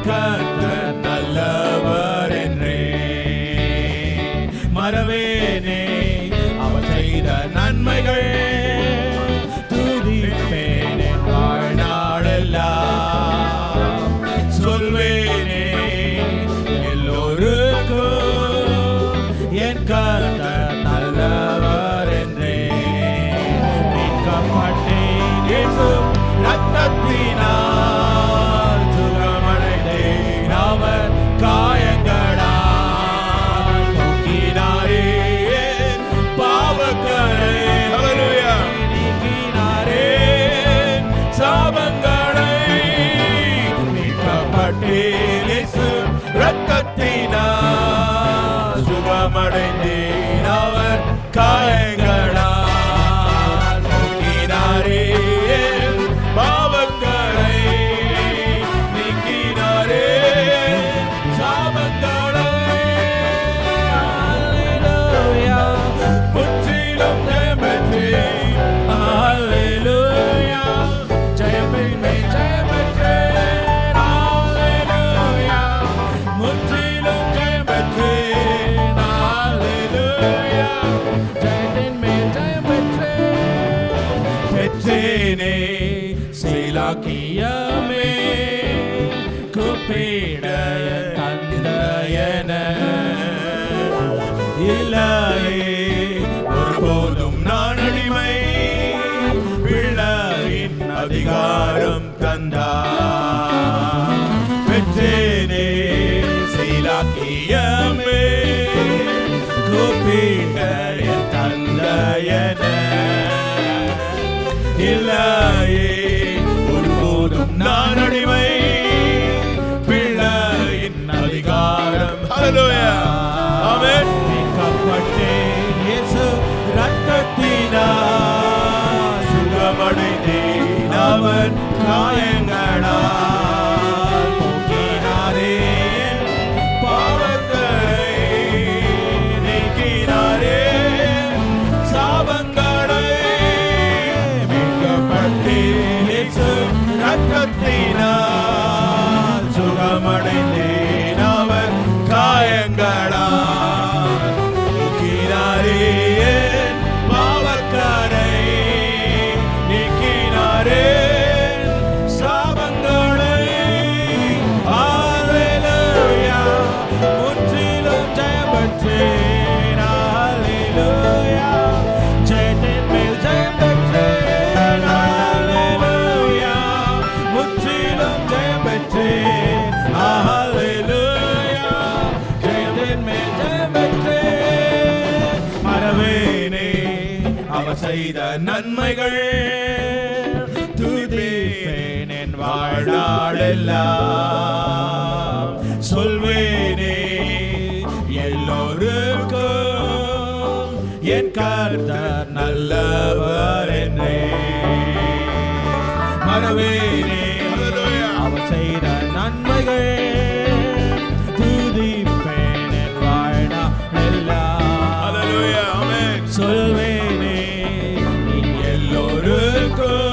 கர்த்தர் நல்லவர் என்றே மறவேனே அவர் செய்த நன்மைகள் துதிப்பேன் என் வாழ்நாளெல்லாம் சொல்வேனே எல்லோருக்கும் என் கர்த்தர் நல்லவர் என்றே மீட்கப்பட்டேன் இயேசு இரத்தத்தினால் சுகமடைந்தேன் அவர் காயங்களால் போக்கினாரே பாவக்கரை நீக்கினாரே சாபங்களை மீட்கப்பட்டேன் இயேசு இரத்தத்தினால் சுகமடைந்தேன் அவர் காயங்களால் போக்கினாரே பாவங்களை நீக்கினாரே சாபங்களை அல்லேலூயா முற்றிலும் ஜெயம்பெற்றேன் அல்லேலூயா ஜெயம்பெற்றேன் அல்லேலூயா முற்றிலும் ஜெயம்பெற்றேன் அல்லேலூயா ஜெயத்தின் மேல் ஜெயம்பெற்றேன் பெற்றேனே சீலாக்கியமே கூப்பிடைய தந்தையன இல்லையே ஒருபோதும் நான் அடிமை பிள்ளையின் அதிகாரம் தந்தார் பெற்றேனே சீலாக்கியமே கூப்பிடைய தந்தையன இல்லையே ஒருபோதும் நான் அடிமை பிள்ளையின் அதிகாரம் ஹல்லேலூயா ஆமென் மீட்கப்பட்டேன் இயேசு இரத்தத்தினால் சுகமடைந்தேன் அவர் காயங்களால் போக்கினாரே பாவங்களை நீக்கினாரே சாபங்களை இரத்தத்தினால் சுகமடைந்தேன் அவர் காயங்களால் நீக்கினாரே பாவக்கரை நீக்கினாரே சாபங்களை அல்லேலூயா முற்றிலும் ஜெயம்பெற்றேன் அல்லேலூயா ஜெயத்தின் மேல் ஜெயம்பெற்றேன் அல்லேலூயா முற்றிலும் ஜெயம்பெற்றேன் அல்லேலூயா ஜெயத்தின் மேல் ஜெயம்பெற்றேன் மறவேனே அவர் செய்த நன்மைகள் துதிப்பேன் என் வாழ்நாளெல்லாம் சொல்வேனே எல்லோருக்கும் என் கர்த்தர் நல்லவர் என்றே மறவேனே அவர் செய்த நன்மைகள் துதிப்பேன் என் வாழ்நாளெல்லாம் சொல்வேனே எல்லோருக்கும்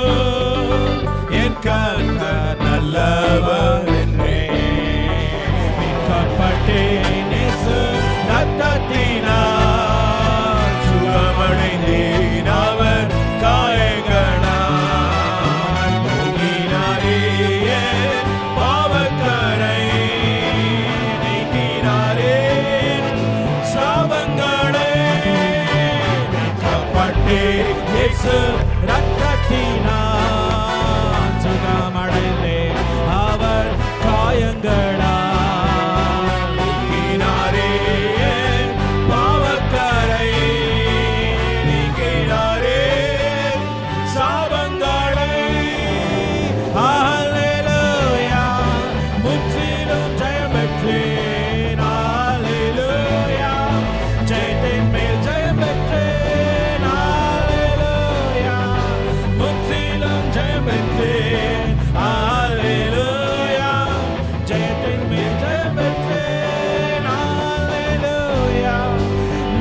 என் கர்த்தர் நல்லவர் என்றே மீட்கப்பட்டேன் இயேசு இரத்தத்தினால் சுகமடைந்தேன் அவர் காயங்களால் போக்கினாரே பாவக்கரை நீக்கினாரே சாபங்களை மீட்கப்பட்டேன் இயேசு இரத்தத்தினால் சுகமடைந்தேன் அவர் காயங்களால் நீக்கினாரே பாவக்கரை நீக்கினாரே சாபங்களை அல்லேலூயா முற்றிலும் ஜெயம்பெற்றேன் அல்லேலூயா ஜெயத்தின் மேல் ஜெயம்பெற்றேன் அல்லேலூயா முற்றிலும் ஜெயம்பெற்றேன் அல்லேலூயா ஜெயத்தின் மேல் ஜெயம்பெற்றேன் அல்லேலூயா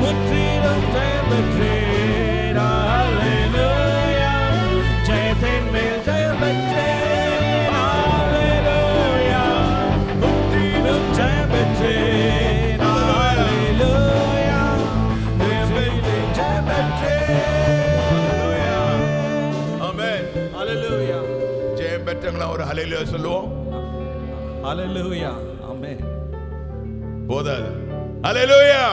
முற்றிலும் ஜெயம்பெற்றேன் அல்லேலூயா ஜெயத்தின் மேல் ஜெயம்பெற்றேன் அல்லேலூயா அபிஷேகம் பெற்றவங்களா ஒரு ஹல்லேலூயா சொல்லுவோம். ஹல்லேலூயா. ஆமென். போதாது. ஹல்லேலூயா.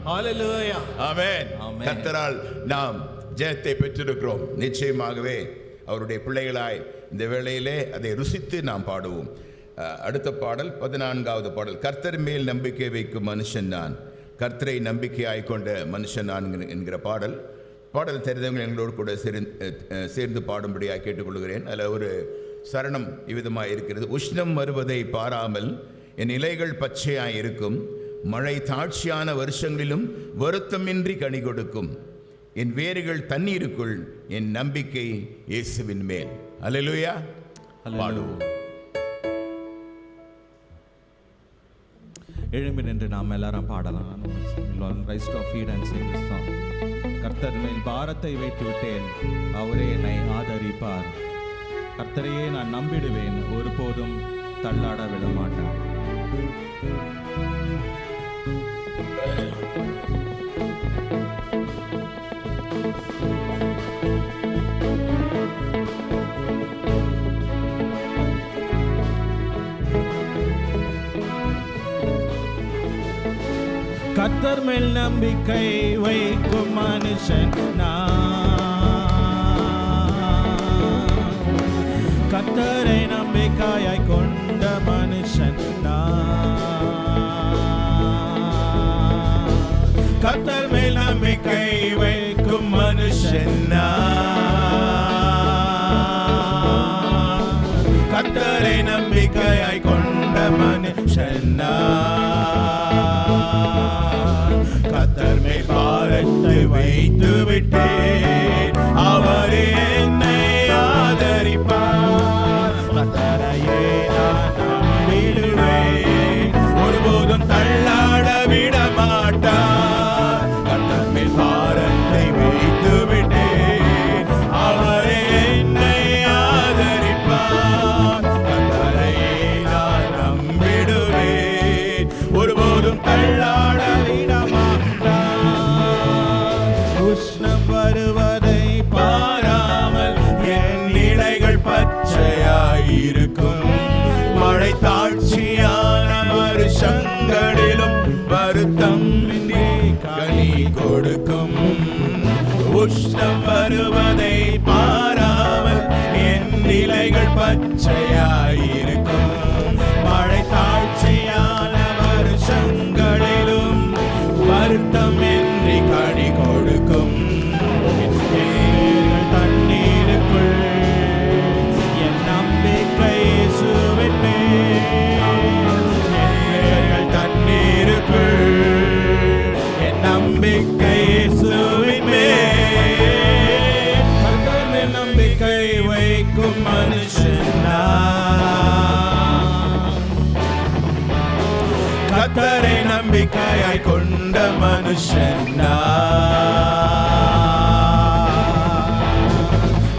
ஹல்லேலூயா. ஆமென். கர்த்தரால் நாம் ஜெயத்தை பெற்றிருக்கிறோம். நிச்சயமாகவே அவருடைய பிள்ளைகளாய் இந்த வேளையிலே அதை ருசித்து நாம் பாடுவோம். அடுத்த பாடல் 14வது பாடல். கர்த்தர் மேல் நம்பிக்கை வைக்கும் மனுஷன் நான், கர்த்தரை நம்பிக்கையாய் கொண்ட மனுஷன் நான் என்கிற பாடல். பாடல் தெரிந்தவங்க எங்களோடு கூட சேர்ந்து பாடும்படியாக கேட்டுக்கொள்கிறேன். அதில் ஒரு சரணம் இவ்விதமாக இருக்கிறது. உஷ்ணம் வருவதை பாராமல் என் இலைகள் பச்சையாய் இருக்கும், மழை தாட்சியான வருஷங்களிலும் வருத்தமின்றி கனி கொடுக்கும், என் வேர்கள் தண்ணீருக்குள், என் நம்பிக்கை இயேசுவின் மேல். அல்லேலூயா. பாடுவோம். எழும்பி நின்று நாம் எல்லாரும் பாடலாம். கர்த்தர் மேல் பாரத்தை வைத்து விட்டேன், அவரே என்னை ஆதரிப்பார். கர்த்தரையே நான் நம்பிடுவேன், ஒருபோதும் தள்ளாட விட மாட்டார். கர்த்தர் மேல் நம்பிக்கை வைக்கும் மனுஷன் நான், கர்த்தரை நம்பிக்கையாய் கொண்ட மனுஷன் நான். கர்த்தர் மேல் நம்பிக்கை வைக்கும் மனுஷன் நான், கர்த்தரை நம்பிக்கையாய் கொண்ட மனுஷன் நான். கர்த்தர் மேல் பாரத்தை வைத்து விட்டேன், அவரே என்னை ஆதரிப்பார். கர்த்தரையே நான் நம்பிடுவேன், ஒருபோதும் தள்ளாட விட மாட்டார். கர்த்தர் மேல் பாரத்தை வைத்து விட்டேன், அவரே என்னை ஆதரிப்பார். கர்த்தரையே நான் நம்பிடுவேன், ஒருபோதும் தள்ளாட விட மாட்டார். உஷ்ணம் வருவதை பாராமல் என் இலைகள் பச்சையாயிருக்கும், மழை தாட்சியான வருஷங்களிலும் வருத்தம் கனி கொடுக்கும். உஷ்ணம் வருவதை பாராமல் என் இலைகள் பச்சையாயிருக்கும், மழை தாட்சியான வருஷங்களிலும் வருத்தம் இன்றி கனி கொடுக்கும். தண்ணீருக்குள் என் நம்பிக்கை இயேசுவின் மேல், தண்ணீருக்குள் என் நம்பிக்கை இயேசுவின் மேல். கர்த்தர் மேல் நம்பிக்கை வைக்கும் மனுஷன் நான், கர்த்தரை நம்பிக்கையாய் கொண்ட மனுஷன் நான்.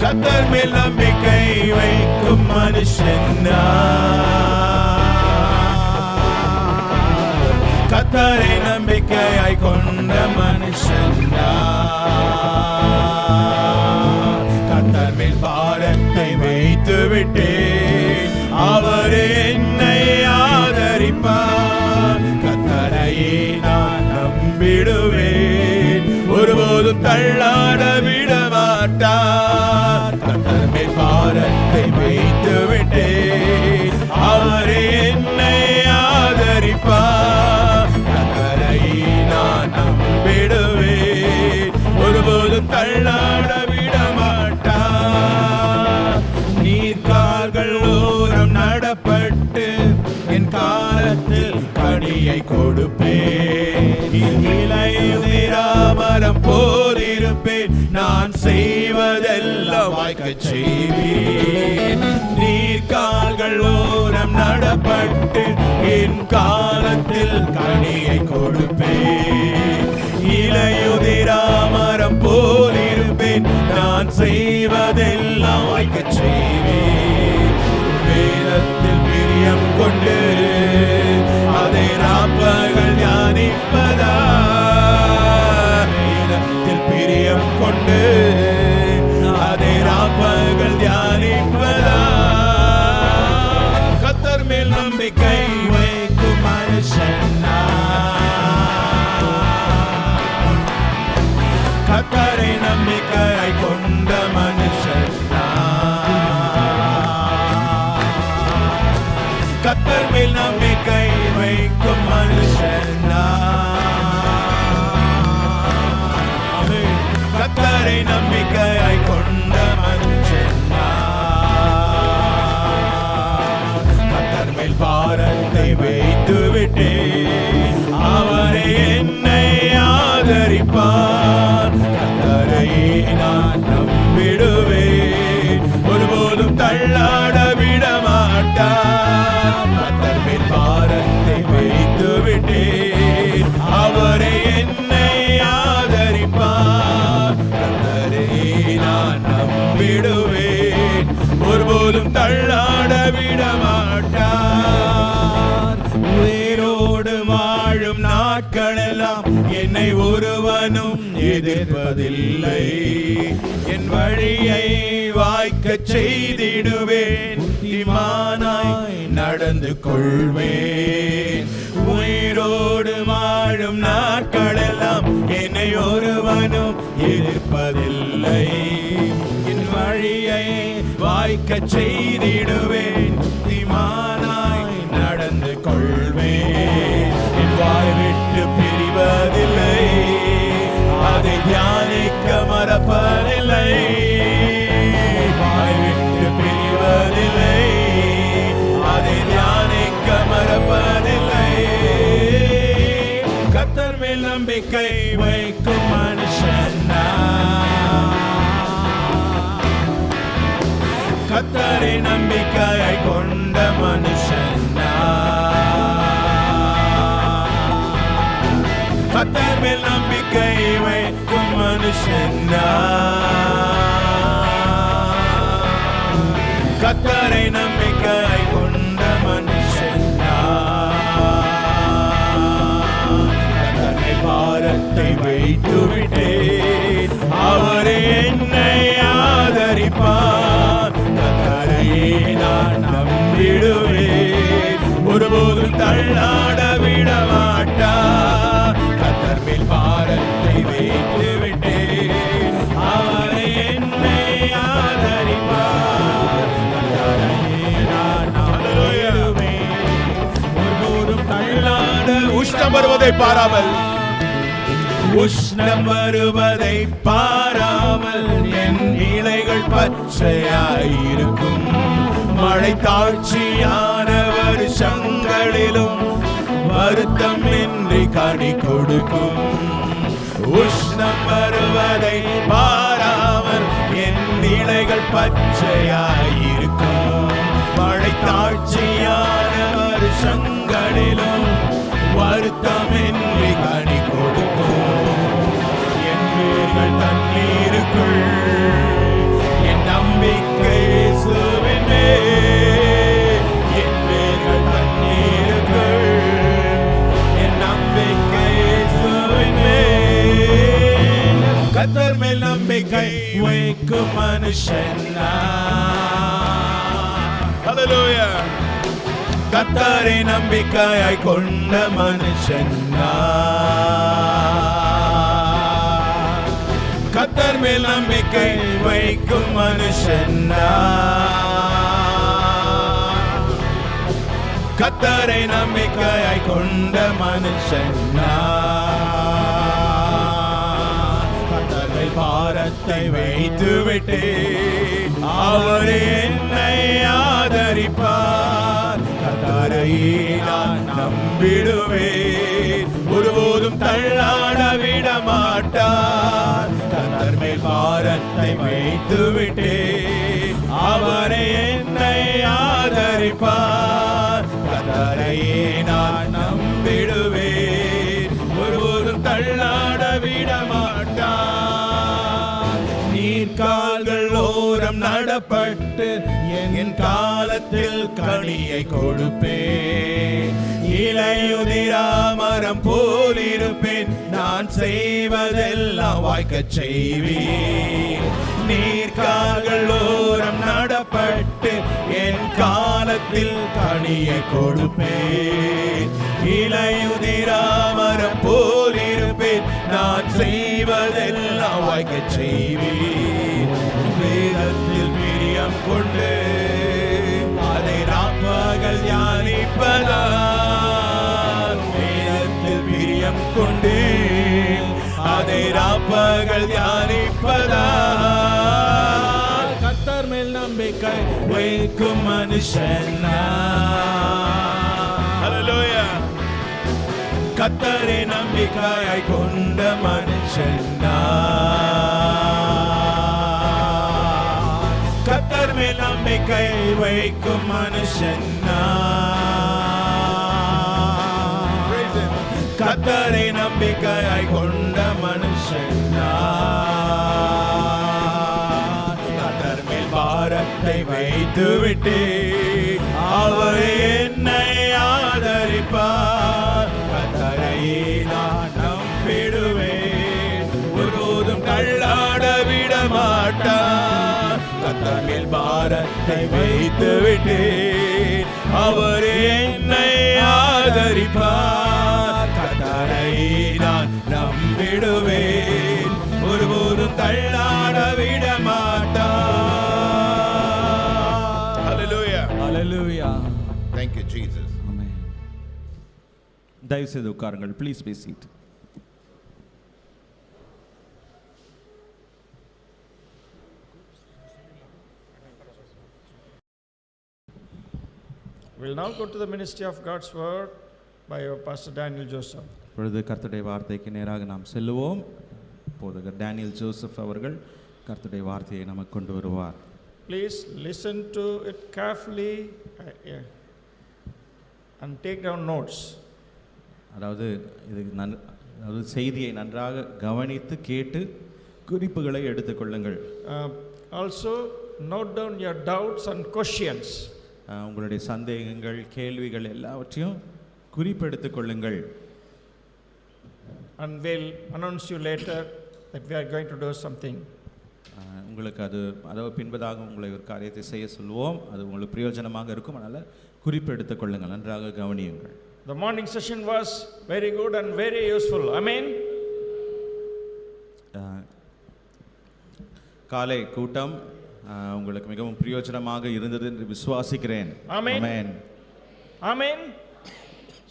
கர்த்தர் மேல் நம்பிக்கை வைக்கும் மனுஷன் நான், கர்த்தரை நம்பிக்கையாய் கொண்ட மனுஷன் நான். கர்த்தர் மேல் பாரத்தை வைத்து விட்டேன், அவரே என்னை ஆதரிப்பார். கர்த்தரையே நான் நம்பிடுவேன், ஒருபோதும் தள்ளாட விட மாட்டார். கர்த்தர் மேல் பாரத்தை வைத்து விட்டேன், அவரே என்னை ஆதரிப்பார். கர்த்தரையே நான் நம்பிடுவேன், ஒருபோதும் தள்ளாட விட மாட்டார். நீர்க்கால்கள் ஓரம் நடப்பட்டு என் காலத்தில் கனியை கொடுப்பேன், இலையுதிராமரம் போல் இருப்பேன், நான் செய்வதெல்லாம் வாய்க்கச் செய்வேன். நீர்க்கால்கள் ஓரம் நடப்பட்டு என் காலத்தில் கனியை கொடுப்பேன், இலையுதிராமரம் போல் இருப்பேன், நான் செய்வதெல்லாம் வாய்க்கச் செய்வேன். வேதத்தில் பிரியம் கொண்டு அதை ராப்பகல் தியானிப்பதா, வேதத்தில் பிரியம் கொண்டு அதை ராப்பகல் தியானிப்பதா, கர்த்தர் மேல் நம்பிக்கை வைக்கும் மனுஷன் கர்த்தரை நம்பிக்கையாய் கொண்ட மனுஷன் கர்த்தர் மேல் பாரத்தை வைத்து விட்டேன், அவரை என்னை ஆதரிப்பார். கர்த்தரையே நான் நம்பிடுவேன், ஒருபோதும் தள்ளாட விட மாட்டார். கர்த்தர் மேல் பாரத்தை வைத்து விட்டேன், அவரை என்னை ஆதரிப்பார். கர்த்தரையே நான் நம்பிடுவேன், ஒருபோதும் தள்ளாட விட மாட்டார். உயிரோடு வாழும் நாட்களெல்லாம் என்னை ஒருவனும் எதிர்ப்பதில்லை. என் வழியை வாய்க்க செய்திடுவேன், புத்திமானாய் நடந்து கொள்வேன். உயிரோடு வாழும் நாட்களெல்லாம் என்னை ஒருவனும் எதிர்ப்பதில்லை. என் வழியை வாய்க்க செய்திடுவேன், புத்திமானாய் நடந்து கொள்வேன். என் வாய் விட்டு பிரிவதில்லை, அதை தியானிக்க மறப்பதில்லை. வாய் விட்டு பிரிவதில்லை, அதை தியானிக்க மறப்பதில்லை. கர்த்தர் மேல் நம்பிக்கை வைக்கும் மனுஷன் கர்த்தரை நம்பிக்கையை கொண்ட மனுஷன் கர்த்தர் மேல் நம்பிக்கை வைக்கும் மனுஷன் கர்த்தரை நம்பிக்கையை கொண்ட மனுஷன் கர்த்தரை பாரத்தை வைத்து விட்டேன், அவரே என்னை ஆதரிப்பார். கர்த்தரையே நான் நம்பிடுவேன், ஒருபோதும் தள்ளாட விட மாட்டார். கர்த்தர் மேல் பாரத்தை வைத்து விட்டேன், அவரை என்னை ஆதரிப்பார். கர்த்தரையே நான் நம்பிடுவேன், ஒருபோதும் தள்ளாட உஷ்ணம் வருவதை பாராமல் உஷ்ணம் வருவதை பாராமல் என் இலைகள் பச்சையாயிருக்கும். மழை தாழ்ச்சியான வருஷங்களிலும் வருத்தம் இன்றி கனி கொடுக்கும். உஷ்ணம் வருவதை பாராமல் என் இலைகள் பச்சையாயிருக்கும். மழை தாழ்ச்சியான வருஷங்களிலும் வருத்தம் இன்றி கனி கொடுக்கும். என் வேர்கள் தண்ணீருக்குள், என் நம்பிக்கை இயேசுவின் மேல். என் வேர்கள் தண்ணீருக்குள், என் நம்பிக்கை இயேசுவின் மேல். கர்த்தர் மேல் நம்பிக்கை வைக்கும் மனுஷன் ஹல்லேலூயா. கர்த்தரை நம்பிக்கையாய் கொண்ட மனுஷன் கர்த்தர் மேல் நம்பிக்கை வைக்கும் மனுஷன் கர்த்தரை நம்பிக்கையாய் கொண்ட மனுஷன் கர்த்தரை பாரத்தை வைத்து விட்டேன், அவரே என்னை ஆதரிப்பார். கர்த்தரையே நான் நம்பிடுவேன், ஒருபோதும் தள்ளாட விட மாட்டார். கர்த்தர் மேல் பாரத்தை வைத்து விட்டேன், அவரை என்னை ஆதரிப்பார். கர்த்தரையே நான் நம்பிடுவேன், ஒருபோதும் தள்ளாட விட மாட்டார். நீர்கால்கள் ஓரம் நடப்பட்டு என் காலத்தில் கனியை கொடுப்பேன். இலையுதிரா மரம் போல் இருப்பேன், நான் செய்வதெல்லாம் வாய்க்கச் செய்வேன். நீர்கால்கள் ஓரம் நடப்பட்டு என் காலத்தில் கனியை கொடுப்பேன். இலையுதிரா மரம் போல் இருப்பேன், நான் செய்வதெல்லாம் வாய்க்கச் செய்வேன். வேதத்தில் பிரியம் கொண்டு அதை ராப்பகல் யாரே இருப்பதால் வேதத்தில் பிரியம் கொண்டேன், அதை ராப்பகல் தியானிப்பதால் கர்த்தர் மேல் நம்பிக்கை வைக்கும் மனுஷன் ஹல்லேலூயா. கர்த்தரை நம்பிக்கையாய் கொண்ட மனுஷன் கர்த்தர் மேல் நம்பிக்கை வைக்கும் மனுஷன் கர்த்தரை நம்பிக்கையாய் கொண்ட மனுஷன் கர்த்தர் மேல் பாரத்தை வைத்து விட்டு அவர் என்னை ஆதரிப்பார். கர்த்தரை நான் நம்பிடுவேன், ஒருபோதும் தள்ளாட விட மாட்டார். கர்த்தர் மேல் பாரத்தை வைத்து விட்டேன், அவர் என்னை ஆதரிப்பார். கர்த்தரை நான் நம்பிடுவேன், ஒருபோதும் தள்ளாட விட மாட்டார். ஹல்லேலூயா. ஹalleluya. Thank you, Jesus. ஆமென். தயவு செய்து உட்காருங்கள். Please be seat. We'll now go to the ministry of God's word by our Pastor Daniel Joseph. இப்பொழுது கர்த்தருடைய வார்த்தைக்கு நேராக நாம் செல்லுவோம். போதகர் டேனியல் ஜோசப் அவர்கள் கர்த்தருடைய வார்த்தையை நமக்கு கொண்டு வருவார். Please listen to it carefully and take down notes. அதாவது அதாவது செய்தியை நன்றாக கவனித்து கேட்டு குறிப்புகளை எடுத்துக்கொள்ளுங்கள். Also note down your doubts and questions. உங்களுடைய சந்தேகங்கள் கேள்விகள் எல்லாவற்றையும் குறிப்பெடுத்துக் கொள்ளுங்கள். And we'll announce you later that we are going to do something. உங்களுக்கு அதாவது பின்பதாக உங்களை ஒரு காரியத்தை செய்ய சொல்லுவோம். அது உங்களுக்கு பிரயோஜனமாக இருக்கும். அதனால் குறிப்பெடுத்துக் கொள்ளுங்கள், நன்றாக கவனியுங்கள். The morning session was very good and very useful. Amen. காலை கூட்டம் உங்களுக்கு மிகவும் பிரயோஜனமாக இருந்தது என்று விசுவாசிக்கிறேன். Amen. Amen. Amen.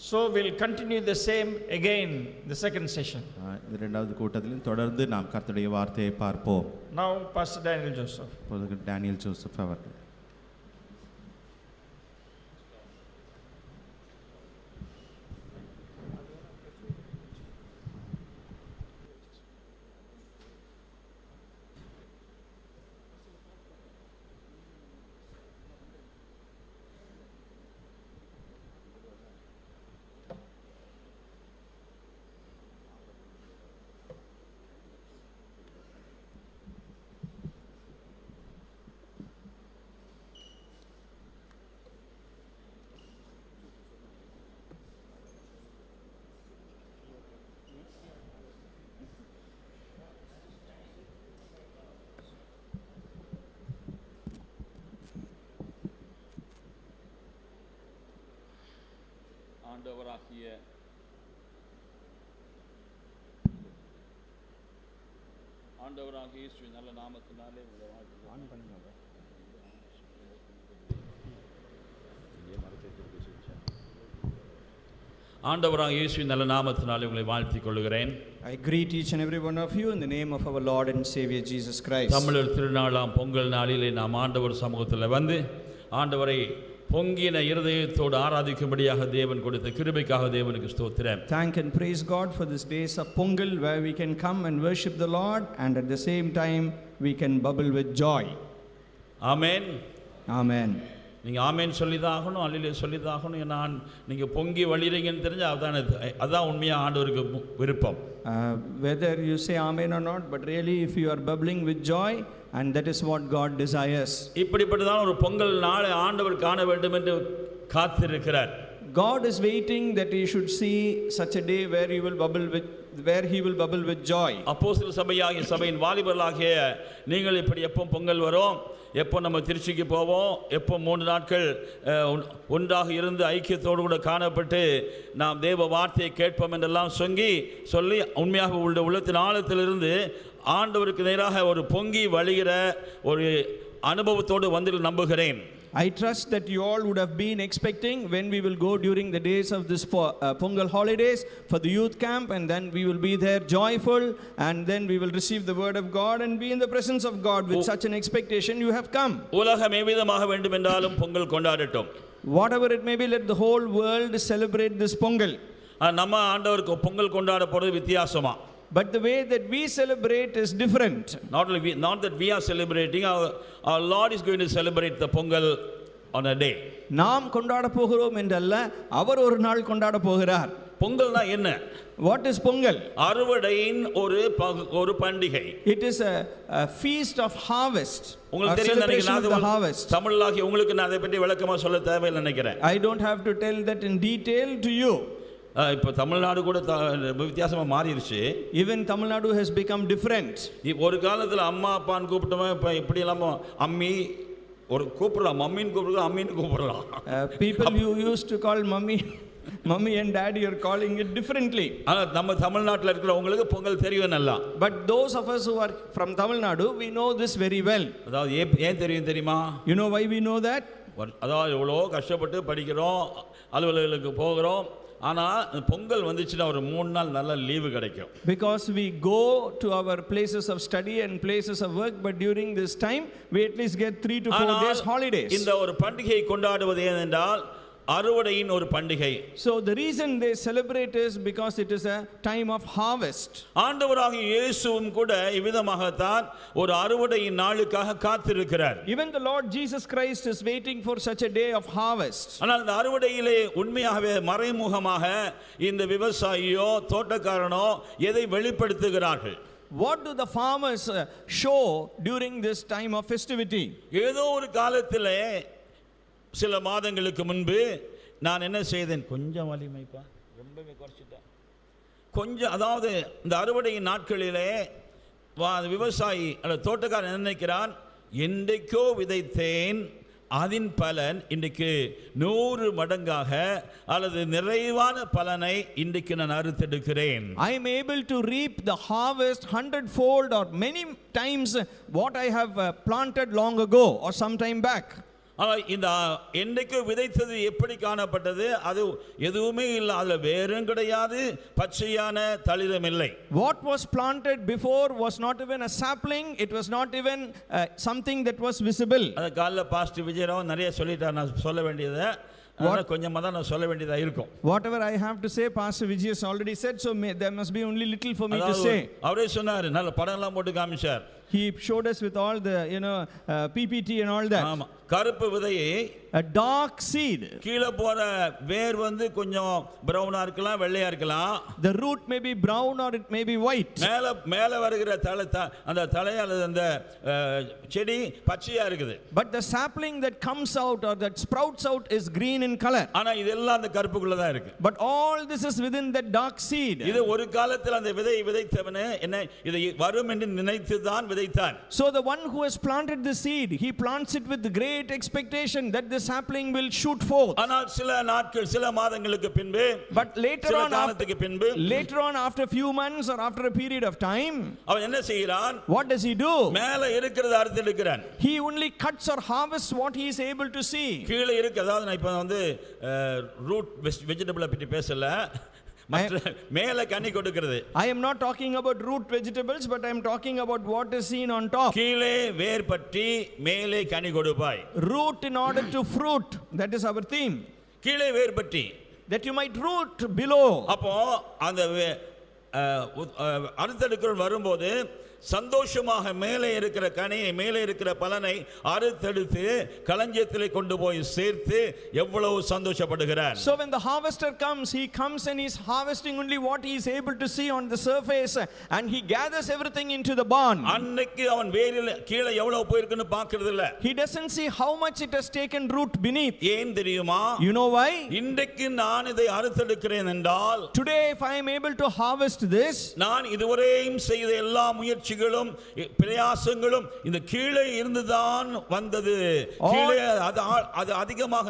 So we'll continue the same again the second session. இந்த இரண்டாவது கூட்டத்திலும் தொடர்ந்து நாம் கர்த்தருடைய வார்த்தையை பார்ப்போம். Now Pastor Daniel Joseph. போதகர் டேனியல் ஜோசப் அவர்கள். ஆண்டவராகிய இயேசுவின் நல்ல நாமத்தினாலே உங்களை ஆண்டவராகிய இயேசுவின் நல்ல நாமத்தினாலே உங்களை வாழ்த்திக் கொள்கிறேன். I greet each and every one of you in the name of our Lord and Savior Jesus Christ. தமிழர் திருநாளாம் பொங்கல் நாளிலே நாம் ஆண்டவர் சமூகத்தில் வந்து ஆண்டவரை பொங்கின இருதயத்தோடு ஆராதிக்கும்படியாக தேவன் கொடுத்த கிருபைக்காக தேவனுக்கு ஸ்தோத்திரம். Thank and praise God for this days of Pongal where we can come and worship the Lord and at the same time we can bubble with joy. Amen. Amen. நீங்கள் ஆமேன் சொல்லிதான் ஆகணும், அல்லேலூயா சொல்லிதான் ஆகணும். நான் நீங்கள் பொங்கி வழிறீங்கன்னு தெரிஞ்சால் அதான் உண்மையாக ஆண்டவருக்கு விருப்பம். Whether you say amen or not, but really if you are bubbling with joy, and that is what God desires. இப்படிப்பட்டதான ஒரு பொங்கல் நாளை ஆண்டவர் காண வேண்டும் என்று காத்திருக்கிறார். God is waiting that he should see such a day where he will bubble with joy. அப்போஸ்தலர் சபையாகிய சபையின் வாலிபர்களாகிய நீங்கள் இப்படி எப்போ பொங்கல் வரும், எப்போ நம்ம திருச்சிக்கு போவோம், எப்போ 3 நாட்கள் ஒன்றாக இருந்து ஐக்கியத்தோடு கூட காணப்பட்டு நாம் தேவ வார்த்தையை கேட்போம் என்றெல்லாம் சொல்லி உண்மையாக உள்ள உள்ளத்தின் ஆழத்திலிருந்து ஆண்டவருக்கு நேராக ஒரு பொங்கி வழிகிற ஒரு அனுபவத்தோடு வந்து நம்புகிறேன். I trust that you all would have been expecting when we will go during the days of this Pongal holidays for the youth camp, and then we will be there joyful, and then we will receive the word of God and be in the presence of God with such an expectation. You have come. உலகம் எவ்விதமாக வேண்டும் என்றாலும் Pongal கொண்டாடட்டும். Whatever it may be, let the whole world celebrate this Pongal. நம்ம ஆண்டவருக்கு பொங்கல் கொண்டாட போறது வித்தியாசமா. But the way that we celebrate is different. Not that we are celebrating, our Lord is going to celebrate the Pongal on a day. நாம் கொண்டாட போகிறோம் என்றல்ல, அவர் ஒரு நாள் கொண்டாட போகிறார். பொங்கல்னா என்ன? What is Pongal? அறுவடையின் ஒரு பண்டிகை. It is a feast of harvest. உங்களுக்கு தெரியும் நினைக்கிறேன். harvest. தமிழ்லாகி உங்களுக்கு நான் அதை பற்றி விளக்கமா சொல்ல தேவையில்லை நினைக்கிறேன். I don't have to tell that in detail to you. இப்போ தமிழ்நாடு கூட வித்தியாசமா மாறிடுச்சு. Even Tamil Nadu has become different. ஒரு காலத்துல அம்மா அப்பான்னு கூப்பிட்டவன் இப்போ இப்படி இல்லாம அம்மி ஒரு கூப்பிடலாம், மம்மின்னு கூப்பிடலாம், அம்மின்னு கூப்பிடலாம். People you used to call mummy and daddy are calling it differently. ஆனா நம்ம தமிழ்நாட்டில் இருக்கிறவங்களுக்கு பொங்கல் தெரியும் நல்லா. But those of us who are from Tamil Nadu, we know this very well. அதாவது ஏன் தெரியுமா? You know why we know that? அதாவது எவ்வளோ கஷ்டப்பட்டு படிக்கிறோம், அலுவலர்களுக்கு போகிறோம், ஆனால் பொங்கல் வந்துச்சுன்னா ஒரு 3 நாள் நல்ல லீவு கிடைக்கும். Because we go to our places of study and places of work, but during this time we at least get 3 to 4 days holidays. இந்த ஒரு பண்டிகையை கொண்டாடுவது ஏனென்றால் அறுவடையின் ஒரு பண்டிகை. So the reason they celebrate is because it is a time of harvest. ஆண்டவராகிய இயேசுவும் கூட இவ்விதமாகத்தான் ஒரு அறுவடையின் நாளுக்காக காத்திருக்கிறார். Even the Lord Jesus Christ is waiting for such a day of harvest. ஆனால் இந்த அறுவடையிலே உண்மையாகவே மறைமுகமாக இந்த விவசாயியோ தோட்டக்காரனோ எதை வெளிப்படுத்துகிறார்கள்? What do the farmers show during this time of festivity? ஏதோ ஒரு காலத்திலே சில மாதங்களுக்கு முன்பு நான் என்ன செய்தேன், கொஞ்சம் வலிமைப்பா ரொம்பவே குறைச்சிட்டேன் கொஞ்சம். அதாவது இந்த அறுவடையின் நாட்களிலே விவசாயி அல்லது தோட்டக்காரன் நினைக்கிறான், என்றைக்கோ விதைத்தேன், அதன் பலன் இன்றைக்கு 100 மடங்காக அல்லது நிறைவான பலனை இன்றைக்கு நான் அறுத்தெடுக்கிறேன். I am able to reap the harvest 100-fold or many times what I have planted long ago or some time back. இந்த என்றைக்கு விதைத்தது எப்படி காணப்பட்டது? அது எதுவுமே இல்லை, அதுல வேரும் கிடையாது, பச்சையான தளிரும் இல்லை. What was planted before was not even a sapling, it was not even something that was visible. அது காலைல பாஸ்டர் விஜயராவ் நிறைய சொல்லிட்டார், நான் சொல்ல வேண்டியதை கொஞ்சமாக தான் நான் சொல்ல வேண்டியதா இருக்கும். Whatever I have to say, Pastor Vijay has already said, so there must be only little for me to say. அவரே சொன்னார், நல்ல படம்லாம் போட்டு காமிச்சார். He showed us with all the PPT and all that. ஆமா, கருப்பு விதையை a dark seed. கீழே போற வேர் வந்து கொஞ்சம் பிரவுனா இருக்கலாம், வெள்ளையா இருக்கலாம். The root may be brown or it may be white. மேல வருகிற அந்த தலையால அந்த செடி பச்சையா இருக்குது. But the sapling that comes out or that sprouts out is green in color. ஆனா இதெல்லாம் அந்த கருப்புக்குள்ள தான் இருக்கு. But all this is within that dark seed. இது ஒரு காலத்தில் அந்த விதையை விதைத்தவனே என்ன இது வரும் என்று நினைத்து தான் விதைத்தான். So the one who has planted the seed, he plants it with great expectation that the sapling will shoot forth. ஆனால் சில நாட்கள் சில மாதங்களுக்கு பின்பு, but later on after few months or after a period of time, அவன் என்ன செய்கிறான்? what does he do? மேலே இருக்கிறத அறுத்து எடுக்கிறான். He only cuts or harvests what he is able to see. கீழே இருக்கு, அதாவது நான் இப்ப வந்து ரூட் வெஜிடபிளை பற்றி பேசல, மேலே கனி கொடுக்கிறது. I am not talking about root vegetables, but I am talking about what is seen on top. கீழே வேர் பற்றி மேலே கனி கொடுப்பாய். Root in order to fruit, that is our theme. கீழே வேர் பற்றி, that you might root below. அப்போ அந்த அறுத்தெடுக்கிறவன் வரும்போது சந்தோஷமாக மேலே இருக்கிற கனியை, மேலே இருக்கிற பலனை அறுத்தெடுத்து களஞ்சியத்திலே கொண்டு போய் சேர்த்து எவ்வளவு சந்தோஷப்படுகிறார். So when the harvester comes, he comes and he is harvesting only what he is able to see on the surface, and he gathers everything into the barn. அன்னைக்கு அவன் வேரில் கீழே எவ்வளவு போயிருக்குன்னு பார்க்கிறது இல்ல. He doesn't see how much it has taken root beneath. ஏன் தெரியுமா? You know why? இன்றைக்கு நான் இதை அறுத்தெடுக்கிறேன் என்றால், today if I am able to harvest this, நான் இதுவரையும் செய்த எல்லா முயற்சி முயற்சிகளும் பிரயாசங்களும் இந்த கீழே இருந்துதான் வந்தது. கீழே அது அதிகமாக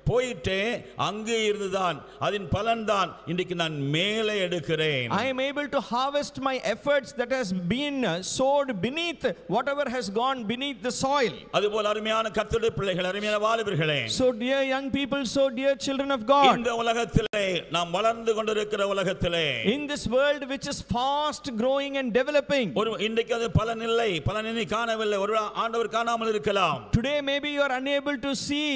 போயிட்டே அங்கே இருந்துதான் அதன் பலன்தான் இன்றைக்கு நான் மேலே எடுக்கிறேன். I am able to harvest my efforts that has been sowed beneath whatever has gone beneath the soil. அதுபோல அருமையான கர்த்தருடைய பிள்ளைகள், அருமையான வாலிபர்களே, So dear young people, so dear children of God, இந்த உலகத்திலே நாம் வளர்ந்து கொண்டிருக்கிற உலகத்திலே, in this world which is fast growing and developing, ஒரு இன்றைக்கு அது பலனில்லை, பலனை காணவில்லை, ஒரு ஆண்டவர் காணாமல் இருக்கலாம். today maybe you are unable to see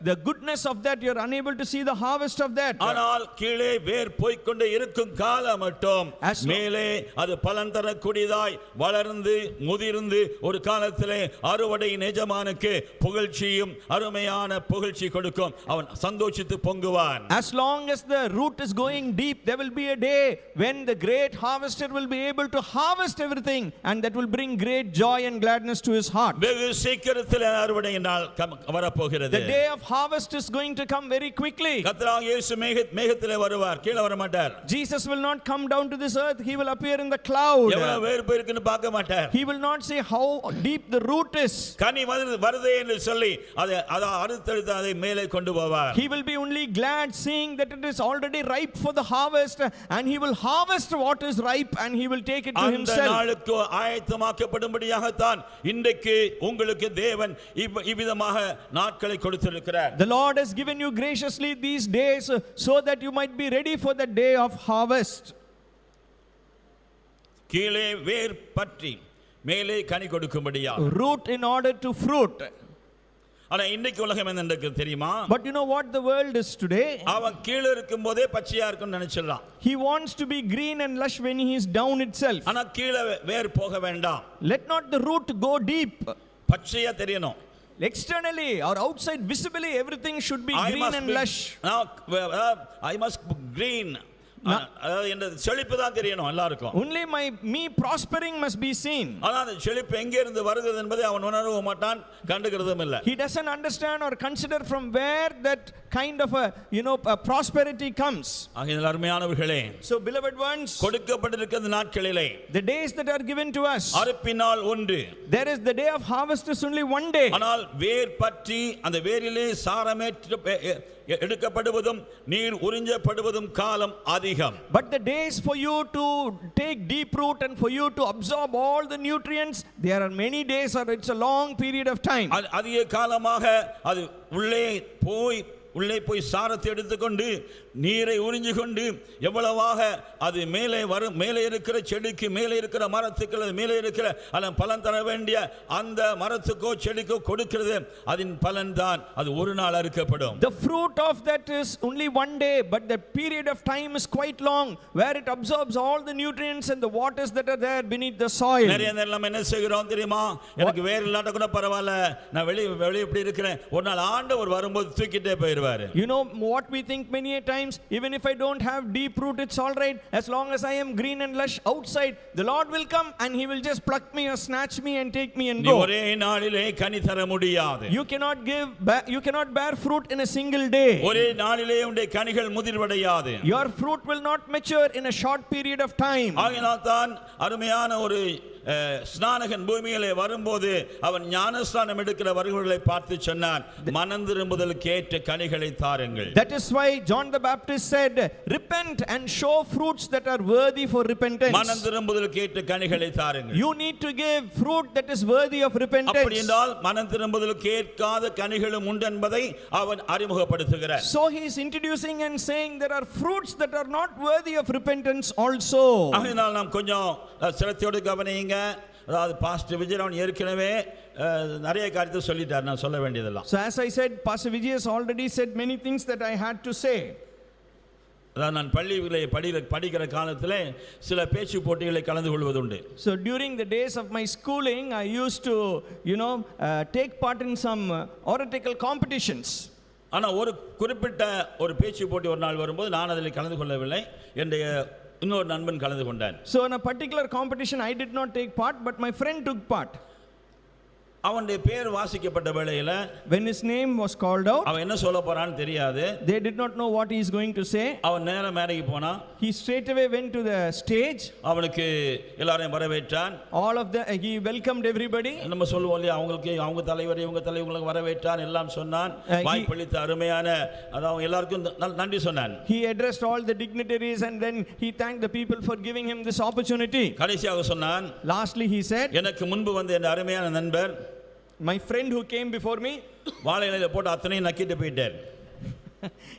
the goodness of that, you are unable to see the harvest of that. ஆனால் கீழே வேர் போய்க்கொண்டே இருக்கும் காலம் மட்டும் மேலே அது பலன் தரக்கூடியதாய் வளர்ந்து முதிர்ந்து ஒரு காலத்திலே அறுவடையின் எஜமானுக்கு புகழ்ச்சியும் அருமையான புகழ்ச்சி கொடுக்கும். அவன் சந்தோஷித்து பொங்குவான். As long as the root is going deep, there will be a day when the great harvester will be able to harvest everything, and that will bring great joy and gladness to his heart. வெகு சீக்கிரத்தில் அறுவடையின் நாள் வரப்போகிறது. The day of harvest is going to come very quickly. கர்த்தராகிய இயேசு மேகத்திலே வருவார், கீழே வர மாட்டார். Jesus will not come down to this earth, he will appear in the cloud. எவ்வளவு வேர் போயிருக்குன்னு பார்க்க மாட்டார். He will not say how deep the root is. கனி வருதே என்று சொல்லி அதை அறுத்தெடுத்து அதை மேலே கொண்டு போவார். He will be only glad seeing that it is already ripe for the harvest, and he will harvest what is ripe and he will take it to அந்த himself. நாளுக்கு ஆயத்தமாக்கப்படும்படியாகத்தான் இன்றைக்கு உங்களுக்கு தேவன் இவ்விதமாக நாட்களை கொடுத்திருக்கிறார். The Lord has given you graciously these days so that you might be ready for the day of harvest. கீழே வேர் பற்றி மேலே கனி கொடுக்கும்படியா, Root in order to fruit. ஆனா இன்னைக்கு உலகம் என்ன தெரியுமா? But you know what the world is today? அவன் கீழே இருக்கும்போதே பச்சையா இருக்குன்னு நினைச்சிடலாம். He wants to be green and lush when he is down itself. ஆனா கீழே வேர் போக வேண்டாம். Let not the root go deep. பச்சையா தெரியணும். Externally or outside, visibly, everything should be green and lush. I must green. அதாவது இந்த செழிப்பு தான் தெரியணும் எல்லாருக்கும். Only me prospering must be seen. ஆனா அந்த செழிப்பு எங்கே இருந்து வருகிறது என்பதை அவன் உணரவே மாட்டான், கண்டுக்கிறதும் இல்லை. He doesn't understand or consider from where that kind of a prosperity comes. ஆகையால் அருமையானவர்களே, So beloved ones, கொடுக்கப்பட்டிருக்கிற நாட்களிலே the days that are given to us, அறுப்பினால் ஒன்று, there is the day of harvest is only one day. ஆனால் வேர் பற்றி அந்த வேரிலே சாரமேற்று எடுக்கப்படுவதும் நீர் உறிஞ்சப்படுவதும் காலம் அதிகம். But the days for you to take deep root and for you to absorb all the nutrients, there are many days, or it's a long period of time. அதிக காலமாக அது உள்ளே போய் சாரத்தை எடுத்துக்கொண்டு நீரை உறிஞ்சு கொண்டு எவ்வளவாக அது மேலே இருக்கிற செடிக்கு, மேலே இருக்கிற மரத்துக்கு, மேலே இருக்கிற அதன் பலன் தர வேண்டிய அந்த மரத்துக்கோ செடிக்கோ கொடுக்கிறது, அதன் பலன் தான் அது ஒரு நாள் அறுக்கப்படும். The fruit of that is only one day, but the period of time is quite long, where it absorbs all the nutrients and the waters that are there beneath the soil. நிறைய நேரம் நம்ம என்ன செய்கிறோம் தெரியுமா? எனக்கு வேற இல்லாட்ட கூட பரவாயில்ல, நான் வெளியே இப்படி இருக்கிறேன், ஒரு நாள் ஆண்டவர் வரும்போது தூக்கிட்டே போயிடுவாரு. You know what we think many a times, even if I don't have deep root, it's all right, as long as I am green and lush outside, the Lord will come and he will just pluck me or snatch me and take me and go. ஒரே நாளிலே கனி தர முடியாது. You cannot bear fruit in a single day. ஒரே நாளிலே உன்னுடைய கனிகள் முதிர்வடையாது. Your fruit will not mature in a short period of time. ஆகையால் தான் அருமையான ஒரு ஸ்நானகன் பூமியிலே வரும்போது அவன் ஞானஸ்நானம் எடுக்கிறவர்களை பார்த்து சொன்னான், மனம் திரும்புதலுக்கு ஏற்ற கனிகளை தாருங்கள். That is why John the Baptist said, repent and show fruits that are worthy for repentance. மனம் திரும்புதலுக்கு ஏற்ற கனிகளை தாருங்கள். You need to give fruit that is worthy of repentance. அப்படி என்றால் மனம் திரும்புதலுக்கு ஏற்காத கனிகளும் உண்டு என்பதை அவன் அறிமுகப்படுத்துகிறார். So he is introducing and saying there are fruits that are not worthy of repentance also. ஆகையால் நாம் கொஞ்சம் சிரத்தையோடு கவனியுங்க. அதாவது பாஸ்டர் விஜயராமன் ஏற்கனவே நிறைய காரியத்தை சொல்லிட்டார், நான் சொல்ல வேண்டியதெல்லாம். So as I said, Pastor Vijay has already said many things that I had to say. அதான் நான் பள்ளியிலே படிக்கிற காலத்தில் சில பேச்சு போட்டிகளை கலந்து கொள்வதுண்டு. So during the days of my schooling, I used to take part in some oratorical competitions. ஆனால் ஒரு குறிப்பிட்ட ஒரு பேச்சு போட்டி ஒரு நாள் வரும்போது நான் அதில் கலந்து கொள்ளவில்லை, என்னுடைய இன்னொரு நண்பன் கலந்து கொண்டான். So in a particular competition I did not take part, but my friend took part. அவனுடைய பேர் வாசிக்கப்பட்ட வேளையில when his name was called out, அவன் என்ன சொல்ல போறான்னு தெரியாது. they did not know what he is going to say. அவன் நேரா மேடைக்கு போனான். He straightaway went to the stage. அவனுக்கு எல்லாரையும் வரவேற்றான். All of the he welcomed everybody. நம்ம சொல்லுவோம் இல்லையா, அவங்களுக்கு அவங்க தலைவர் இவங்க தலைவங்களுக்கு வரவேற்றான் எல்லாம் சொன்னான். வாய்ப்பளித்த அருமையான அதாவது எல்லாருக்கும் நன்றி சொன்னான். He addressed all the dignitaries and then he thanked the people for giving him this opportunity. கடைசியாக சொன்னான், Lastly he said, எனக்கு முன்பு வந்த என் அருமையான நண்பர் my friend who came before me, வாழை இலையில போட்டு அத்தனையும் நக்கிட்டு போயிட்டார்.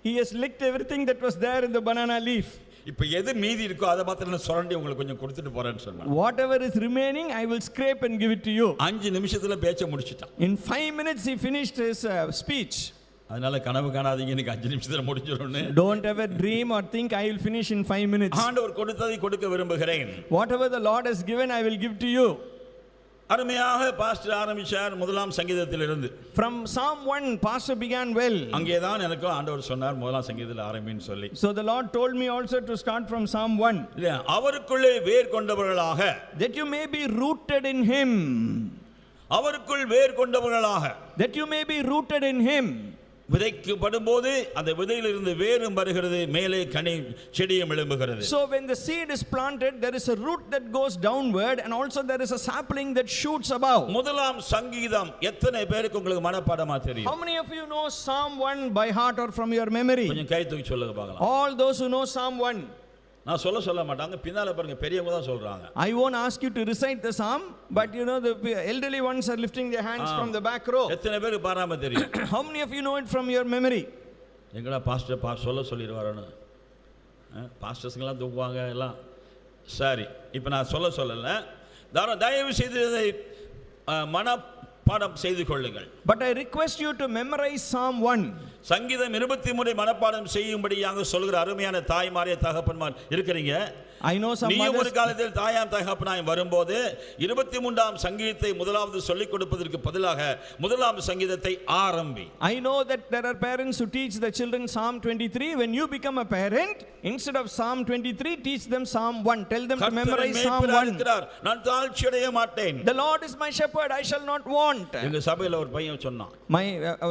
he has licked everything that was there in the banana leaf. இப்போ எது மீதி இருக்கோ அதை மாத்திரம் நான் சுரண்டி உங்களுக்கு கொஞ்சம் கொடுத்துட்டு போறேன்னு சொன்னான். Whatever is remaining I will scrape and give it to you. 5 நிமிஷத்துல பேச்ச முடிச்சிட்டான். In 5 minutes he finished his speech. அதனால கனவு காணாதீங்க, எனக்கு 5 நிமிஷத்துல முடிஞ்சிரும்னு. Don't ever dream or think I will finish in 5 minutes. ஆண்டவர் கொடுத்ததை கொடுக்க விரும்புகிறேன். Whatever the Lord has given I will give to you. அருமையாக பாஸ்டர் ஆரம்பிச்சார் முதலாம் சங்கீதத்திலிருந்து. From Psalm 1 pastor began well. அங்கேதான் எனக்கு ஆண்டவர் சொன்னார் முதலாம் சங்கீதத்தில் ஆரம்பின்னு சொல்லி. So the Lord told me also to start from Psalm 1. இல்லையா, அவருக்குள்ளே வேர் கொண்டவர்களாக, That you may be rooted in him. அவருக்குள் வேர் கொண்டவர்களாக, That you may be rooted in him. விதைக்கப்படும் போது அந்த விதையிலிருந்து வேரும் வருகிறது, மேலே கனி செடியும் எழும்புகிறது. So when the seed is planted there is a root that goes downward and also there is a sapling that shoots above. முதலாம் சங்கீதம் எத்தனை பேருக்கு உங்களுக்கு மனப்பாடமா தெரியும்? How many of you know Psalm 1 by heart or from your memory? கொஞ்சம் கை தூக்கி சொல்லுங்க பார்க்கலாம். All those who know Psalm 1. நான் சொல்ல மாட்டாங்க, பின்னால பாருங்க பெரியவங்க தான் சொல்றாங்க. I won't ask you to recite the psalm, but you know the elderly ones are lifting their hands from the back row. எத்தனை பேருக்கு பாராம தெரியும்? How many of you know it from your memory? எங்கடா pastor சொல்லிடுவாரோன்னு பாஸ்டர்ஸ்ங்கெல்லாம் தூக்குவாங்க எல்லாம். சரி, இப்போ நான் சொல்லலை, தயவு செய்து இதை மனப்பாடம் செய்து கொள்ளுங்கள். But I request you to memorize Psalm 1. சங்கீதம் 23 மனப்பாடம் செய்யும்படியாக சொல்கிற அருமையான தாய்மாரே தகப்பன்மார் இருக்கிறீங்க. I know some நீ mothers. ஒரு காலத்தில் தாயாம் தகப்பனாய் வரும்போது 23ஆம் சங்கீதத்தை முதலாவது சொல்லிக் கொடுப்பதற்கு பதிலாக முதலாம் சங்கீதத்தை ஆரம்பி. I know that there are parents who teach the children Psalm 23. When you become a parent, instead of Psalm 23, teach them Psalm 1. Tell them to memorize Psalm 1. நான் தாழ்ச்சி அடைய மாட்டேன். The Lord is my shepherd, I shall not want. எங்க சபையில ஒரு பையன் சொன்னான். My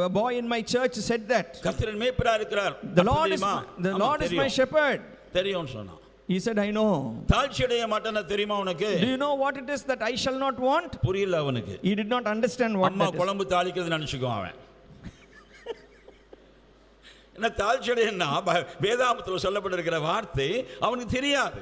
a boy in my church said that. கர்த்தர் மேய்ப்பரா இருக்கிறார். The Lord is my shepherd. தெரியும்னு சொன்னான். He said, I know. தாழ்ச்சி அடைய மாட்டேன்னு தெரியுமா உனக்கு? Do you know what it is that I shall not want? புரியல அவனுக்கு. He did not understand what அம்மா that is. குழம்பு தாளிக்கிறது நினைச்சுக்குவான் அவன். என்ன தாழ்ச்சி அடையன்னா வேதாகமத்தில் சொல்லப்பட்டிருக்கிற வார்த்தை அவனுக்கு தெரியாது.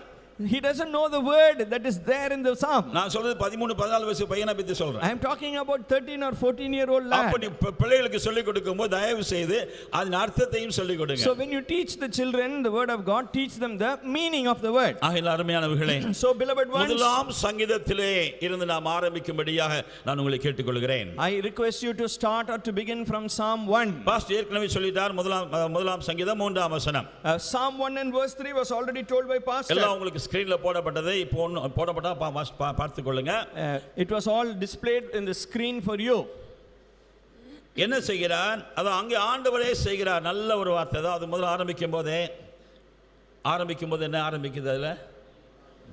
He doesn't know the word that is there in the psalm. நான் சொல்றது 13-14 வயசு பையனை பத்தி சொல்றேன். I am talking about 13 or 14-year-old lad. அப்ப நீ பிள்ளைகளுக்கு சொல்லி கொடுக்கும்போது தயவு செய்து அதன் அர்த்தத்தையும் சொல்லி கொடுங்க. So when you teach the children the word of God, teach them the meaning of the word. ஆகையால் அருமையானவர்களே, So beloved ones, முதலாம் சங்கீதத்திலே இருந்து நாம் ஆரம்பிக்கும்படியாக நான் உங்களை கேட்டுக்கொள்கிறேன். I request you to start or to begin from Psalm 1. Pastor ஏற்கனவே சொல்லிட்டார் முதலாம் சங்கீதம் 3ஆம் வசனம். Psalm 1 and verse 3 was already told by pastor. எல்லாம் உங்களுக்கு ஸ்கிரீன்ல போடப்பட்டதை இப்போ போடப்பட்டா பார்த்து கொள்ளுங்க. It was all displayed in the screen for you. என்ன செய்கிறார்? அது அங்கே ஆண்டவரே செய்கிறார். நல்ல ஒரு வார்த்தை தான். அது முதல்ல ஆரம்பிக்கும் போது என்ன ஆரம்பிக்குது? அதுல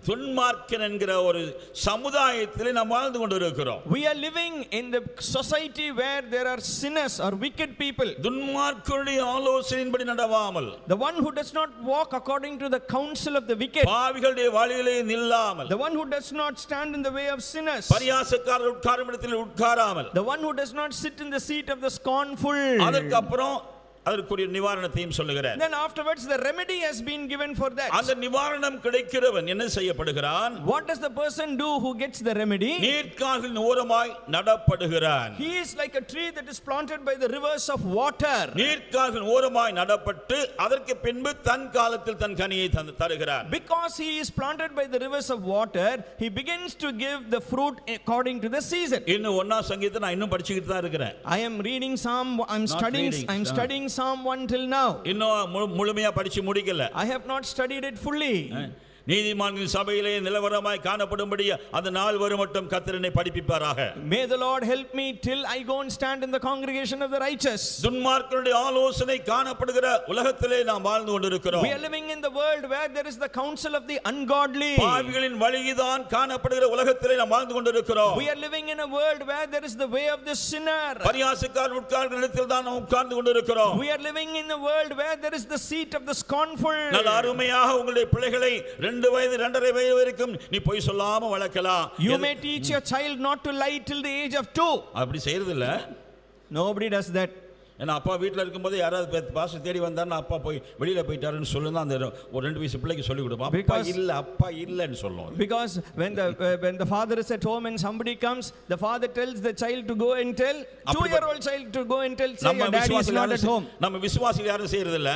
துன்மார்க்கன் என்கிற ஒரு சமுதாயத்தில் நாம் வாழ்ந்து கொண்டிருக்கிறோம். We are living in the society where there are sinners or wicked people. துன்மார்க்கனுடைய ஆலோசனையின்படி நடவாமல், The one who does not walk according to the counsel of the wicked. பாவிகளுடைய வழியிலே நில்லாமல், The one who does not stand in the way of sinners. பரியாசக்காரர் உட்காரும் இடத்தில் உட்காராமல், The one who does not sit in the seat of the scornful. அதற்கு அப்புறம் அதற்குரிய நிவாரணத்தையும் சொல்லுகிறார். Then afterwards the remedy has been given for that. அந்த நிவாரணம் கிடைக்கிறவன் என்ன செய்யப்படுகிறான்? What does the person do who gets the remedy? நீர்க்கால்களின் ஓரமாய் நடப்படுகிறான். He is like a tree that is planted by the rivers of water. நீர்க்கால்களின் ஓரமாய் நடப்பட்டு அதற்கு பின்பு தன் காலத்தில் தன் கனியை தருகிறான். Because he is planted by the rivers of water, he begins to give the fruit according to the season. இன்னும் ஒண்ணாம் சங்கீதத்தை நான் இன்னும் படிச்சிட்டு தான் இருக்கிறேன். I am reading Psalm, I'm studying Psalm 1 till now. இன்னும் முழுமையா படிச்சு முடிக்கல. I have not studied it fully. நீதிமான்களின் சபையிலே நிலவரமாய் காணப்படும்படி அந்த நாள் வரும் மட்டும் கர்த்தர் என்னை படிப்பிப்பாராக. May the Lord help me till I go and stand in the congregation of the righteous. துன்மார்க்கருடைய ஆலோசனை காணப்படுகிற உலகத்திலே நாம் வாழ்ந்து கொண்டிருக்கிறோம். We are living in the world where there is the counsel of the ungodly. பாவிகளின் வழிதான் காணப்படுகிற உலகத்திலே நாம் வாழ்ந்து கொண்டிருக்கிறோம். We are living in a world where there is the way of the sinner. பரியாசக்காரர் உட்கார்ந்த இடத்தில் தான் நாம் உட்கார்ந்து கொண்டிருக்கிறோம். We are living in a world where there is the seat of the scornful. நல்ல அருமையாக உங்களுடைய பிள்ளைகளை 2 வயது 2.5 வயது வரைக்கும் நீ பொய் சொல்லாம வளர்க்கலாம். You may teach your child not to lie till the age of 2. அப்படி செய்யறது இல்ல. Nobody does that. ஏன்னா அப்பா வீட்டில் இருக்கும்போது யாராவது பாச தேடி வந்தாருன்னா அப்பா போய் வெளியில போயிட்டாருன்னு சொல்லுன்னா அந்த ஒரு 2 வயசு பிள்ளைக்கு சொல்லி கொடுப்போம். அப்பா இல்லன்னு சொல்லுவோம். Because when the father is at home and somebody comes, the father tells the child to go and tell 2-year-old child to go and tell say your daddy is not at home. நம்ம விசுவாசிகள் யாரும் செய்யறது இல்ல.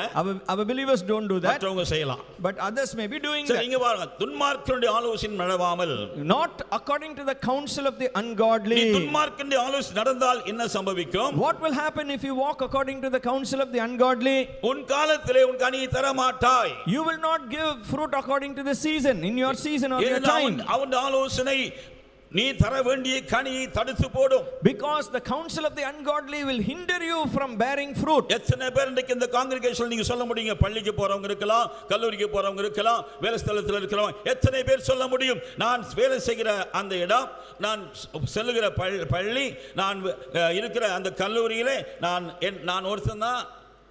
Our believers don't do that. மற்றவங்க செய்யலாம். But others may be doing that. நீங்க பாருங்க துன்மார்க்கருடைய ஆலோசனை நடவாமல் not according to the counsel of the ungodly. நீ துன்மார்க்கருடைய ஆலோசனை நடந்தால் என்ன சம்பவிக்கும்? What will happen if you walk according to the counsel of the ungodly? உன் காலத்திலே உன் கனியை தர மாட்டாய். You will not give fruit according to the season, in your season or your time. அவன் ஆலோசனை நீ தர வேண்டிய கனியை தடுத்து போடும். Because the counsel of the ungodly will hinder you from bearing fruit. எத்தனை பேர் இன்னைக்கு இந்த காங்கிரிகேஷன் நீங்க சொல்ல முடியுங்க? பள்ளிக்கு போறவங்க இருக்கலாம், கல்லூரிக்கு போறவங்க இருக்கலாம், வேலை ஸ்தலத்தில் இருக்கிறவங்க எத்தனை பேர் சொல்ல முடியும்? நான் வேலை செய்கிற அந்த இடம், நான் செல்லுகிற பள்ளி, நான் இருக்கிற அந்த கல்லூரியிலே நான் ஒருத்தன் தான்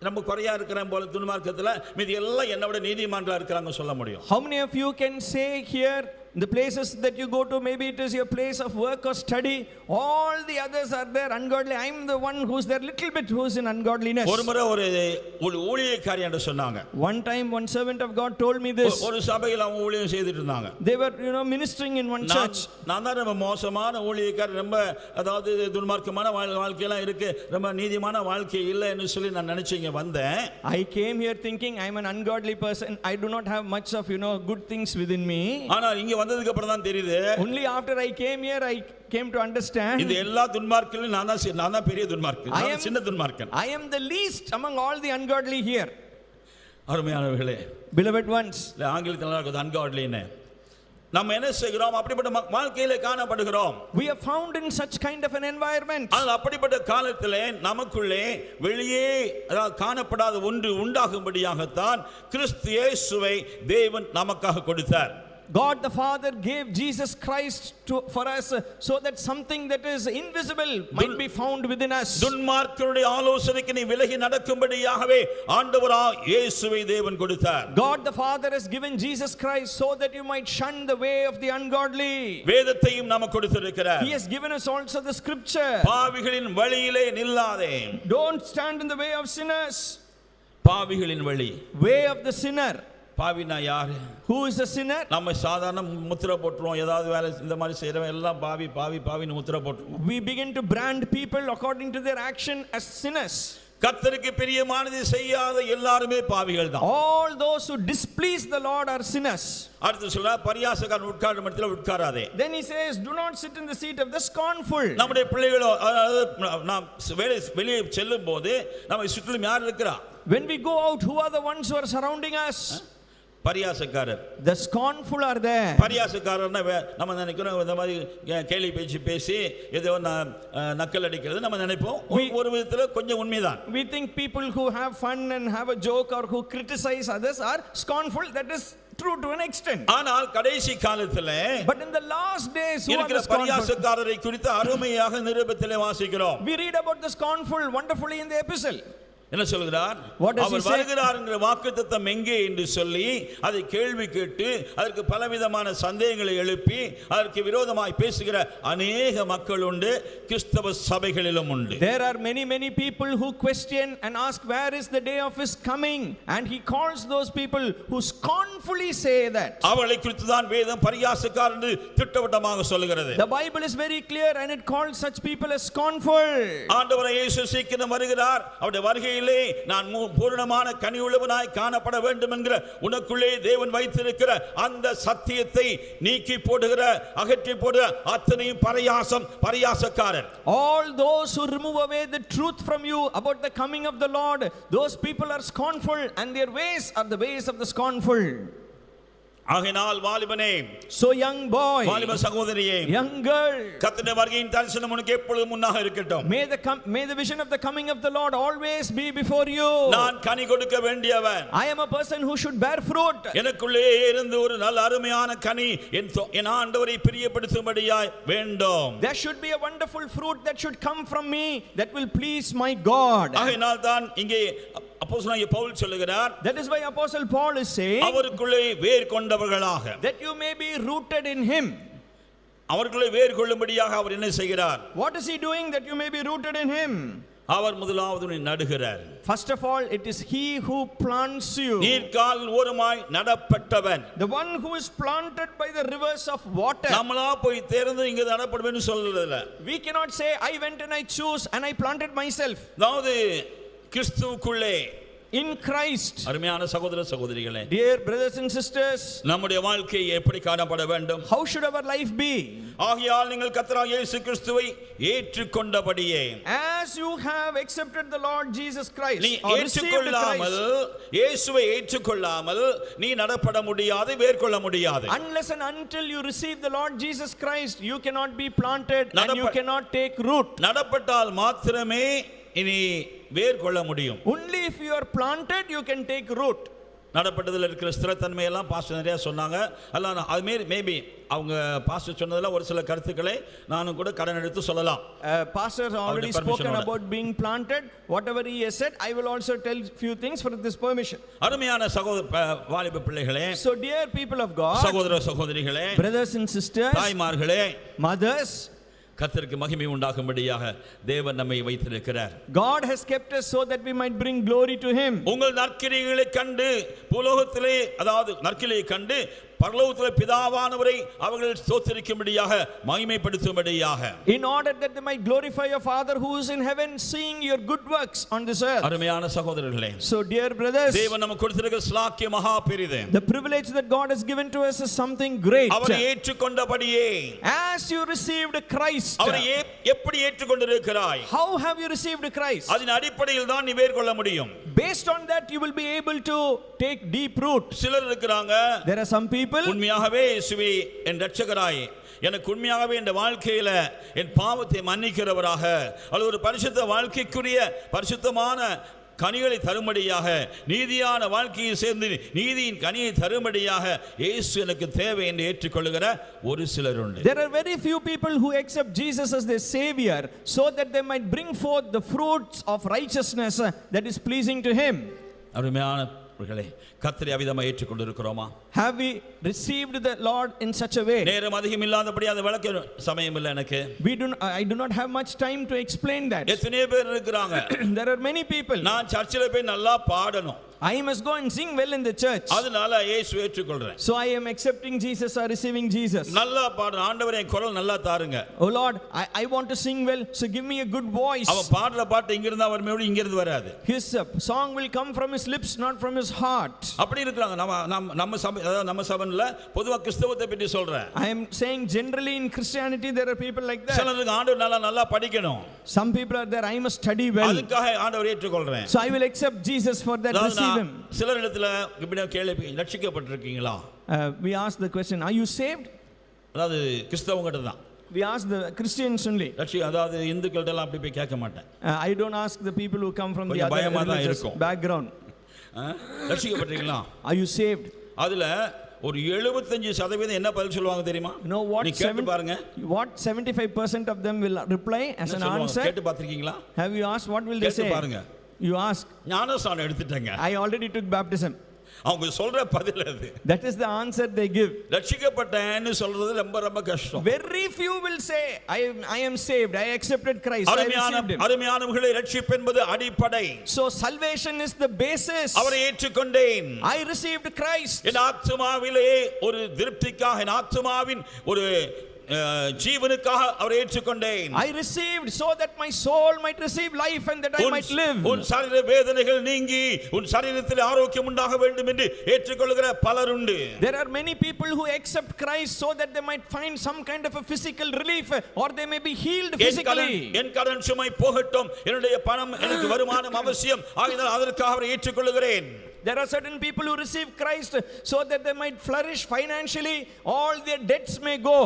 நம்ம குறையா இருக்கிறேன் போல துன்மார்க்கத்துல, மீதி எல்லாம் என்னை விட நீதிமான்களா இருக்கிறாங்க சொல்ல முடியும். How many of you can say here, the places that you go to, maybe it is your place of work or study, all the others are there ungodly, I am the one who's there little bit who's in ungodliness? ஒரு முறை ஒரு ஊழியக்காரி என்று சொன்னாங்க. One time one servant of God told me this. ஒரு சபையில் அவங்க ஊழியம் செய்துட்டு இருந்தாங்க. They were ministering in one church. நான் தான் ரொம்ப மோசமான ஊழியக்காரி, ரொம்ப அதாவது துன்மார்க்கமான வாழ்க்கையெல்லாம் இருக்கு, ரொம்ப நீதிமான வாழ்க்கை இல்லைன்னு சொல்லி நான் நினைச்சீங்க வந்தேன். I came here thinking I am an ungodly person, I do not have much of good things within me. ஆனா இங்க வந்ததுக்கு அப்புறம் தான் தெரியுது. Only after I came here I came to understand. இந்த எல்லா துன்மார்க்கர்களும் நான் தான் பெரிய துன்மார்க்கன், நான் சின்ன துன்மார்க்கன். I am the least among all the ungodly here. அருமையானவர்களே, beloved ones, ஆங்கிலத்தில் இருக்குது ungodlyன்னு. நம்ம என்ன செய்கிறோம்? அப்படிப்பட்ட வாழ்க்கையிலே காணப்படுகிறோம். We are found in such kind of an environment. ஆனால் அப்படிப்பட்ட காலத்திலே நமக்குள்ளே வெளியே காணப்படாத ஒன்று உண்டாகும்படியாகத்தான் கிறிஸ்து இயேசுவை தேவன் நமக்காக கொடுத்தார். God the Father gave Jesus Christ for us so that something that is invisible might be found within us. துன்மார்க்கருடைய ஆலோசனைக்கு நீ விலகி நடக்கும்படியாகவே ஆண்டவராகிய இயேசுவை தேவன் கொடுத்தார். God the Father has given Jesus Christ so that you might shun the way of the ungodly. வேதத்தையும் நமக்கு கொடுத்திருக்கிறார். He has given us also the scripture. பாவிகளின் வழியிலே நில்லாதே. Don't stand in the way of sinners. பாவிகளின் வழி, way of the sinner. பாவினா யாரு? Who is a sinner? நம்ம சாதாரண முத்திரை போட்டுருவோம், ஏதாவது வேலை இந்த மாதிரி செய்யறவங்க எல்லாம் பாவின்னு முத்திரை போட்டுருவோம். We begin to brand people according to their action as sinners. கர்த்தருக்கு பிரியமானதை செய்யாத எல்லாருமே பாவிகள் தான். All those who displease the Lord are sinners. அடுத்து சொல்றா பரியாசக்காரன் உட்கார்ந்த இடத்துல உட்காராதே. Then he says, do not sit in the seat of the scornful. நம்முடைய பிள்ளைகளோ நாம் வெளியே செல்லும் போது நம்ம சுற்றிலும் யார் இருக்கிறா? When we go out, who are the ones who are surrounding us? பரியாசக்காரர். The scornful are there. பரியாசக்காரர்னா நம்ம நினைக்கிறோம் இந்த மாதிரி கேலி பேசி ஏதோ நக்கல் அடிக்கிறது நம்ம நினைப்போம். ஒரு விதத்துல கொஞ்சம் உண்மைதான். We think people who have fun and have a joke or who criticize others are scornful. That is true to an extent. ஆனால் கடைசி காலத்திலே but in the last days who are the scornful? பரியாசக்காரரை குறித்து அருமையாக நிருபத்திலே வாசிக்கிறோம். We read about the scornful wonderfully in the epistle. என்ன சொல்கிறார்? அவர் வருகிறார் என்கிற வாக்குத்தத்தம் எங்கே என்று சொல்லி அதை கேள்வி கேட்டு அதற்கு பலவிதமான சந்தேகங்களை எழுப்பி அதற்கு விரோதமாய் பேசுகிற அநேக மக்கள் உண்டு, கிறிஸ்தவ சபைகளிலும் உண்டு. There are many people who question and ask where is the day of his coming, and he calls those people who scornfully say that. அவளை குறித்து தான் வேதம் பரியாசக்காரர் என்று திட்டவட்டமாக சொல்கிறது. The Bible is very clear and it calls such people as scornful. ஆண்டவர் இயேசு சீக்கிரம் வருகிறார், அவருடைய வருகை நான் பூரணமான கனியுள்ளவனாய் காணப்பட வேண்டும் என்கிற உனக்குள்ளே தேவன் வைத்திருக்கிற அந்த சத்தியத்தை நீக்கி போடுகிற அகற்றி போடுகிற அத்தனையும் பரியாசக்காரர். All those who remove away the truth from you about the coming of the Lord, those people are scornful and their ways are the ways of the scornful. ஆகையினால் வாலிபனே, So young boy, வாலிப சகோதரியே, young girl, கர்த்தருடைய வருகையின் தரிசனம் உனக்கு எப்பொழுதும் முன்னாக இருக்கட்டும். may the vision of the coming of the Lord always be before you. நான் கனி கொடுக்க வேண்டியவன். I am a person who should bear fruit. எனக்குள்ளே இருந்து ஒரு நல்ல அருமையான கனி என் ஆண்டவரை பிரியப்படுத்தும்படியாய் வேண்டும். There should be a wonderful fruit that should come from me that will please my God. ஆகையினால் தான் இங்கே அப்போஸ்தலனாகிய பவுல் சொல்லுகிறார், That is why Apostle Paul is saying அவருக்குள்ளே வேர் கொண்டவர்களாக, that you may be rooted in him. அவருக்குள்ளே வேர் கொள்ளும்படியாக அவர் என்ன செய்கிறார்? What is he doing that you may be rooted in him? அவர் முதலாவது உன்னை நடுகிறார். First of all, it is he who plants you. நீர்க்கால் ஓரமாய் நடப்பட்டவன். The one who is planted by the rivers of water. நம்மளா போய் தேர்ந்து இங்க நடப்படுவேன்னு சொல்றதில்ல. We cannot say I went and I chose and I planted myself. அதாவது கிறிஸ்துவுக்குள்ளே, In Christ. அருமையான சகோதர சகோதரிகளே, Dear brothers and sisters, நம்முடைய வாழ்க்கை எப்படி காணப்பட வேண்டும்? how should our life be? ஆகையால் நீங்கள் கர்த்தராகிய இயேசு கிறிஸ்துவை ஏற்றுக்கொண்டபடியே, As you have accepted the Lord Jesus Christ, நீ or received ஏற்றுக்கொள்ளாமல், Christ, இயேசுவை ஏற்றுக்கொள்ளாமல் நீ நடப்பட முடியாது, வேர்கொள்ள முடியாது. unless and until you receive the Lord Jesus Christ, you cannot be planted and you நடப்ப- cannot take root. நடப்பட்டால் மாத்திரமே இனி வேர் கொள்ள முடியும். Only if you are planted, you can take root. நடப்பட்டதில் இருக்கிற ஸ்திரத்தன்மை எல்லாம் பாஸ்டர் நிறைய சொன்னாங்க. அல்ல அதுமாரி மேபி அவங்க பாஸ்டர் சொன்னதில் ஒரு சில கருத்துக்களை நானும் கூட கடன் எடுத்து சொல்லலாம். Pastor has already spoken about being planted. Whatever he has said, I will also tell few things for this permission. அருமையான வாலிப பிள்ளைகளே, So dear people of God, சகோதர சகோதரிகளே, brothers and sisters, தாய்மார்களே, mothers, கர்த்தருக்கு மகிமை உண்டாகும்படியாக தேவன் நம்மை வைத்திருக்கிறார். God has kept us so that we might bring glory to him. உங்கள் நற்கிரியைகளை கண்டு பூலோகத்திலே, அதாவது நற்கிரியை கண்டு பரலோகத்திலே பிதாவானவரை அவர்கள் ஸ்தோத்திரிக்கும்படியாக மகிமைப்படுத்தும்படியாக, In order that they might glorify your Father who is in heaven, seeing your good works on this earth. அருமையான சகோதரர்களே, So dear brothers, தேவன் நமக்கு கொடுத்திருக்கிற ஸ்லாக்கிய மகா பெரிது. the privilege that God has given to us is something great. அவரை ஏற்றுக்கொண்டபடியே, As you received Christ, அவரை எப்படி ஏற்றுக்கொண்டிருக்கிறாய், how have you received Christ? அதன் அடிப்படையில் தான் நீ வேர்கொள்ள முடியும். Based on that, you will be able to take deep root. சிலர் இருக்கிறாங்க, There are some people, உண்மையாகவே இயேசுவே என் இரட்சகராய், எனக்கு உண்மையாகவே இந்த வாழ்க்கையில என் பாவத்தை மன்னிக்கிறவராக, அல்லது ஒரு பரிசுத்த வாழ்க்கைக்குரிய பரிசுத்தமான கனிகளை தரும்படியாக, நீதியான வாழ்க்கையை சேர்ந்து நீதியின் கனியை தரும்படியாக இயேசு எனக்கு தேவை என்று ஏற்றுக்கொள்ளுகிற ஒரு சிலர் உண்டு. there are very few people who accept Jesus as their savior so that they might bring forth the fruits of righteousness that is pleasing to him. அருமையானவர்களே, கர்த்தரை அவிதமாக ஏற்றுக்கொண்டிருக்கிறோமா? Have we received the Lord in such a way? நேரம் அதிகம் இல்லாதபடி அதை விளக்க சமயம் இல்லை எனக்கு. I do not have much time to explain that. எத்தனை பேர் இருக்கிறாங்க, There are many people. நான் சர்ச்சில் போய் நல்லா பாடணும், I must go and sing well in the church, அதனால இயேசு ஏற்றுக்கொள்றேன். so I am accepting Jesus or receiving Jesus. நல்லா பாடுறேன், ஆண்டவரே என் குரல் நல்லா தாருங்க. Oh Lord, I want to sing well, so give me a good voice. அவன் பாடுற பாட்டு இங்க இருந்தா வருமே, இங்க இருந்து வராது. His song will come from his lips, not from his heart. அப்படி இருக்கிறாங்க. நம்ம சபை, அதாவது நம்ம சபையில பொதுவா கிறிஸ்தவத்தை பற்றி சொல்றேன். I am saying generally in Christianity there are people like that. சிலருக்கு ஆண்டவர் நல்லா படிக்கணும், Some people are there, I must study well, அதுக்காக ஆண்டவர் ஏற்றுக்கொள்றேன். so I will accept Jesus for that, receive him. சிலர் இடத்துல இப்படி கேள்வி, ரட்சிக்கப்பட்டிருக்கீங்களா? We ask the question, are you saved? அதாவது கிறிஸ்தவங்கிட்ட தான். We ask the Christians only. அதாவது இந்துக்கள்ட்ட எல்லாம் அப்படி போய் கேட்க மாட்டேன். I don't ask the people who come from the கொஞ்சம் other பயமா தான் religious இருக்கும். background. ரட்சிக்கப்பட்டிருக்கீங்களா? Are you saved? அதுல ஒரு 75% என்ன பதில் சொல்லுவாங்க தெரியுமா? You know what? நீ கேட்டு பாருங்க. What 75% of them will reply as an answer? கேட்டு பாத்திருக்கீங்களா? Have you asked what will they say? கேட்டு பாருங்க. You ask. ஞானஸ்நானம் எடுத்துட்டேங்க. I already took baptism. அவங்க சொல்ற பதில் அது. That is the answer they give. ரட்சிக்கப்பட்டேன்னு சொல்றது ரொம்ப ரொம்ப கஷ்டம். Very few will say I am saved, I accepted Christ, I received him. அருமையானவர்களே, ரட்சிப்பு என்பது அடிப்படை. So salvation is the basis. அவரை ஏற்றுக்கொண்டேன், I received Christ. என் ஆத்துமாவிலே ஒரு திருப்திக்காக, என் ஆத்துமாவின் ஒரு ஜீவனுக்காக அவரை ஏற்றுக்கொண்டேன். I received so that my soul might receive life and that I might live. உன் சரீர வேதனைகள் நீங்கி உன் சரீரத்தில் ஆரோக்கியம் உண்டாக வேண்டும் என்று ஏற்றுக்கொள்கிற பலர் உண்டு. There are many people who accept Christ so that they might find some kind of a physical relief or they may be healed physically. என் கடன் சுமை போகட்டும், என்னுடைய பணம் எனக்கு வருமானம் அவசியம், ஆகையால் அதற்காக அவரை ஏற்றுக்கொள்கிறேன். There are certain people who receive Christ so that they might flourish financially, all their debts may go.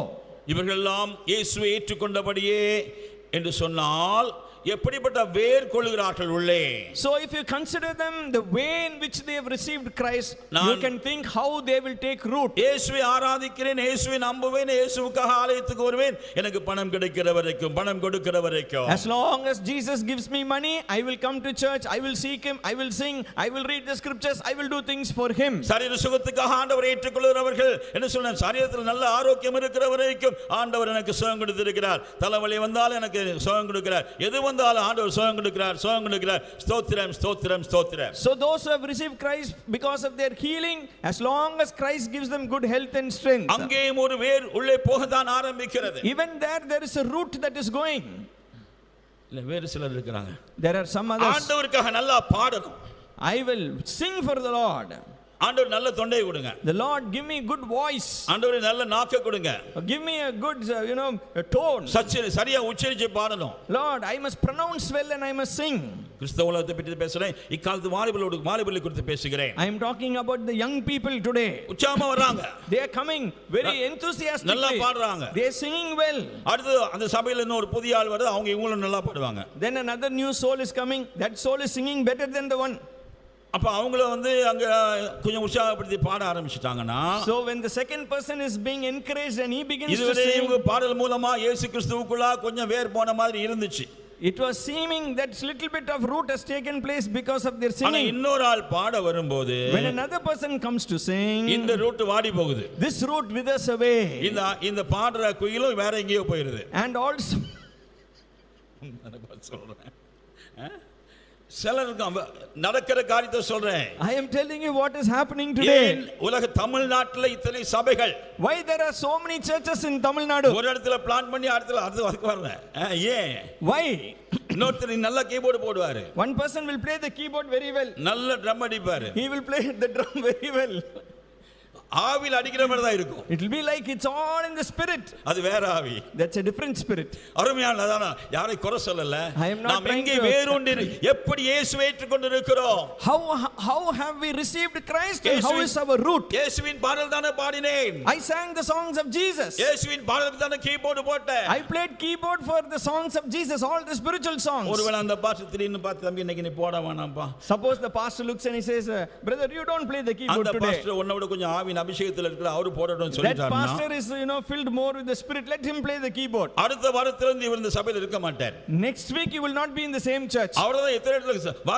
இவர்களெல்லாம் இயேசுவை ஏற்றுக்கொண்டபடியே என்று சொன்னால் எப்படிப்பட்ட வேர் கொள்ளுகிறார்கள் உள்ளே. So if you consider them the way in which they have received Christ, you நான் can think how they will take root. இயேசுவை ஆராதிக்கிறேன், இயேசுவை நம்புவேன், இயேசுவுக்காக ஆலயத்துக்கு வருவேன், எனக்கு பணம் கிடைக்கிற வரைக்கும், பணம் கொடுக்கிற வரைக்கும். As long as Jesus gives me money, I will come to church, I will seek him, I will sing, I will read the scriptures, I will do things for him. சரீர சுகத்துக்காக ஆண்டவரை ஏற்றுக்கொள்கிறவர்கள் என்ன சொன்ன, சரீரத்தில் நல்ல ஆரோக்கியம் இருக்கிற வரைக்கும் ஆண்டவர் எனக்கு சுகம் கொடுத்திருக்கிறார், தலைவலி வந்தாலும் எனக்கு சுகம் கொடுக்கிறார், எது வந்தாலும் ஆண்டவர் சுகம் கொடுக்கிறார், சுகம் கொடுக்கிறார். ஸ்தோத்திரம் ஸ்தோத்திரம் ஸ்தோத்திரம். So those who have received Christ because of their healing, as long as Christ gives them good health and strength, அங்கேயும் ஒரு வேர் உள்ளே போகத்தான் ஆரம்பிக்கிறது. even there is a root that is going. இல்ல வேறு சிலர் இருக்கிறாங்க, There are some others. ஆண்டவருக்காக நல்லா பாடணும், I will sing for the Lord. ஆண்டவர் நல்ல தொண்டையை கொடுங்க, The Lord give me good voice, ஆண்டவர் நல்ல நாக்கை கொடுங்க, give me a good a tone. சரியா உச்சரிச்சு பாடணும். Lord, I must pronounce well and I must sing. கிறிஸ்தவ உலகத்தை பற்றி பேசுறேன், இக்காலத்து வாலிபர்களை குறித்து பேசுகிறேன். I am talking about the young people today. உற்சாகமா வர்றாங்க, They are coming very enthusiastically. நல்லா பாடுறாங்க. They are singing well. அடுத்து அந்த சபையில இன்னொரு புதிய ஆள் வருது, அவங்க இவங்களும் நல்லா பாடுவாங்க. Then another new soul is coming. That soul is singing better than the one. அப்ப அவங்கள அங்க கொஞ்சம் உற்சாகப்படுத்தி பாட ஆரம்பிச்சிட்டாங்கன்னா, So when the second person is being encouraged and he begins to இதுவரை sing, இவங்க பாடல் மூலமா இயேசு கிறிஸ்துவுக்குள்ள கொஞ்சம் வேர் போன மாதிரி இருந்துச்சு. it was seeming that little bit of root has taken place because of their ஆனா singing. இன்னொரு ஆள் பாட வரும்போது When another person comes to sing, இந்த ரூட் வாடி போகுது, this root withers away. இந்த பாடுற குயிலும் வேற எங்கேயோ போயிருது. And also சொல்றேன், சிலருக்கு நடக்கிற காரியத்தை சொல்றேன். I am telling you what is happening today. உலக தமிழ்நாட்டுல இத்தனை சபைகள், Why there are so many churches in Tamil Nadu? ஒரு இடத்துல பிளான் பண்ணி அடுத்து வரல. ஏன்? Why? இன்னொருத்தர் நல்ல கீபோர்டு போடுவாரு, One person will play the keyboard very well. நல்ல ட்ரம் அடிப்பாரு, He will play the drum very well. ஆவியில் அடிக்கிற மாதிரி தான் இருக்கும். It will be like it's all in the spirit. அது வேற ஆவி. That's a different spirit. அருமையானதானா, யாரை குறை சொல்லல. I am not நாம் trying எங்கே to- வேரூன்றி எப்படி இயேசுவை ஏற்றுக்கொண்டிருக்கிறோம், How have we received Christ and how is our root? இயேசுவின் பாடல் தானே பாடினேன், I sang the songs of Jesus. இயேசுவின் பாடலுக்கு தானே கீபோர்டு போட்டேன். I played keyboard for the songs of Jesus, all the spiritual songs. ஒருவேளை அந்த பாஸ்டர் திடீர்னு பார்த்து, தம்பி இன்னைக்கு நீ போட வேணாம்ப்பா, Suppose the pastor looks and he says, brother, you don't play the keyboard அந்த today. பாஸ்டர் உன்னை விட கொஞ்சம் ஆவியின் அபிஷேகத்தில் இருக்கிற அவரு போடணும்னு That சொல்லிட்டாருன்னா, pastor is filled more with the spirit, let him play the keyboard. அடுத்த வாரத்திலிருந்து இவர் இந்த சபையில் இருக்க மாட்டார். Next week he will not be in the same church. அவ்வளவுதான். எத்தனை இடத்துல வா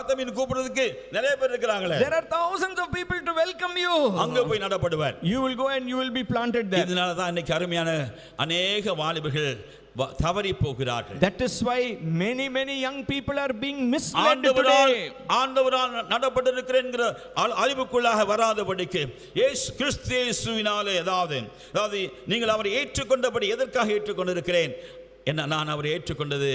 தம்பின்னு கூப்பிடுறதுக்கு நிறைய பேர் இருக்கிறாங்களே, There are thousands of people to welcome you. அங்க போய் நடப்படுவார். You will go and you will be planted there. இதனால தான் இன்னைக்கு அருமையான அநேக வாலிபர்கள் தவறி போகிறார்கள். That is why many young people are being misled today. ஆண்டவரால் நடப்பட்டிருக்கிற என்கிற அறிவுக்குள்ளாக வராதபடிக்கு கிறிஸ்துவினாலே அதாவது நீங்கள் அவரை ஏற்றுக்கொண்டபடி, எதற்காக ஏற்றுக்கொண்டிருக்கிறேன் என்ன, நான் அவரை ஏற்றுக்கொண்டது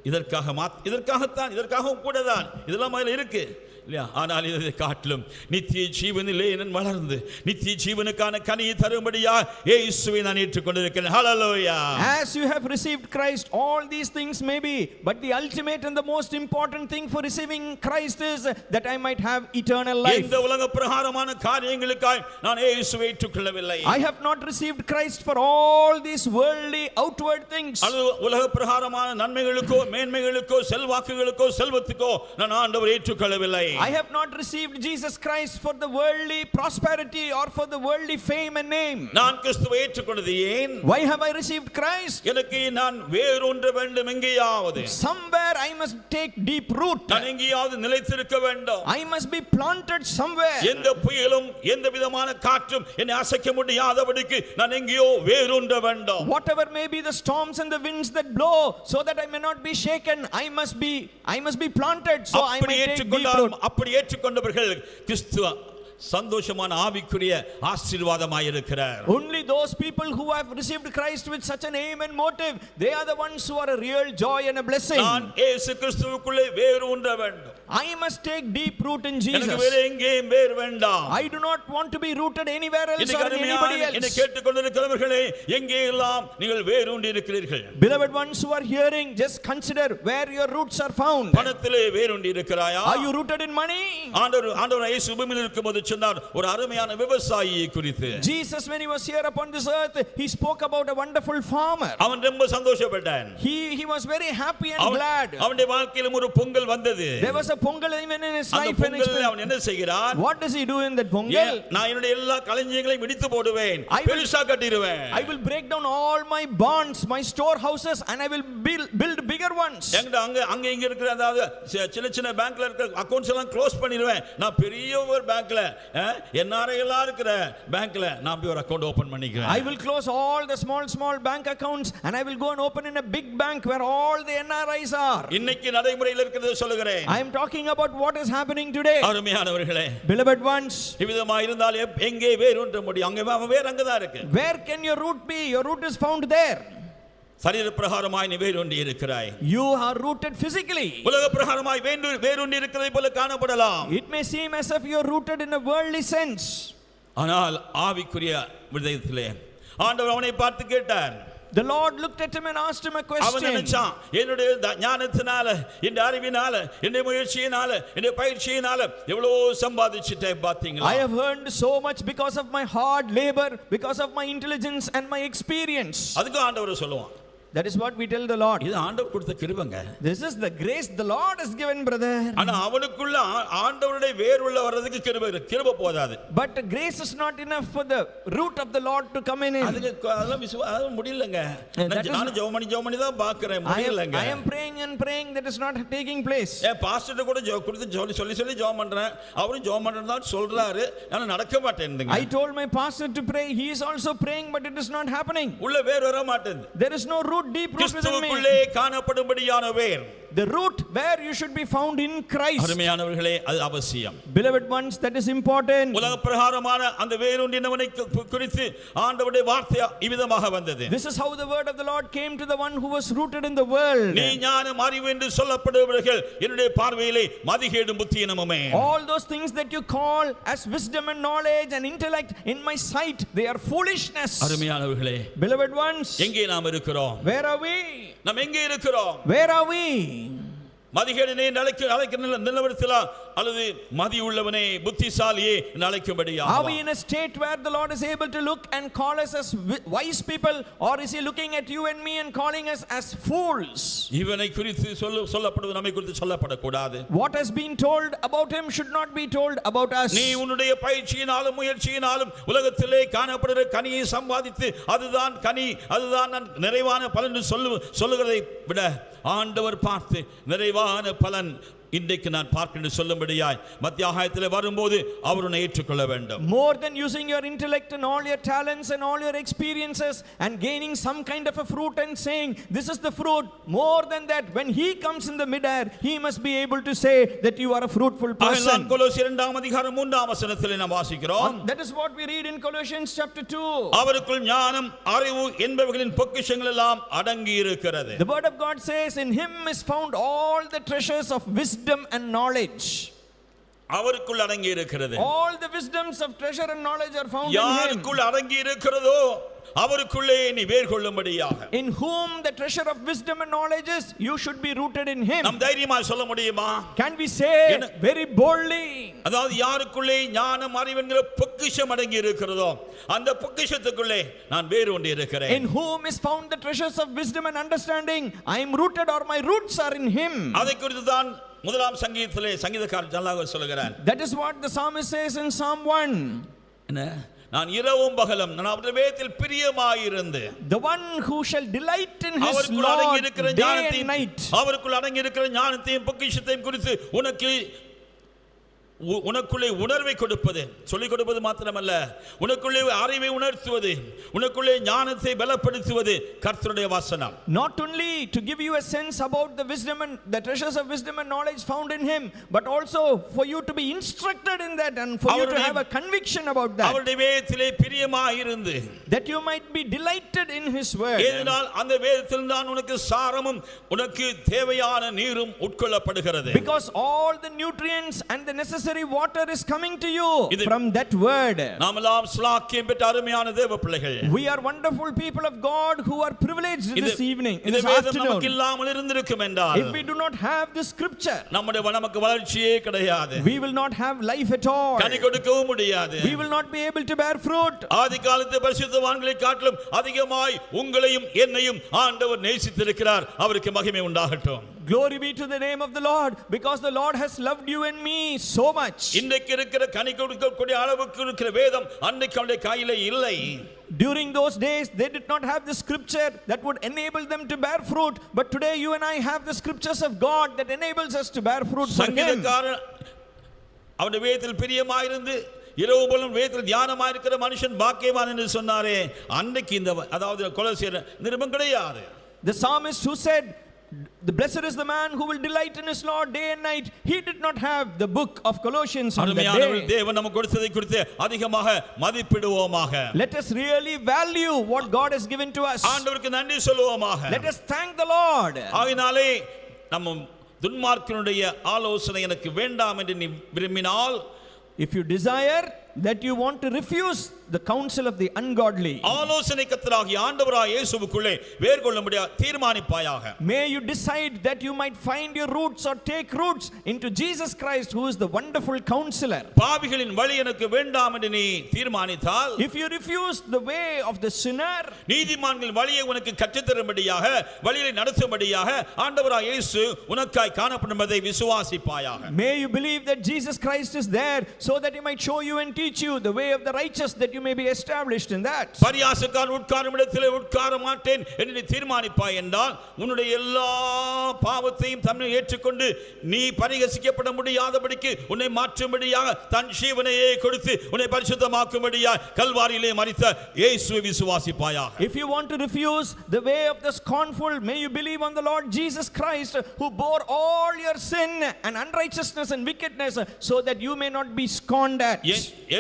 இதற்காகவும் கூட தான், இதெல்லாம் அதில் இருக்கு இல்லையா. ஆனால் இதை காட்டிலும் நித்திய ஜீவனிலே நான் வளர்ந்து நித்திய ஜீவனுக்கான கனியை தரும்படியா இயேசுவை நான் ஏற்றுக்கொண்டிருக்கிறேன். ஹல்லேலூயா. As you have received Christ, all these things may be, but the ultimate and the most important thing for receiving Christ is that I might have eternal life. இந்த உலக பிரகாரமான காரியங்களுக்காய் நான் இயேசுவை ஏற்றுக்கொள்ளவில்லை. I have not received Christ for all these worldly outward things. அது உலக பிரகாரமான நன்மைகளுக்கோ மேன்மைகளுக்கோ செல்வாக்குகளுக்கோ செல்வத்துக்கோ நான் ஆண்டவரை ஏற்றுக்கொள்ளவில்லை. I have not received Jesus Christ for the worldly prosperity or for the worldly fame and name. நான் கிறிஸ்துவை ஏற்றுக்கொண்டது ஏன்? Why have I received Christ? எனக்கு நான் வேரூன்ற வேண்டும், எங்கேயாவது Somewhere I must take deep root. நான் எங்கேயாவது நிலைத்திருக்க வேண்டும். I must be planted somewhere. எந்த புயலும் எந்த விதமான காற்றும் என்னை அசைக்க முடியாதபடிக்கு நான் எங்கேயோ வேரூன்ற வேண்டும். Whatever may be the storms and the winds that blow, so that I may not be shaken, I must be planted, so I may take deep root. அப்படி ஏற்றுக்கொண்டவர்கள் கிறிஸ்துவ சந்தோஷமான ஆவிக்குரிய ஆசீர்வாதமாய் இருக்கிறார். Only those people who have received Christ with such an aim and motive, they are the ones who are a real joy and a blessing. நான் இயேசு கிறிஸ்துவுக்குள்ளே வேரூன்ற வேண்டும். I must take deep root in எனக்கு Jesus. வேற எங்கேயும் வேர் வேண்டாம். I do not want to be rooted anywhere else இன்னைக்கு or in anybody அருமையான என்னை else. கேட்டுக்கொண்டிருக்கிறவர்களே, எங்கே எல்லாம் நீங்கள் வேரூன்றி இருக்கிறீர்கள்? Beloved ones who are hearing, just consider where your roots are found. பணத்திலே வேரூன்றி இருக்கிறாயா? Are you rooted in money? ஆண்டவர் இயேசு பூமியில் இருக்கும்போது சொன்னார் ஒரு அருமையான விவசாயியை குறித்து. Jesus, when he was here upon this earth, he spoke about a wonderful farmer. அவன் ரொம்ப சந்தோஷப்பட்டான். He was very happy and glad. அவனுடைய வாழ்க்கையிலும் ஒரு பொங்கல் வந்தது. There was a pongal even in his அந்த life. பொங்கலில் அவன் என்ன செய்கிறான்? What does he do in that pongal? நான் என்னுடைய எல்லா களஞ்சியங்களையும் இடித்து போடுவேன், பெருசா கட்டிடுவேன். I will break down all my barns, my storehouses, and I will build bigger ones. அங்க இங்க இருக்கிற அதாவது சின்ன சின்ன பேங்க்ல இருக்கிற அக்கவுண்ட்ஸ் எல்லாம் க்ளோஸ் பண்ணிடுவேன். நான் பெரிய ஒரு பேங்க்ல என்ஆர்ஐ எல்லாம் இருக்கிற பேங்க்ல நான் போய் ஒரு அக்கவுண்ட் ஓபன் பண்ணிக்குவேன். I will close all the small bank accounts and I will go and open in a big bank where all the NRIs are. இன்னைக்கு நடைமுறையில் இருக்கிறது சொல்லுகிறேன். I am talking about what is happening today. அருமையானவர்களே, Beloved ones, இவ்விதமா இருந்தால் எங்கே வேரூன்ற முடியும்? அங்க வேர் அங்கதான் இருக்கு. where can your root be? Your root is found there. சரீர பிரகாரமாய் நீ வேரூன்றி இருக்கிறாய். You are rooted physically. உலக பிரகாரமாய் வேரூன்றி இருக்கிறதை போல காணப்படலாம். It may seem as if you are rooted in a worldly sense. ஆனால் ஆவிக்குரிய விதத்திலே ஆண்டவர் அவனை பார்த்து கேட்டார். The Lord looked at him and asked him a அவன் question. நினைச்சான், என்னுடைய ஞானத்தினால, இந்த அறிவினால, இந்த முயற்சியினால, இந்த பயிற்சியினால எவ்வளவு சம்பாதிச்சிட்டேன் பாத்தீங்களா? I have earned so much because of my hard labor, because of my intelligence and my experience. அதுக்கு ஆண்டவர் சொல்லுவான். That is what we tell the Lord. இது ஆண்டவர் கொடுத்த கிருபைங்க. This is the grace the Lord has given, brother. ஆனா அவனுக்குள்ள ஆண்டவருடைய வேர் உள்ள வர்றதுக்கு கிருபை போதாது. But grace is not enough for the root of the Lord to come in. அதெல்லாம் முடியலங்க. நான் ஜெபம் பண்ணி தான் பார்க்கிறேன், முடியலங்க. I am praying and praying, that is not taking place. Pastor கூட கொடுத்து சொல்லி ஜெபம் பண்றேன், அவரும் ஜெபம் பண்றதா சொல்றாரு, ஆனா நடக்க மாட்டேங்குதுங்க. I told my pastor to pray, he is also praying, but it is not happening. உள்ள வேர் வர மாட்டேங்குது. There is no root, deep root within me. கிறிஸ்துவுக்குள்ளே காணப்படும்படியான where. The root where you should be found in Christ. அருமையானவர்களே, அது அவசியம். Beloved ones, that is important. உலக பிரகாரமான அந்த வேரூன்றினவனை குறித்து ஆண்டவருடைய வார்த்தை இவ்விதமாக வந்தது. This is how the word of the Lord came to the one who was rooted in the world. நீ ஞானம் அறிவு என்று சொல்லப்படுபவர்கள் என்னுடைய பார்வையிலே மதிகேடும் புத்தியினமுமே. All those things that you call as wisdom and knowledge and intellect, in my sight they are foolishness. அருமையானவர்களே, Beloved ones, எங்கே நாம் இருக்கிறோம்? where are we? நாம் எங்கே இருக்கிறோம்? Where are we? மதிகேடனே அழைக்கிற நிலவரத்திலா அல்லது மதி உள்ளவனே புத்திசாலியே அழைக்கும்படியா? Are we in a state where the Lord is able to look and call us as wise people, or is he looking at you and me and calling us as fools? இவனை குறித்து சொல்லப்படுவது நம்மை குறித்து சொல்லப்படக்கூடாது. What has been told about him should not be told about us. நீ உன்னுடைய பயிற்சியினாலும் முயற்சியினாலும் உலகத்திலே காணப்படுகிற கனியை சம்பாதித்து அதுதான் கனி, அதுதான் நிறைவான பலன் சொல்லுகிறதை விட ஆண்டவர் பார்த்து நிறைவான பலன் இன்றைக்கு நான் பார்க்கின்ற சொல்லும்படியாய் மத்தியாகத்தில் வரும்போது அவர் உன்னை ஏற்றுக்கொள்ள வேண்டும். More than using your intellect and all your talents and all your experiences and gaining some kind of a fruit and saying this is the fruit, more than that, when he comes in the midair, he must be able to say that you are a fruitful person. கொலோசியர் 2:3 நாம் வாசிக்கிறோம். That is what we read in Colossians chapter 2. அவருக்குள் ஞானம் அறிவு என்பவைகளின் பொக்கிஷங்கள் எல்லாம் அடங்கி இருக்கிறது. The word of God says in him is found all the treasures of wisdom and knowledge. அவருக்குள் அடங்கி இருக்கிறது. All the wisdoms of treasure and knowledge are found in him. யாருக்குள் அடங்கி இருக்கிறதோ அவருக்குள்ளே நீ வேர் கொள்ளும்படியாக. In whom the treasure of wisdom and knowledge is, you should be rooted in him. நாம் தைரியமா சொல்ல முடியுமா? Can we say very boldly? அதாவது யாருக்குள்ளே ஞானம் அறிவு என்கிற பொக்கிஷம் அடங்கி இருக்கிறதோ அந்த பொக்கிஷத்துக்குள்ளே நான் வேர் கொண்டு இருக்கிறேன். In whom is found the treasures of wisdom and understanding, I am rooted, or my roots are in him. அதை குறித்து தான் முதலாம் சங்கீதத்திலே சங்கீதக்காரன் நல்லா சொல்கிறான். That is what the psalmist says in Psalm 1. என்ன? நான் இரவும் பகலும் நான் அவருடைய வேதத்தில் பிரியமாயிருந்து the one who shall delight in his அவருக்குள் Lord அடங்கி இருக்கிற day and ஞானத்தையும் night. அவருக்குள் அடங்கி இருக்கிற ஞானத்தையும் பொக்கிஷத்தையும் குறித்து உனக்குள்ளே உணர்வை கொடுப்பது, சொல்லிக் கொடுப்பது மாத்திரமல்ல, உனக்குள்ளே அறிவை உணர்த்துவது, உனக்குள்ளே ஞானத்தை பலப்படுத்துவது கர்த்தருடைய வசனம். Not only to give you a sense about the wisdom and the treasures of wisdom and knowledge found in him, but also for you to be instructed in that and for you to have a conviction about that. அவருடைய வேதத்திலே பிரியமாயிருந்து, that you might be delighted in his word. ஏனென்றால் அந்த வேதத்தில் தான் உனக்கு சாரமும் உனக்கு தேவையான நீரும் உட்கொள்ளப்படுகிறது. Because all the nutrients and the necessary water is coming to you from that word. நாமெல்லாம் ஸ்லாக்கியம் பெற்ற அருமையான தேவ பிள்ளைகள். We are wonderful people of God who are privileged this evening, இந்த this வேதம் afternoon. நமக்கு இல்லாமல் இருந்திருக்கும் என்றால், If we do not have the scripture, நமக்கு வளர்ச்சியே கிடையாது. we will not have life at all. கனி கொடுக்கவும் முடியாது. We will not be able to bear fruit. ஆதி காலத்து பரிசுத்தவான்களை காட்டிலும் அதிகமாய் உங்களையும் என்னையும் ஆண்டவர் நேசித்திருக்கிறார். அவருக்கு மகிமை உண்டாகட்டும். Glory be to the name of the Lord, because the Lord has loved you and me so much. இன்றைக்கு இருக்கிற கனி கொடுக்கக்கூடிய அளவுக்கு இருக்கிற வேதம் அன்னைக்கு அவருடைய கையிலே இல்லை. During those days they did not have the scripture that would enable them to bear fruit, but today you and I have the scriptures of God that enables us to bear fruit for him. சங்கீதக்காரன் அவருடைய வேதத்தில் பிரியமாயிருந்து இரவு பகலும் வேதத்தில் தியானமாயிருக்கிற மனுஷன் பாக்கியவான் என்று சொன்னாரே, அன்னைக்கு இந்த அதாவது கொலோசியர் நிருபம் கிடையாது. The psalmist who said, the blessed is the man who will delight in his Lord day and night, he did not have the book of Colossians on that day. தேவன் நமக்கு கொடுத்ததை குறித்து அதிகமாக மதிப்பிடுவோமாக. Let us really value what God has given to us. ஆண்டவருக்கு நன்றி சொல்லுவோமாக. Let us thank the Lord. ஆகினாலே நம்ம துன்மார்க்கனுடைய ஆலோசனை எனக்கு வேண்டாம் என்று நீ விரும்பினால், if you desire that you want to refuse the counsel of the ungodly, ஆலோசனை கர்த்தராகிய ஆண்டவராகிய இயேசுவுக்குள்ளே வேர் கொள்ளும்படி தீர்மானிப்பாயாக. may you decide that you might find your roots or take roots into Jesus Christ, who is the wonderful counselor. பாவிகளின் வழி எனக்கு வேண்டாம் என்று நீ தீர்மானித்தால், if you refuse the way of the sinner, நீதிமான்களின் வழியை உனக்கு கற்றுத் தரும்படியாக வழியை நடத்தும்படியாக ஆண்டவராகிய இயேசு உனக்காய் காணப்படுவதை விசுவாசிப்பாயாக. may you believe that Jesus Christ is there so that he might show you and teach you the way of the righteous, that you may be established in that. பரியாசக்காரன் உட்காரும் இடத்திலே உட்கார மாட்டேன் என்று நீ தீர்மானிப்பாய் என்றால், உன்னுடைய எல்லா பாவத்தையும் தன்னை ஏற்றுக்கொண்டு நீ பரிகசிக்கப்பட முடியாதபடிக்கு உன்னை மாற்றும்படியாக தன் ஜீவனையே கொடுத்து உன்னை பரிசுத்தமாக்கும்படியாக கல்வாரியிலே மரித்த இயேசுவை விசுவாசிப்பாயாக. if you want to refuse the way of the scornful, may you believe on the Lord Jesus Christ, who bore all your sin and unrighteousness and wickedness, so that you may not be scorned at.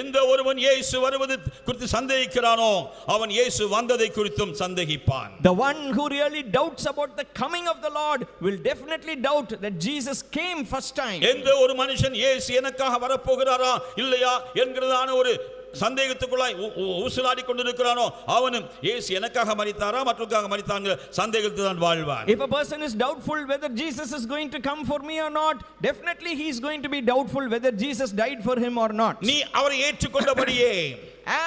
எந்த ஒருவன் இயேசு வருவது குறித்து சந்தேகிக்கிறானோ அவன் இயேசு வந்ததை குறித்தும் சந்தேகிப்பான். The one who really doubts about the coming of the Lord will definitely doubt that Jesus came first time. எந்த ஒரு மனுஷன் இயேசு எனக்காக வரப்போகிறாரா இல்லையா என்கிறதான ஒரு சந்தேகத்துக்குள்ளாய் ஊசலாடி கொண்டிருக்கிறானோ அவனும் இயேசு எனக்காக மரித்தாரா மற்றவர்களுக்காக மரித்தாங்க சந்தேகத்தில் தான் வாழ்வான். If a person is doubtful whether Jesus is going to come for me or not, definitely he is going to be doubtful whether Jesus died for him or not. நீ அவரை ஏற்றுக்கொண்டபடியே,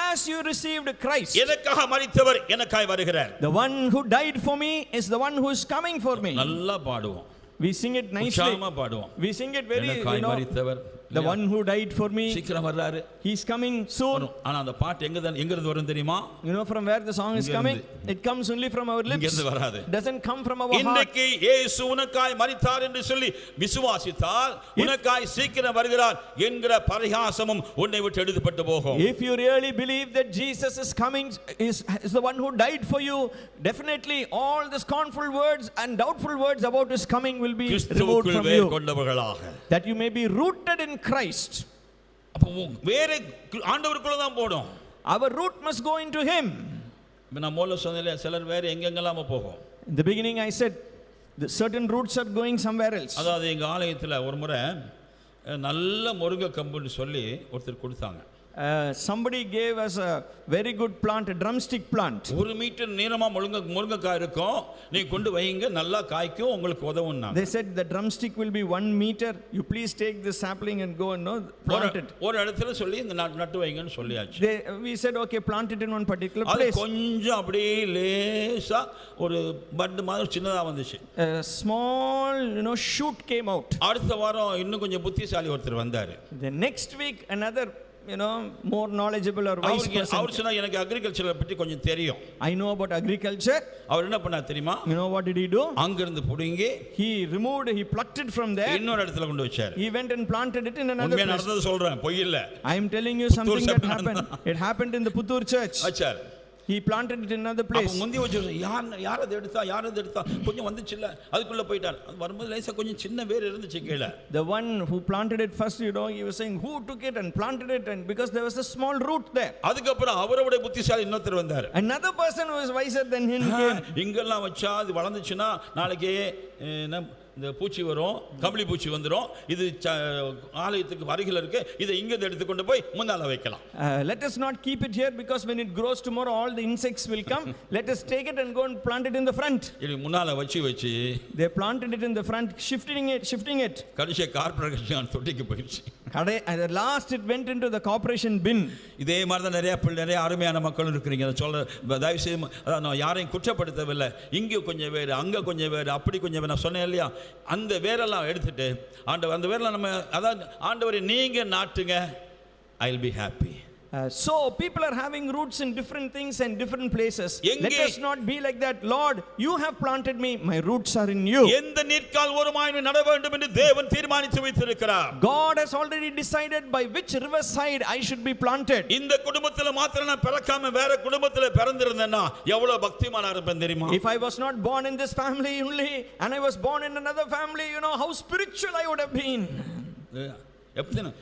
as you received Christ, எனக்காக மரித்தவர் எனக்காய் வருகிறார். the one who died for me is the one who is coming for me. நல்லா பாடுவோம், we sing it nicely, உற்சாகமா பாடுவோம். we sing it very, எனக்காய் மரித்தவர், the one who died for me, சீக்கிரம் வர்றாரு, he is coming soon. ஆனா அந்த பாட்டு எங்கிருந்து வரும் தெரியுமா? You know from where the song is coming? It comes only from our lips. இங்கிருந்து வராது. Doesn't come from our heart. இன்னைக்கு இயேசு உனக்காய் மரித்தார் என்று சொல்லி விசுவாசித்தால் உனக்காய் சீக்கிரம் வருகிறார் என்கிற பரிகாசமும் உன்னை விட்டு எடுத்துப்பட்டு போகும். If you really believe that Jesus is coming, is the one who died for you, definitely all the scornful words and doubtful words about his coming will be removed from you, that you may be rooted in Christ. அப்ப வேற ஆண்டவருக்குள்ள தான் போடும். Our root must go into him. நான் முதல்ல சொன்னேன்ல சிலர் வேற எங்கெங்கெல்லாம் போகும். In the beginning I said the certain roots are going somewhere else. அதாவது எங்க ஆலயத்துல ஒரு முறை நல்ல முருங்கை கம்புன்னு சொல்லி ஒருத்தர் கொடுத்தாங்க. Somebody gave us a very good plant, a drumstick plant. 1 metre நீளமா முருங்கைக்காய் இருக்கும், நீ கொண்டு வைங்க நல்லா காய்க்கும் உங்களுக்கு உதவும்னா. They said the drumstick will be 1 meter, you please take this sapling and go and plant it. ஒரு இடத்துல சொல்லி இந்த நட்டு வைங்கன்னு சொல்லியாச்சு. We said okay, plant it in one particular அது place. கொஞ்சம் அப்படியே லேசா ஒரு பட் மாதிரி சின்னதா வந்துச்சு. A small shoot came out. அடுத்த வாரம் இன்னும் கொஞ்சம் புத்திசாலி ஒருத்தர் வந்தாரு. The next week another more knowledgeable or wise person. அவர் சொன்னா எனக்கு அக்ரிகல்ச்சரை பற்றி கொஞ்சம் தெரியும். I know about agriculture. அவர் என்ன பண்ணார் தெரியுமா? You know what did he do? அங்க இருந்து புடுங்கி He plucked it from there. இன்னொரு இடத்துல கொண்டு வச்சார். He went and planted it in another உண்மையா place. நடந்தது சொல்றேன், பொய் இல்ல. I am telling you something that happened. It happened in the Puttur church. வச்சார். He planted it in another place. அப்ப முந்தி வச்சு யார் அதை எடுத்தா கொஞ்சம் வந்துச்சு இல்ல, அதுக்குள்ள போயிட்டார். அது வரும்போது லேசா கொஞ்சம் சின்ன வேர் இருந்துச்சு கீழே. The one who planted it first, he was saying who took it and planted it, and because there was a small root there. அதுக்கப்புறம் அவரோட புத்திசாலி இன்னொருத்தர் வந்தார். Another person who was wiser than him came. இங்கெல்லாம் வச்சா அது வளர்ந்துச்சுன்னா நாளைக்கு இந்த பூச்சி வரும், கம்பளி பூச்சி வந்துடும், இது ஆலயத்துக்கு அருகில் இருக்கு, இதை இங்க எடுத்துக்கொண்டு போய் முன்னால வைக்கலாம். Let us not keep it here because when it grows tomorrow all the insects will come. Let us take it and go and plant it in the front. இது முன்னால வச்சு They planted it in the front, shifting it. கடைசியா corporation தொட்டிக்கு போயிடுச்சு. At last it went into the corporation bin. இதே மாதிரி தான் நிறைய அருமையான மக்கள் இருக்கிறீங்க. அதை சொல்ல தயவு செய்து நான் யாரையும் குற்றப்படுத்தவில்லை. இங்கே கொஞ்சம் வேறு, அங்கே கொஞ்சம் வேறு, அப்படி கொஞ்சம் வேறு. நான் சொன்னேன் இல்லையா, அந்த வேரெல்லாம் எடுத்துட்டு ஆண்டவர் அந்த வேரெல்லாம் நம்ம அதாவது ஆண்டவரை நீங்க நாட்டுங்க, I will be happy. So people are having roots in different things and different places. Let us not be like that. Lord, you have planted me, my roots are in you. எந்த நீர்க்கால் ஓரமாய் நட வேண்டும் என்று தேவன் தீர்மானித்து வைத்திருக்கிறார். God has already decided by which riverside I should be planted. இந்த குடும்பத்துல மாத்திரம் நான் பிறக்காம வேற குடும்பத்துல பிறந்திருந்தேன்னா எவ்வளவு பக்திமானா இருப்பேன் தெரியுமா? If I was not born in this family only and I was born in another family, how spiritual I would have been.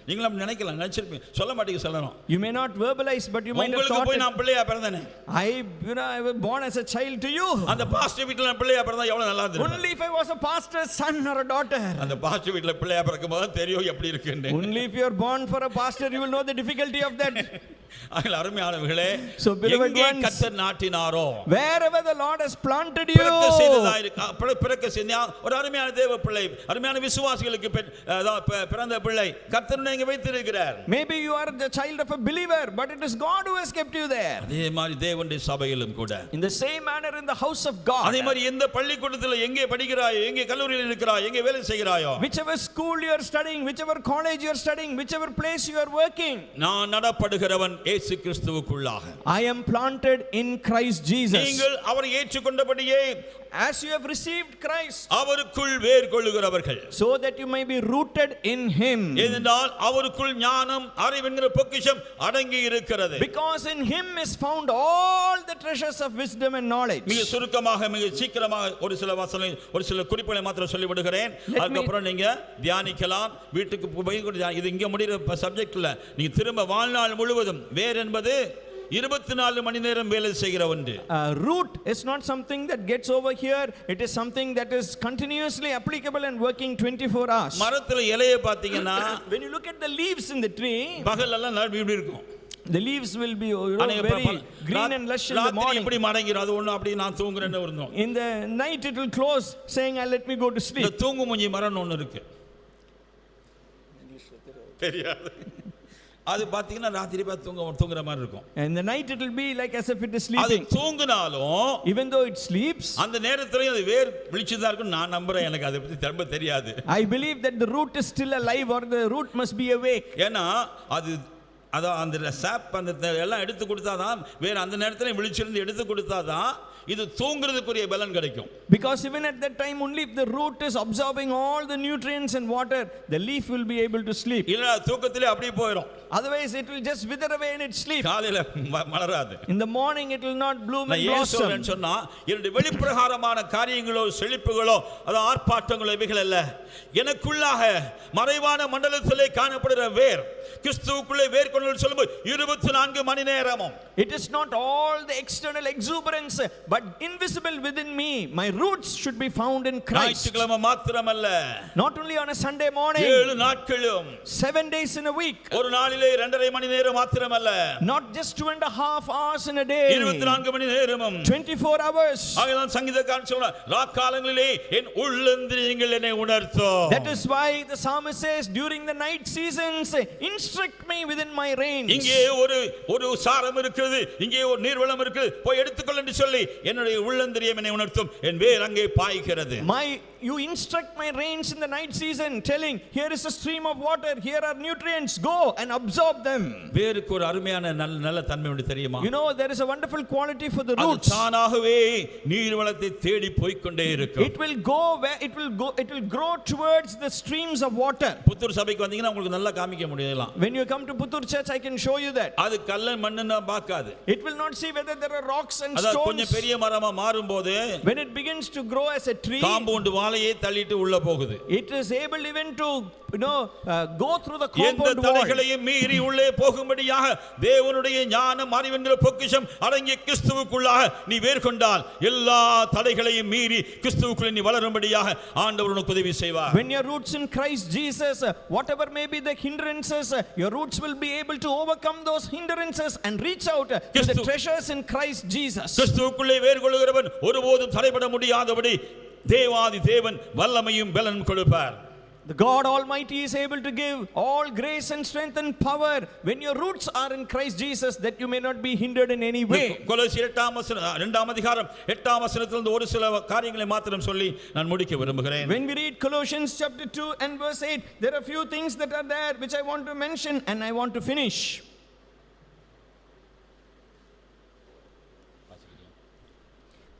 நீங்களும் நினைக்கலாம், நினைச்சிருப்பீங்க, சொல்ல மாட்டீங்க. சொல்லணும். You may not verbalize, but you might have thought போய் நான் பிள்ளையா பிறந்தேனே. I was born as a child to you. அந்த pastor வீட்ல நான் பிள்ளையா பிறந்தா எவ்வளவு நல்லா இருந்திருக்கும். Only if I was a pastor's son or a daughter. அந்த பாஸ்டர் வீட்ல பிள்ளையா பிறக்கும்போது தெரியும் எப்படி இருக்குன்னு. Only if you are born for a pastor you will know the difficulty of that. அருமையானவர்களே, So beloved ones, கர்த்தர் நாட்டினாரோ, wherever the Lord has planted you, பிறக்க செய்த ஒரு அருமையான தேவ பிள்ளை, அருமையான விசுவாசிகளுக்கு பிறந்த பிள்ளை கர்த்தர் இங்க வைத்திருக்கிறார். Maybe you are the child of a believer, but it is God who has kept you there. அதே மாதிரி தேவனுடைய சபையிலும் கூட In the same manner in the house of God. அதே மாதிரி எந்த பள்ளிக்கூடத்தில் எங்கே படிக்கிறாயோ, எங்கே கல்லூரியில் இருக்கிறாயோ, எங்கே வேலை செய்கிறாயோ, whichever school you are studying, whichever college you are studying, whichever place you are working, நான் நடப்படுகிறவன் இயேசு கிறிஸ்துவுக்குள்ளாக. I am planted in Christ Jesus. நீங்கள் அவரை ஏற்றுக்கொண்டபடியே, as you have received Christ, அவருக்குள் வேர் கொள்ளுகிறவர்கள், so that you may be rooted in him. ஏனென்றால் அவருக்குள் ஞானம் அறிவு என்கிற பொக்கிஷம் அடங்கி இருக்கிறது. Because in him is found all the treasures of wisdom and knowledge. மிக சுருக்கமாக மிக சீக்கிரமாக ஒரு சில வசனங்களை ஒரு சில குறிப்புகளை மாத்திரம் சொல்லி விடுகிறேன். அதுக்கப்புறம் நீங்க தியானிக்கலாம், வீட்டுக்கு போய் இது இங்க முடிகிற சப்ஜெக்ட் இல்ல. நீங்க திரும்ப வாழ்நாள் முழுவதும் வேர் என்பது 24 மணி நேரம் வேலை செய்கிற ஒன்று. Root is not something that gets over here. It is something that is continuously applicable and working 24 hours. மரத்துல இலையை பார்த்தீங்கன்னா, when you look at the leaves in the tree, பகலெல்லாம் இப்படி இருக்கும். The leaves will be very green and lush in the morning. இப்படி மடங்கிரும். அது ஒண்ணு அப்படி நான் தூங்குறேன்னு இருந்தோம். In the night it will close saying let me go to sleep. இந்த தூங்கு மூஞ்சி மரம் ஒன்னு இருக்கு, தெரியாது. அது பாத்தீங்கன்னா ராத்திரி தூங்குற மாதிரி இருக்கும். And the night it will be like as if it is sleeping. அது தூங்குனாலும் even though it sleeps, அந்த நேரத்துல அது வேர் விழிச்சுதான் இருக்கும். நான் நம்புறேன், எனக்கு அதை பத்தி திரும்ப தெரியாது. I believe that the root is still alive or the root must be awake. ஏன்னா அது அந்த சாப் அந்த எல்லாம் எடுத்து கொடுத்தாதான், வேற அந்த நேரத்துல விழிச்சிருந்து எடுத்து கொடுத்தாதான் இது தூங்குறதுக்குரிய பலன் கிடைக்கும். Because even at that time only if the root is absorbing all the nutrients and water, the leaf will be able to sleep. இல்ல தூக்கத்திலே அப்படியே போயிடும். Otherwise it will just wither away in its sleep. காலையில மலராது. In the morning it will not bloom and blossom. நான் சொன்னா என்னுடைய வெளிப்பிரகாரமான காரியங்களோ செழிப்புகளோ அது ஆர்ப்பாட்டங்களோ இவைகள் அல்ல. எனக்குள்ளாக மறைவான மண்டலத்திலே காணப்படுகிற வேர், கிறிஸ்துவுக்குள்ளே வேர் கொண்டு சொல்லும்போது 24 மணி நேரமும், it is not all the external exuberance but invisible within me. My roots should be found in Christ. ஞாயிற்றுக்கிழமை மாத்திரமல்ல, not only on a Sunday morning, 7 நாட்களும், 7 days in a week, ஒரு நாளிலே 2.5 மணி நேரம் மாத்திரமல்ல, not just 2.5 hours in a day, 24 மணி நேரமும், 24 hours. ஆகையால் சங்கீதக்காரன் சொல்றார், ராக்காலங்களிலே என் உள்ளந்திரியங்கள் என்னை உணர்த்தும். That is why the psalmist says during the night seasons instruct me within my reins. இங்கே ஒரு சாரம் இருக்குது, இங்கே ஒரு நீர்வளம் இருக்குது, போய் எடுத்துக்கொள் என்று சொல்லி என்னுடைய உள்ளந்திரியம் என்னை உணர்த்தும். என் வேர் அங்கே பாய்கிறது. My you instruct my rains in the night season, telling, here is a stream of water, here are nutrients, go and absorb them. வேருக்கு ஒரு அருமையான நல்ல தன்மை உண்டு தெரியுமா? You know, there is a wonderful quality for the அது roots. தானாகவே நீர்வளத்தை தேடி போய் கொண்டே இருக்கும். It will go where it will grow towards the streams of water. Puthur சபைக்கு வந்தீங்கன்னா உங்களுக்கு நல்லா காமிக்க முடியலாம். When you come to Puttur church, I can show you that. அது கல்ல மண்ணுன்னா பார்க்காது. It will not see whether there are rocks and அது stones. கொஞ்சம் பெரிய மரமா மாறும்போது When it begins to grow as a tree, compound வாலையே தள்ளிட்டு உள்ள போகுது. it is able even to go through the எந்த compound wall. தடைகளையும் மீறி உள்ளே போகும்படியாக தேவனுடைய ஞானம் அறிவென்கிற பொக்கிஷம் அடங்கிய கிறிஸ்துவுக்குள்ளாக நீ வேர் கொண்டால் எல்லா தடைகளையும் மீறி கிறிஸ்துவுக்குள்ளே நீ வளரும்படியாக ஆண்டவர் உனக்கு உதவி செய்வார். When your roots in Christ Jesus, whatever may be the hindrances, your roots will be able to overcome those hindrances and reach out to the treasures in Christ Jesus. கிறிஸ்துவுக்குள்ளே வேர் கொள்ளுகிறவன் ஒருபோதும் தடைபட முடியாதபடி தேவாதி தேவன் வல்லமையும் பலனும் கொடுப்பார். The God Almighty is able to give all grace and strength and power when your roots are in Christ Jesus, that you may not be hindered in any way. கொலோசியர் 2 அதிகாரம் 8 வசனத்திலிருந்து ஒரு சில காரியங்களை மாத்திரம் சொல்லி நான் முடிக்க விரும்புகிறேன். When we read Colossians chapter 2 and verse 8, there are few things that are there which I want to mention and I want to finish.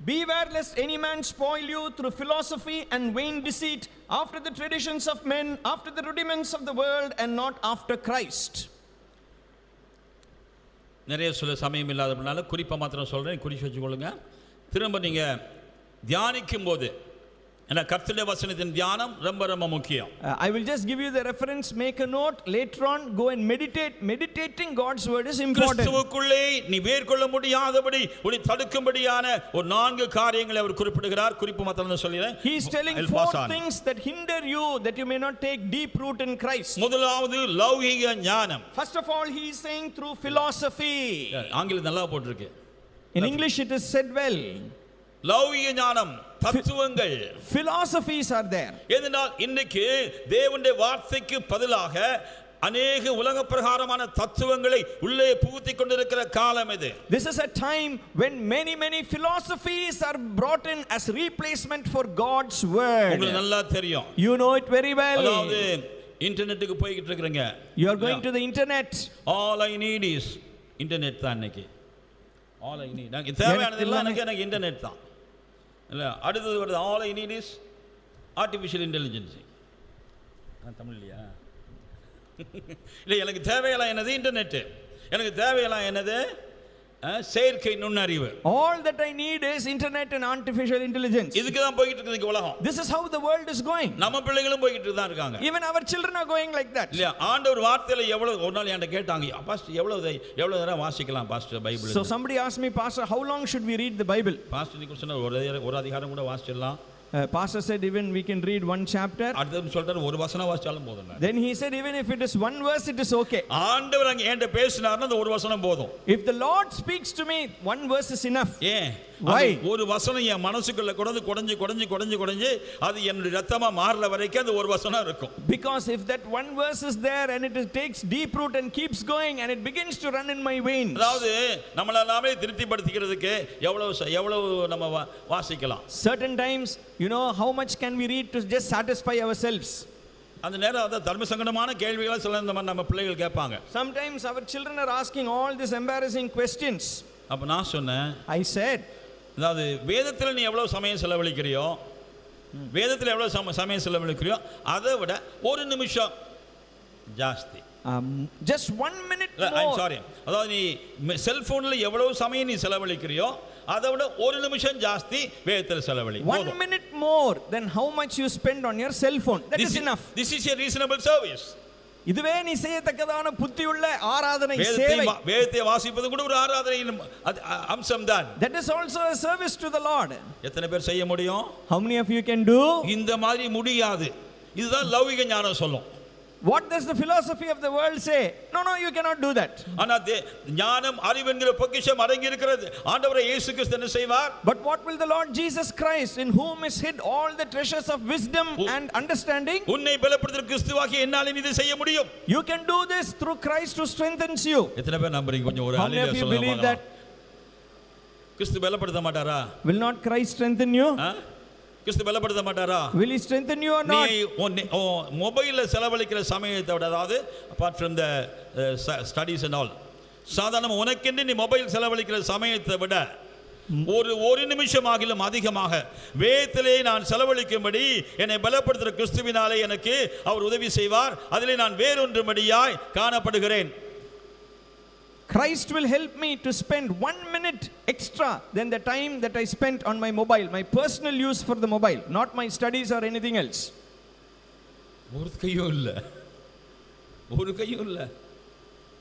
Beware lest any man spoil you through philosophy and vain deceit, after the traditions of men, after the rudiments of the world, and not after Christ. நிறைய சொல்ல சமயம் இல்லாததுனால குறிப்பா மாத்திரம் சொல்றேன், குறிச்சு வச்சுக்கொள்ளுங்க. திரும்ப நீங்க தியானிக்கும் போது ஏன்னா கர்த்தருடைய வசனத்தின் தியானம் ரொம்ப ரொம்ப முக்கியம். I will just give you the reference, make a note, later on go and meditate. Meditating God's word is important. கிறிஸ்துவுக்குள்ளே நீ வேர் கொள்ள முடியாதபடி உன்னை தடுக்கும்படியான ஒரு 4 காரியங்களை அவர் குறிப்பிடுகிறார். குறிப்பு மாத்திரம் சொல்றேன். He is telling 4 things that hinder you, that you may not take deep root in Christ. முதலாவது லௌகிக ஞானம். First of all, he is saying through philosophy. ஆங்கிலம் நல்லா போட்டுருக்கு. In English it is said well. லௌகிக ஞானம், தத்துவங்கள், philosophies are there. எதனால் இன்னைக்கு தேவனுடைய வார்த்தைக்கு பதிலாக அநேக உலக பிரகாரமான தத்துவங்களை உள்ளே புகுத்திக் கொண்டிருக்கிற காலம் இது. This is a time when many philosophies are brought in as replacement for God's word. உங்களுக்கு நல்லா தெரியும். You know it very well. அதாவது இன்டர்நெட்டுக்கு போயிட்டு இருக்கீங்க. You are going to the internet. All I need is internet தான் இன்னைக்கு. All I need. எனக்கு தேவையானதெல்லாம் எனக்கு இன்டர்நெட் தான். இல்ல அடுத்தது வருது all I need is artificial intelligence. தமிழ்லையா? இல்லை எனக்கு தேவையெல்லாம் என்னது இன்டர்நெட், எனக்கு தேவையெல்லாம் என்னது செயற்கை நுண்ணறிவு. All that I need is internet and artificial intelligence. இதுக்கு தான் போயிட்டு இருக்கு உலகம். This is how the world is going. நம்ம பிள்ளைகளும் போயிட்டு தான் இருக்காங்க. Even our children are going like that. இல்ல ஆண்டவர் வார்த்தையில எவ்வளவு ஒரு நாள் என்கிட்ட கேட்டாங்க, பாஸ்டர் எவ்வளவு நேரம் வாசிக்கலாம் pastor Bible? So somebody asked me, Pastor, how long should we read the Bible? Pastor நீங்க சொன்ன ஒரு அதிகாரம் கூட வாசிச்சிடலாம். Pastor said even we can read one chapter. அடுத்து சொல்றாரு ஒரு வசனம் வாசிச்சாலும் போதும். Then he said even if it is one verse it is okay. ஆண்டவர் அங்க என்கிட்ட பேசினார்னா அந்த ஒரு வசனம் போதும். If the Lord speaks to me, one verse is enough. ஏன்? Why? ஒரு வசனம் என் மனசுக்குள்ள குடஞ்சு அது என்னுடைய ரத்தமா மாறற வரைக்கும் அந்த ஒரு வசனம் இருக்கும். Because if that one verse is there and it takes deep root and keeps going and it begins to run in my veins. அதாவது நம்மள நாமே திருப்திப்படுத்திக்கிறதுக்கு எவ்வளவு நம்ம வாசிக்கலாம். Certain times, you know, how much can we read to just satisfy ourselves? அந்த நேரம் அந்த தர்ம சங்கடமான கேள்விகளை சில நம்ம பிள்ளைகள் கேட்பாங்க. Sometimes our children are asking all these embarrassing questions. அப்ப நான் சொன்னேன், I said, அதாவது வேதத்துல நீ எவ்வளவு சமயம் செலவழிக்கிறியோ, வேதத்துல எவ்வளவு சமயம் செலவழிக்கிறியோ அதை விட ஒரு நிமிஷம் ஜாஸ்தி. just 1 minute more. I'm sorry. அதாவது நீ செல்போன்ல எவ்வளவு சமயம் நீ செலவழிக்கிறியோ அதை விட ஒரு நிமிஷம் ஜாஸ்தி வேதத்துல செலவழி. 1 minute more than how much you spend on your cell phone. That is enough. This is a reasonable service. இதுவே நீ செய்யத்தக்கதான புத்தியுள்ள ஆராதனை சேவை. வேதத்தை வாசிப்பது கூட ஒரு ஆராதனை அம்சம் தான். That is also a service to the Lord. எத்தனை பேர் செய்ய முடியும்? How many of you can do? இந்த மாதிரி முடியாது. இதுதான் லௌகிக ஞானம் சொல்லும். What does the philosophy of the world say? No, you cannot do that. ஆனா ஞானம் அறிவு என்கிற பொக்கிஷம் அடங்கி இருக்கிறது. ஆண்டவரே இயேசு கிறிஸ்து என்ன செய்வார்? But what will the Lord Jesus Christ, in whom is hid all the treasures of wisdom and understanding? உன்னை பலப்படுத்துகிற கிறிஸ்துவாகிய என்னாலே நீ இதை செய்ய முடியும். You can do this through Christ who strengthens you. எத்தனை பேர் நம்புறீங்க? கொஞ்சம் ஒரு ஹalleluya சொல்லுங்க. How many of you believe that? கிறிஸ்து பலப்படுத்த மாட்டாரா? Will not Christ strengthen you? கிறிஸ்து பலப்படுத்த மாட்டாரா? Will he strengthen you or நீ not? மொபைலில் செலவழிக்கிற சமயத்தை விட, அதாவது apart from the studies and all, சாதாரண உனக்கென்று நீ மொபைல் செலவழிக்கிற சமயத்தை விட ஒரு நிமிஷமாகிலும் அதிகமாக வேதத்திலே நான் செலவழிக்கும்படி என்னை பலப்படுத்துகிற கிறிஸ்துவினாலே எனக்கு அவர் உதவி செய்வார். அதிலே நான் வேறொன்றும்படியாய் காணப்படுகிறேன். Christ will help me to spend 1 minute extra than the time that I spent on my mobile, my personal use for the mobile, not my studies or anything else. ஒரு கையும் இல்லை.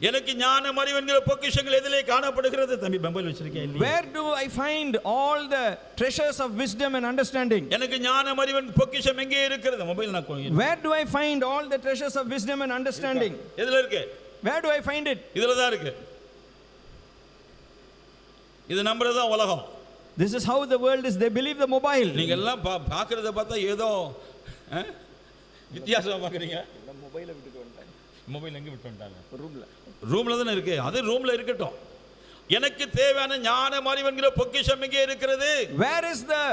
எனக்கு ஞானம் அறிவுங்கிற பொக்கிஷங்கள் எதிலே காணப்படுகிறது? தம்பி மொபைல் வச்சிருக்கேன் இல்லையா? Where do I find all the treasures of wisdom and understanding? எனக்கு ஞானம் அறிவின் பொக்கிஷம் எங்கே இருக்கிறது? மொபைல் நான் கொஞ்சம். Where do I find all the treasures of wisdom and understanding? எதுல இருக்கு? Where do I find it? இதுல தான் இருக்கு. இது நம்புறது தான் உலகம். This is how the world is. They believe the mobile. நீங்க எல்லாம் பார்க்கறத பார்த்தா ஏதோ வித்தியாசமா பார்க்கறீங்க. மொபைலை விட்டுட்டு வந்துட்டாங்க. மொபைல் எங்க விட்டு வந்துட்டாங்க? ரூம்ல தானே இருக்கு. அது ரூம்ல இருக்கட்டும். எனக்கு தேவையான ஞானம் அறிவுங்கிற பொக்கிஷம் எங்கே இருக்கிறது? Where is the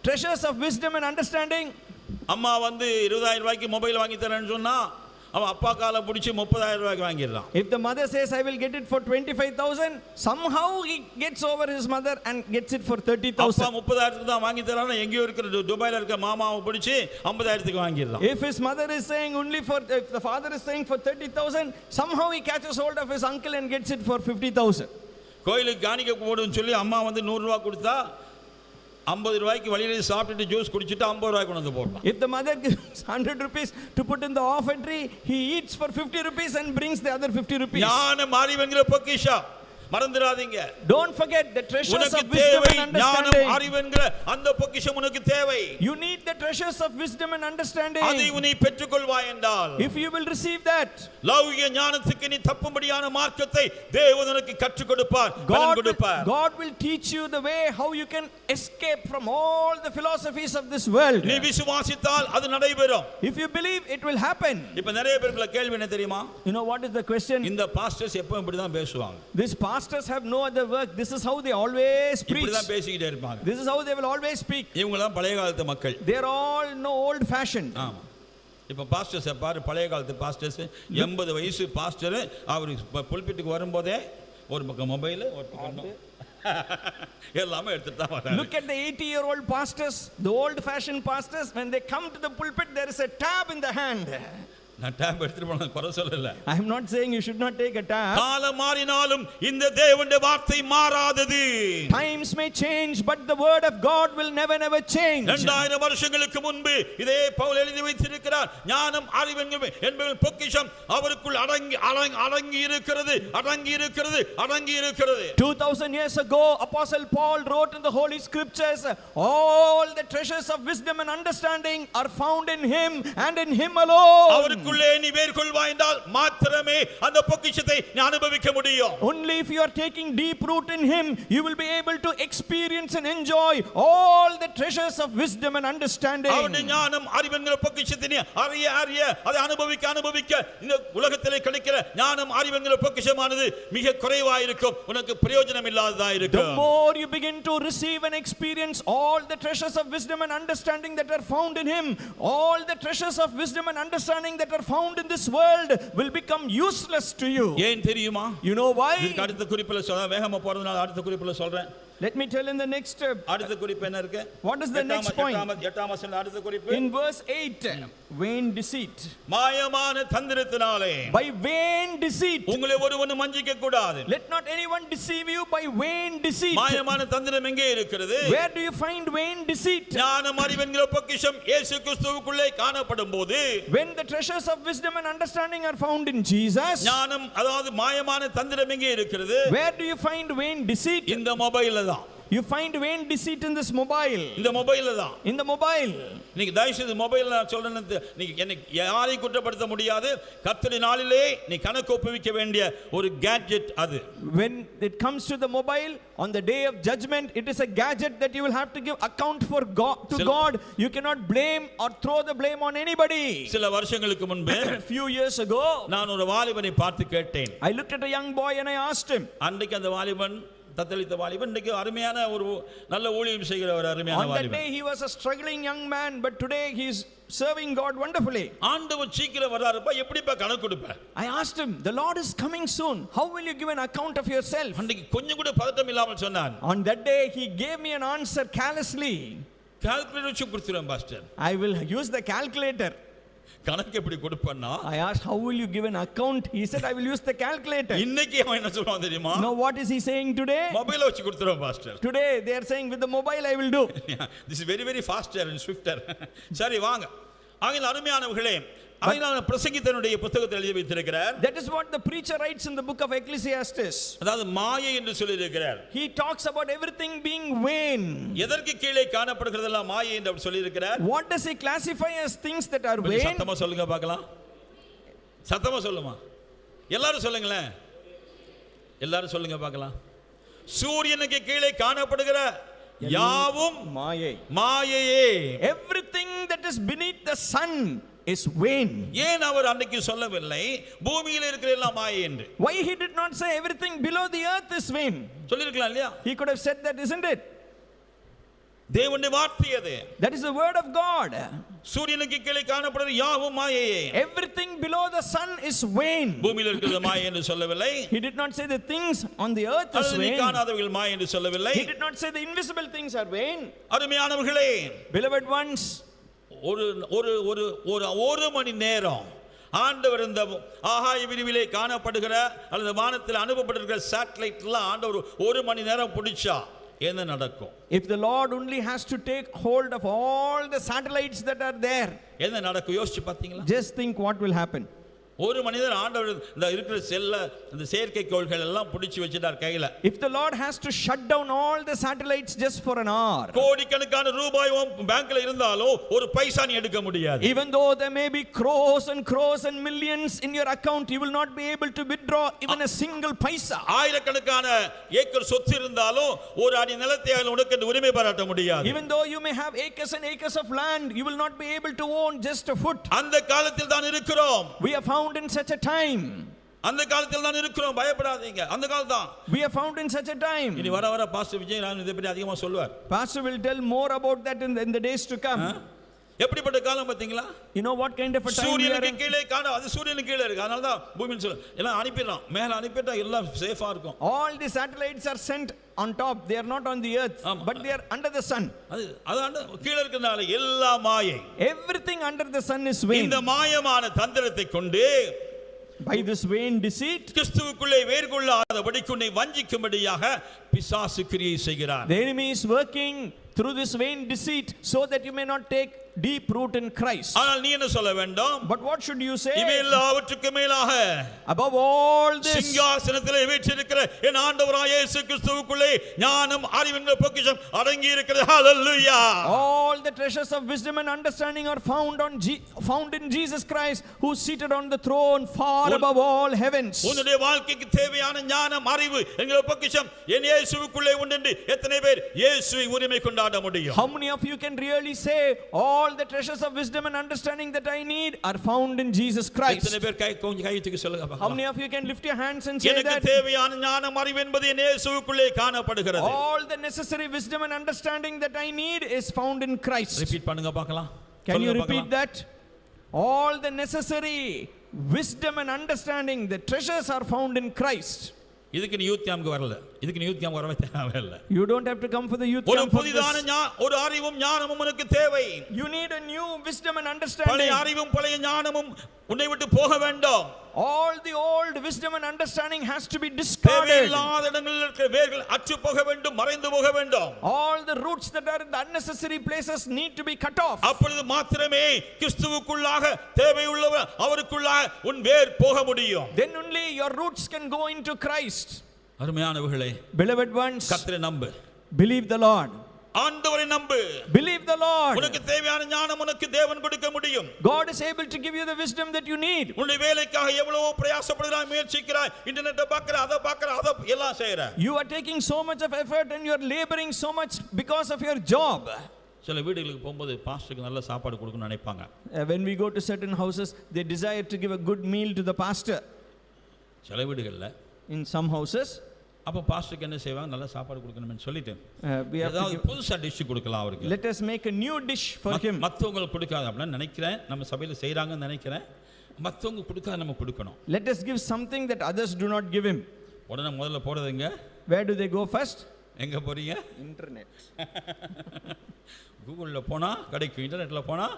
treasures of wisdom and understanding? அம்மா வந்து 20000 ரூபாய்க்கு மொபைல் வாங்கி தரேன்னு சொன்னா அவன் அப்பா காலை பிடிச்சி 30000 ரூபாய்க்கு வாங்கிடுறான். If the mother says I will get it for 25,000, somehow he gets over his mother and gets it for 30,000. அப்பா 30000க்கு தான் வாங்கி தரானா எங்கேயோ இருக்கிற துபாயில இருக்க மாமாவை பிடிச்சி 50000க்கு வாங்கிடுறான். If his mother is saying if the father is saying for 30,000, somehow he catches hold of his uncle and gets it for 50,000. கோயிலுக்கு காணிக்கை போடுன்னு சொல்லி அம்மா வந்து 100 ரூபாய் கொடுத்தா 50 ரூபாய்க்கு வழியில சாப்பிட்டுட்டு ஜூஸ் குடிச்சிட்டு 50 ரூபாய் கொண்டு வந்து போடுறான். If the mother gives 100 rupees to put in the offering, he eats for 50 rupees and brings the other 50 rupees. ஞானம் அறிவுங்கிற பொக்கிஷம் மறந்துடாதீங்க. Don't forget the treasures of wisdom தேவை and understanding. ஞானம் அறிவுங்கிற அந்த பொக்கிஷம் உனக்கு தேவை. You need the treasures of wisdom and understanding. அதை நீ பெற்றுக்கொள்வாய் என்றால், If you will receive that, லௌகிக ஞானத்துக்கு நீ தப்பும்படியான மார்க்கத்தை தேவன் உனக்கு கற்றுக் கொடுப்பார், பலன் கொடுப்பார். God will teach you the way how you can escape from all the philosophies of this world. நீ விசுவாசித்தால் அது நடைபெறும். If you believe, it will happen. இப்ப நிறைய பேருக்கு கேள்வி என்ன தெரியுமா? You know what is the question? இந்த பாஸ்டர்ஸ் எப்பவும் இப்படி தான் பேசுவாங்க. This pastors have no other work. This is how they always preach. இப்படி தான் பேசிக்கிட்டே இருப்பாங்க. This is how they will always speak. இவங்க எல்லாம் பழைய காலத்து மக்கள். They are all old fashioned. ஆமா. இப்ப பாஸ்டர்ஸ் பாரு, பழைய காலத்து பாஸ்டர்ஸ் 80 வயசு பாஸ்டர் அவர் புல்பிட்டுக்கு வரும்போதே ஒரு பக்கம் மொபைல், ஒரு பக்கம் எல்லாமே எடுத்துட்டு தான் வராங்க. Look at the 80-year-old pastors, the old fashioned pastors. When they come to the pulpit, there is a tab in the hand. நான் tab எடுத்துட்டு போனா குறை சொல்லல. I am not saying you should not take a tab. காலம் மாறினாலும் இந்த தேவனுடைய வார்த்தை மாறாதது. Times may change, but the word of God will never change. 2000 வருஷங்களுக்கு முன்பு இதே பவுல் எழுதி வைத்திருக்கிறார். ஞானம் அறிவு என்பது பொக்கிஷம் அவருக்குள் அடங்கி இருக்கிறது. 2000 years ago, Apostle Paul wrote in the Holy Scriptures, all the treasures of wisdom and understanding are found in him and in him alone. அவருக்குள்ளே நீ வேர்கொள்வாய் என்றால் மாத்திரமே அந்த பொக்கிஷத்தை நீ அனுபவிக்க முடியும். Only if you are taking deep root in him, you will be able to experience and enjoy all the treasures of wisdom and understanding. அவருடைய ஞானம் அறிவுங்கிற பொக்கிஷத்தை நீ அறிய அதை அனுபவிக்க இந்த உலகத்திலே கிடைக்கிற ஞானம் அறிவுங்கிற பொக்கிஷமானது மிக குறைவாய் இருக்கும், உனக்கு பிரயோஜனம் இல்லாததா இருக்கும். The more you begin to receive and experience all the treasures of wisdom and understanding that are found in him, all the treasures of wisdom and understanding that are found in this world will become useless to you. ஏன் தெரியுமா? You know why? இதுக்கு அடுத்த குறிப்பில சொல்றேன், வேகமா போறதுனால அடுத்த குறிப்பில சொல்றேன். Let me tell in the next அடுத்த குறிப்பு என்ன இருக்கு? What is the next point? 8ஆம் வசனம் அடுத்த குறிப்பு. In verse 8, vain deceit. மாயமான தந்திரத்தினாலே. By vain deceit. உங்களை ஒருவனும் வஞ்சிக்க கூடாது. Let not anyone deceive you by vain deceit. மாயமான தந்திரம் எங்கே இருக்கிறது? Where do you find vain deceit? ஞானம் அறிவுங்கிற பொக்கிஷம் இயேசு கிறிஸ்துவுக்குள்ளே காணப்படும்போது, when the treasures of wisdom and understanding are found in Jesus, ஞானம் அதாவது மாயமான தந்திரம் எங்கே இருக்கிறது? where do you find vain deceit? இந்த மொபைல்ல தான். You find vain deceit in this mobile. இந்த மொபைல்ல தான். In the mobile. நீங்க தயவு செய்து மொபைல்ல சொல்றேன்னு நீங்க என்னை யாரையும் குற்றப்படுத்த முடியாது. கர்த்தருடைய நாளிலே நீ கணக்கு ஒப்புவிக்க வேண்டிய ஒரு கேட்ஜெட் அது. When it comes to the mobile, on the day of judgment, it is a gadget that you will have to give account for God. You cannot blame or throw the blame on anybody. சில வருஷங்களுக்கு முன்பு A few years ago, நான் ஒரு வாலிபனை பார்த்து கேட்டேன். I looked at a young boy and I asked him. அன்றைக்கு அந்த வாலிபன் தத்தளித்த வாலிபன் இன்னைக்கு அருமையான ஒரு நல்ல ஊழியம் செய்கிற ஒரு அருமையான On that வாலிபன். day, he was a struggling young man, but today he is serving God wonderfully. ஆண்டவர் சீக்கிரம் வர்றாருப்பா, எப்படிப்பா கணக்கு கொடுப்ப? I asked him, the Lord is coming soon. How will you give an account of yourself? அன்னைக்கு கொஞ்சம் கூட பதட்டம் இல்லாமல் சொன்னான். On that day, he gave me an answer carelessly. Calculator வச்சு கொடுத்துறேன் pastor. I will use the calculator. கணக்கு எப்படி கொடுப்பேன்னா? I asked, how will you give an account? He said, I will use the calculator. இன்னைக்கு அவன் என்ன சொல்றான் தெரியுமா? Now what is he saying today? மொபைல வச்சு கொடுத்துறேன் pastor. Today they are saying, with the mobile I will do. This is very very faster and swifter. சரி வாங்க. ஆகையால் அருமையானவர்களே, ஆகையால் பிரசங்கித்தனுடைய புத்தகத்தில் எழுதி வைத்திருக்கிறார். That is what the preacher writes in the book of Ecclesiastes. அதாவது மாயை என்று சொல்லி இருக்கிறார். He talks about everything being vain. எதற்கு கீழே காணப்படுகிறதெல்லாம் மாயை என்று அவர் சொல்லி இருக்கிறார். What does he classify as things that are கொஞ்சம் vain? சத்தமா சொல்லுங்க பார்க்கலாம். சத்தமா சொல்லுமா? எல்லாரும் சொல்லுங்களேன். எல்லாரும் சொல்லுங்க பார்க்கலாம். சூரியனுக்கு கீழே காணப்படுகிற யாவும் மாயையே. Everything that is beneath the sun is vain. ஏன் அவர் அன்னைக்கு சொல்லவில்லை பூமியில் இருக்கிற எல்லாம் மாயை என்று? Why he did not say everything below the earth is vain? சொல்லிருக்கலாம் இல்லையா? He could have said that, isn't it? தேவனுடைய வார்த்தை அது. That is the word of God. சூரியனுக்கு கீழே காணப்படுகிற யாவும் மாயையே. Everything below the sun is vain. பூமியில் இருக்கிற மாயை என்று சொல்லவில்லை. He did not say the things on the earth is vain. காணாதவைகள் மாயை என்று சொல்லவில்லை. He did not say the invisible things are vain. அருமையானவர்களே, beloved ones, ஒரு மணி நேரம் ஆண்டவர் இந்த ஆகாய விரிவிலே காணப்படுகிற அல்லது வானத்தில் அனுப்பப்பட்டிருக்கிற சேட்டலைட்லாம் ஆண்டவர் ஒரு மணி நேரம் பிடிச்சா என்ன நடக்கும்? If the Lord only has to take hold of all the satellites that are there, என்ன நடக்கும் யோசிச்சு பார்த்தீங்களா? just think what will happen. ஒரு மனிதர் ஆண்டவர் இந்த இருக்கிற செல்ல இந்த செயற்கைக்கோள்கள் எல்லாம் பிடிச்சு வச்சிட்டார் கையில. If the Lord has to shut down all the satellites just for an hour, கோடிக்கணக்கான ரூபாய் பேங்க்ல இருந்தாலும் ஒரு பைசா நீ எடுக்க முடியாது. even though there may be crores and millions in your account, you will not be able to withdraw even a single paisa. ஆயிரக்கணக்கான acre சொத்து இருந்தாலும் ஒரு அடி நிலத்தை உனக்கு உரிமை பாராட்ட முடியாது. even though you may have acres and acres of land, you will not be able to own just a foot. அந்த காலத்தில் தான் இருக்கிறோம். We are found in such a time. அந்த காலத்தில் தான் இருக்கிறோம், பயப்படாதீங்க. அந்த காலம் தான். We are found in such a time. இனி வர பாஸ்டர் விஜய் நான் இதை பற்றி அதிகமா சொல்வார். Pastor will tell more about that in the days to come. எப்படிப்பட்ட காலம் பாத்தீங்களா? You know what kind of a time we are சூரியனுக்கு in? கீழே அது சூரியனுக்கு கீழே இருக்கு. அதனால தான் பூமியில் சொல்ல எல்லாம் அனுப்பிடுறோம். மேல அனுப்பிட்டா எல்லாம் சேஃபா இருக்கும். All the satellites are sent on top. They are not on the earth, but they are under the sun. அது கீழே இருக்கிறனால எல்லா மாயை. Everything under the sun is vain. இந்த மாயமான தந்திரத்தை கொண்டு by this vain deceit, கிறிஸ்துவுக்குள்ளே வேர்கொள்ளாதபடி உன்னை வஞ்சிக்கும்படியாக பிசாசு கிரியை செய்கிறார். The enemy is working through this vain deceit so that you may not take deep root in Christ. ஆனால் நீ என்ன சொல்ல வேண்டும்? But what should you say? இவையெல்லாவற்றுக்கு மேலாக above all this, சிங்காசனத்திலே வீற்றிருக்கிற என் ஆண்டவராகிய இயேசு கிறிஸ்துவுக்குள்ளே ஞானம் அறிவின் பொக்கிஷம் அடங்கி இருக்கிறது. ஹalleluya. all the treasures of wisdom and understanding are found in Jesus Christ, who is seated on the throne far above all heavens. உன்னுடைய வாழ்க்கைக்கு தேவையான ஞானம் அறிவு என்கிற பொக்கிஷம் என் இயேசுவுக்குள்ளே உண்டு என்று எத்தனை பேர் இயேசுவை உரிமை கொண்டாட முடியும்? How many of you can really say all the treasures of wisdom and understanding that I need are found in Jesus Christ? எத்தனை பேர் கொஞ்சம் கை தூக்கி சொல்லுங்க How பார்க்கலாம். many of you can lift your hands and say எனக்கு that தேவையான ஞானம் அறிவு என்பது என் இயேசுவுக்குள்ளே காணப்படுகிறது? all the necessary wisdom and understanding that I need is found in Christ? Repeat பண்ணுங்க பார்க்கலாம். Can you repeat that? All the necessary wisdom and understanding, the treasures are found in Christ. இதுக்கு நீ youth கேம்ப்க்கு வரல. இதுக்கு நீ youth camp வரவே தேவையில்லை. You don't have to come for the youth ஒரு camp for புதிதான this. ஒரு அறிவும் ஞானமும் உனக்கு தேவை. You need a new wisdom and பழைய understanding. அறிவும் பழைய ஞானமும் உன்னை விட்டு போக வேண்டும். All the old wisdom and understanding has to be discarded. தேவையில்லாத இடங்களில் இருக்கிற வேர்கள் அற்று போக வேண்டும், மறைந்து போக வேண்டும். All the roots that are in the unnecessary places need to be cut off. அப்பொழுது மாத்திரமே கிறிஸ்துவுக்குள்ளாக தேவையுள்ளவர் அவருக்குள்ளாக உன் வேர் போக முடியும். Then only your roots can go into Christ. அருமையானவர்களே, Beloved ones, கர்த்தரை நம்பு. believe the Lord. ஆண்டவரை நம்பு. Believe the Lord. உனக்கு தேவையான ஞானம் உனக்கு தேவன் கொடுக்க முடியும். God is able to give you the wisdom that you need. உன்னுடைய வேலைக்காக எவ்வளவோ பிரயாசப்படுகிறாய், முயற்சிக்கிறாய், இன்டர்நெட்டை பார்க்கற, அதை எல்லாம் செய்யற. You are taking so much of effort and you are laboring so much because of your job. சில வீடுகளுக்கு போகும்போது பாஸ்டருக்கு நல்ல சாப்பாடு கொடுக்கணும்னு நினைப்பாங்க. When we go to certain houses, they desire to give a good meal to the pastor. சில வீடுகள்ல In some houses, அப்போ பாஸ்டருக்கு என்ன செய்வாங்க, நல்ல சாப்பாடு கொடுக்கணும்னு சொல்லிட்டு we have to ஏதாவது புதுசா டிஷ் கொடுக்கலாம் அவருக்கு. let us make a new dish for him. மற்றவங்களுக்கு கொடுக்காத அப்படின்னு நினைக்கிறேன், நம்ம சபையில் செய்கிறாங்கன்னு நினைக்கிறேன். மற்றவங்க கொடுக்காத நம்ம கொடுக்கணும். Let us give something that others do not give him. உடனே முதல்ல போடுறதுங்க, Where do they go first? எங்கே போகிறீங்க? Internet. கூகுளில் போனால் கிடைக்கும், இன்டர்நெட்டில் போனால்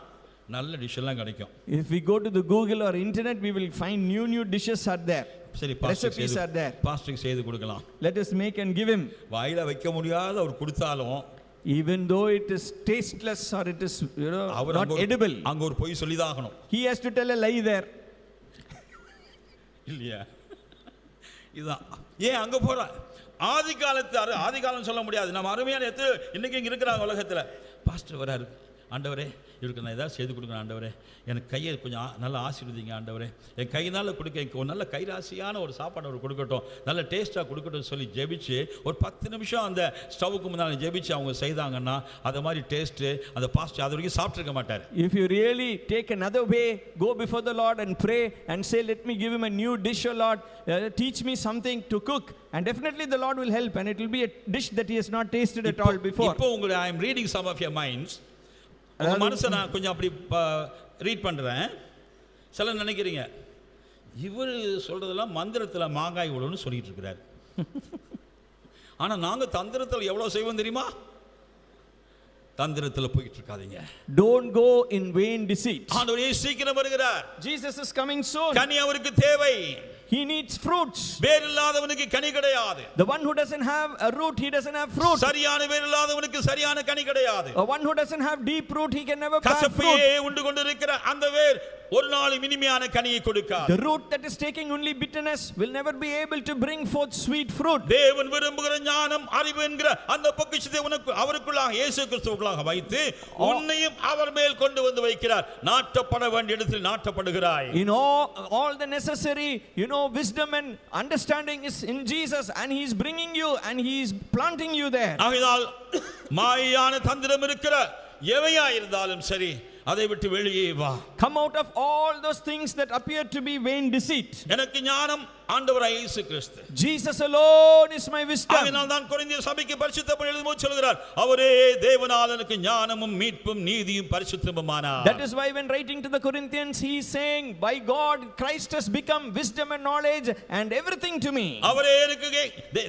நல்ல டிஷ் எல்லாம் கிடைக்கும். If we go to the Google or internet, we will find new dishes are there. சரி, Recipes are there. பாஸ்டருக்கு செய்து கொடுக்கலாம். Let us make and give him. வாயில வைக்க முடியாத அவர் கொடுத்தாலும், Even though it is tasteless or it is not edible, அங்க ஒரு பொய் சொல்லிதான் ஆகணும். he has to tell a lie there. இல்லையா? இதுதான் ஏன் அங்க போற. ஆதி காலம் சொல்ல முடியாது. நம்ம அருமையான இன்னைக்கு இங்க இருக்கிறாங்க உலகத்துல. பாஸ்டர் வராரு, ஆண்டவரே இவருக்கு நான் ஏதாவது செய்து கொடுக்கணும் ஆண்டவரே, எனக்கு கையை கொஞ்சம் நல்லா ஆசீர்வதிங்க ஆண்டவரே, என் கையினால் கொடுக்க ஒரு நல்ல கைராசியான ஒரு சாப்பாடு அவர் கொடுக்கட்டும், நல்ல டேஸ்ட்டாக கொடுக்கட்டும் சொல்லி ஜெபிச்சு ஒரு 10 நிமிஷம் அந்த ஸ்டவ்வுக்கு முன்னால் ஜெபிச்சு அவங்க செய்தாங்கன்னா அது மாதிரி டேஸ்ட்டு அந்த பாஸ்டர் அது வரைக்கும் சாப்பிட்ருக்க மாட்டார். If you really take another way, go before the Lord and pray and say, let me give him a new dish, O Lord, teach me something to cook, and definitely the Lord will help and it will be a dish that he has not tasted at all before. இப்போ உங்களுக்கு I am reading some of your minds. உங்கள் மனசை நான் கொஞ்சம் அப்படி read பண்ணுறேன். சில நினைக்கிறீங்க இவர் சொல்கிறதெல்லாம் மந்திரத்தில் மாங்காய் விழுன்னு சொல்லிட்டு இருக்கிறார். ஆனால் நாங்கள் தந்திரத்தில் எவ்வளோ செய்வோம் தெரியுமா? தந்திரத்தில் போயிட்டு இருக்காதீங்க. Don't go in vain deceit. ஆண்டவரே சீக்கிரம் வருகிறார். Jesus is coming soon. கனி அவருக்கு தேவை. He needs fruits. வேர் இல்லாதவனுக்கு கனி கிடையாது. The one who doesn't have a root, he doesn't have fruit. சரியான வேர் இல்லாதவனுக்கு சரியான கனி கிடையாது. The one who doesn't have deep root, he can never bear fruit. கசப்பையே உண்டு கொண்டிருக்கிற அந்த வேர் ஒரு நாளும் இனிமையான கனியை கொடுக்காது. The root that is taking only bitterness will never be able to bring forth sweet fruit. தேவன் விரும்புகிற ஞானம் அறிவு என்கிற அந்த பொக்கிஷத்தை உனக்கு அவருக்குள்ளாக இயேசு கிறிஸ்துவுக்குள்ளாக வைத்து உன்னையும் அவர் மேல் கொண்டு வந்து வைக்கிறார். நாட்டப்பட வேண்டிய இடத்தில் நாட்டப்படுகிறாய். In all the necessary wisdom and understanding is in Jesus, and he is bringing you and he is planting you there. ஆகையால் மாயான தந்திரம் இருக்கிற எவையா இருந்தாலும் சரி அதை விட்டு வெளியே வா. Come out of all those things that appear to be vain deceit. எனக்கு ஞானம் ஆண்டவராகிய இயேசு கிறிஸ்து. Jesus alone is my wisdom. ஆகையால் தான் கொரிந்தியர் சபைக்கு பரிசுத்த பவுல் எழுதும்போது சொல்கிறார், அவரே தேவனால் எனக்கு ஞானமும் மீட்பும் நீதியும் பரிசுத்தமுமானார். That is why when writing to the Corinthians he is saying, by God Christ has become wisdom and knowledge and everything to me. அவரே எனக்கு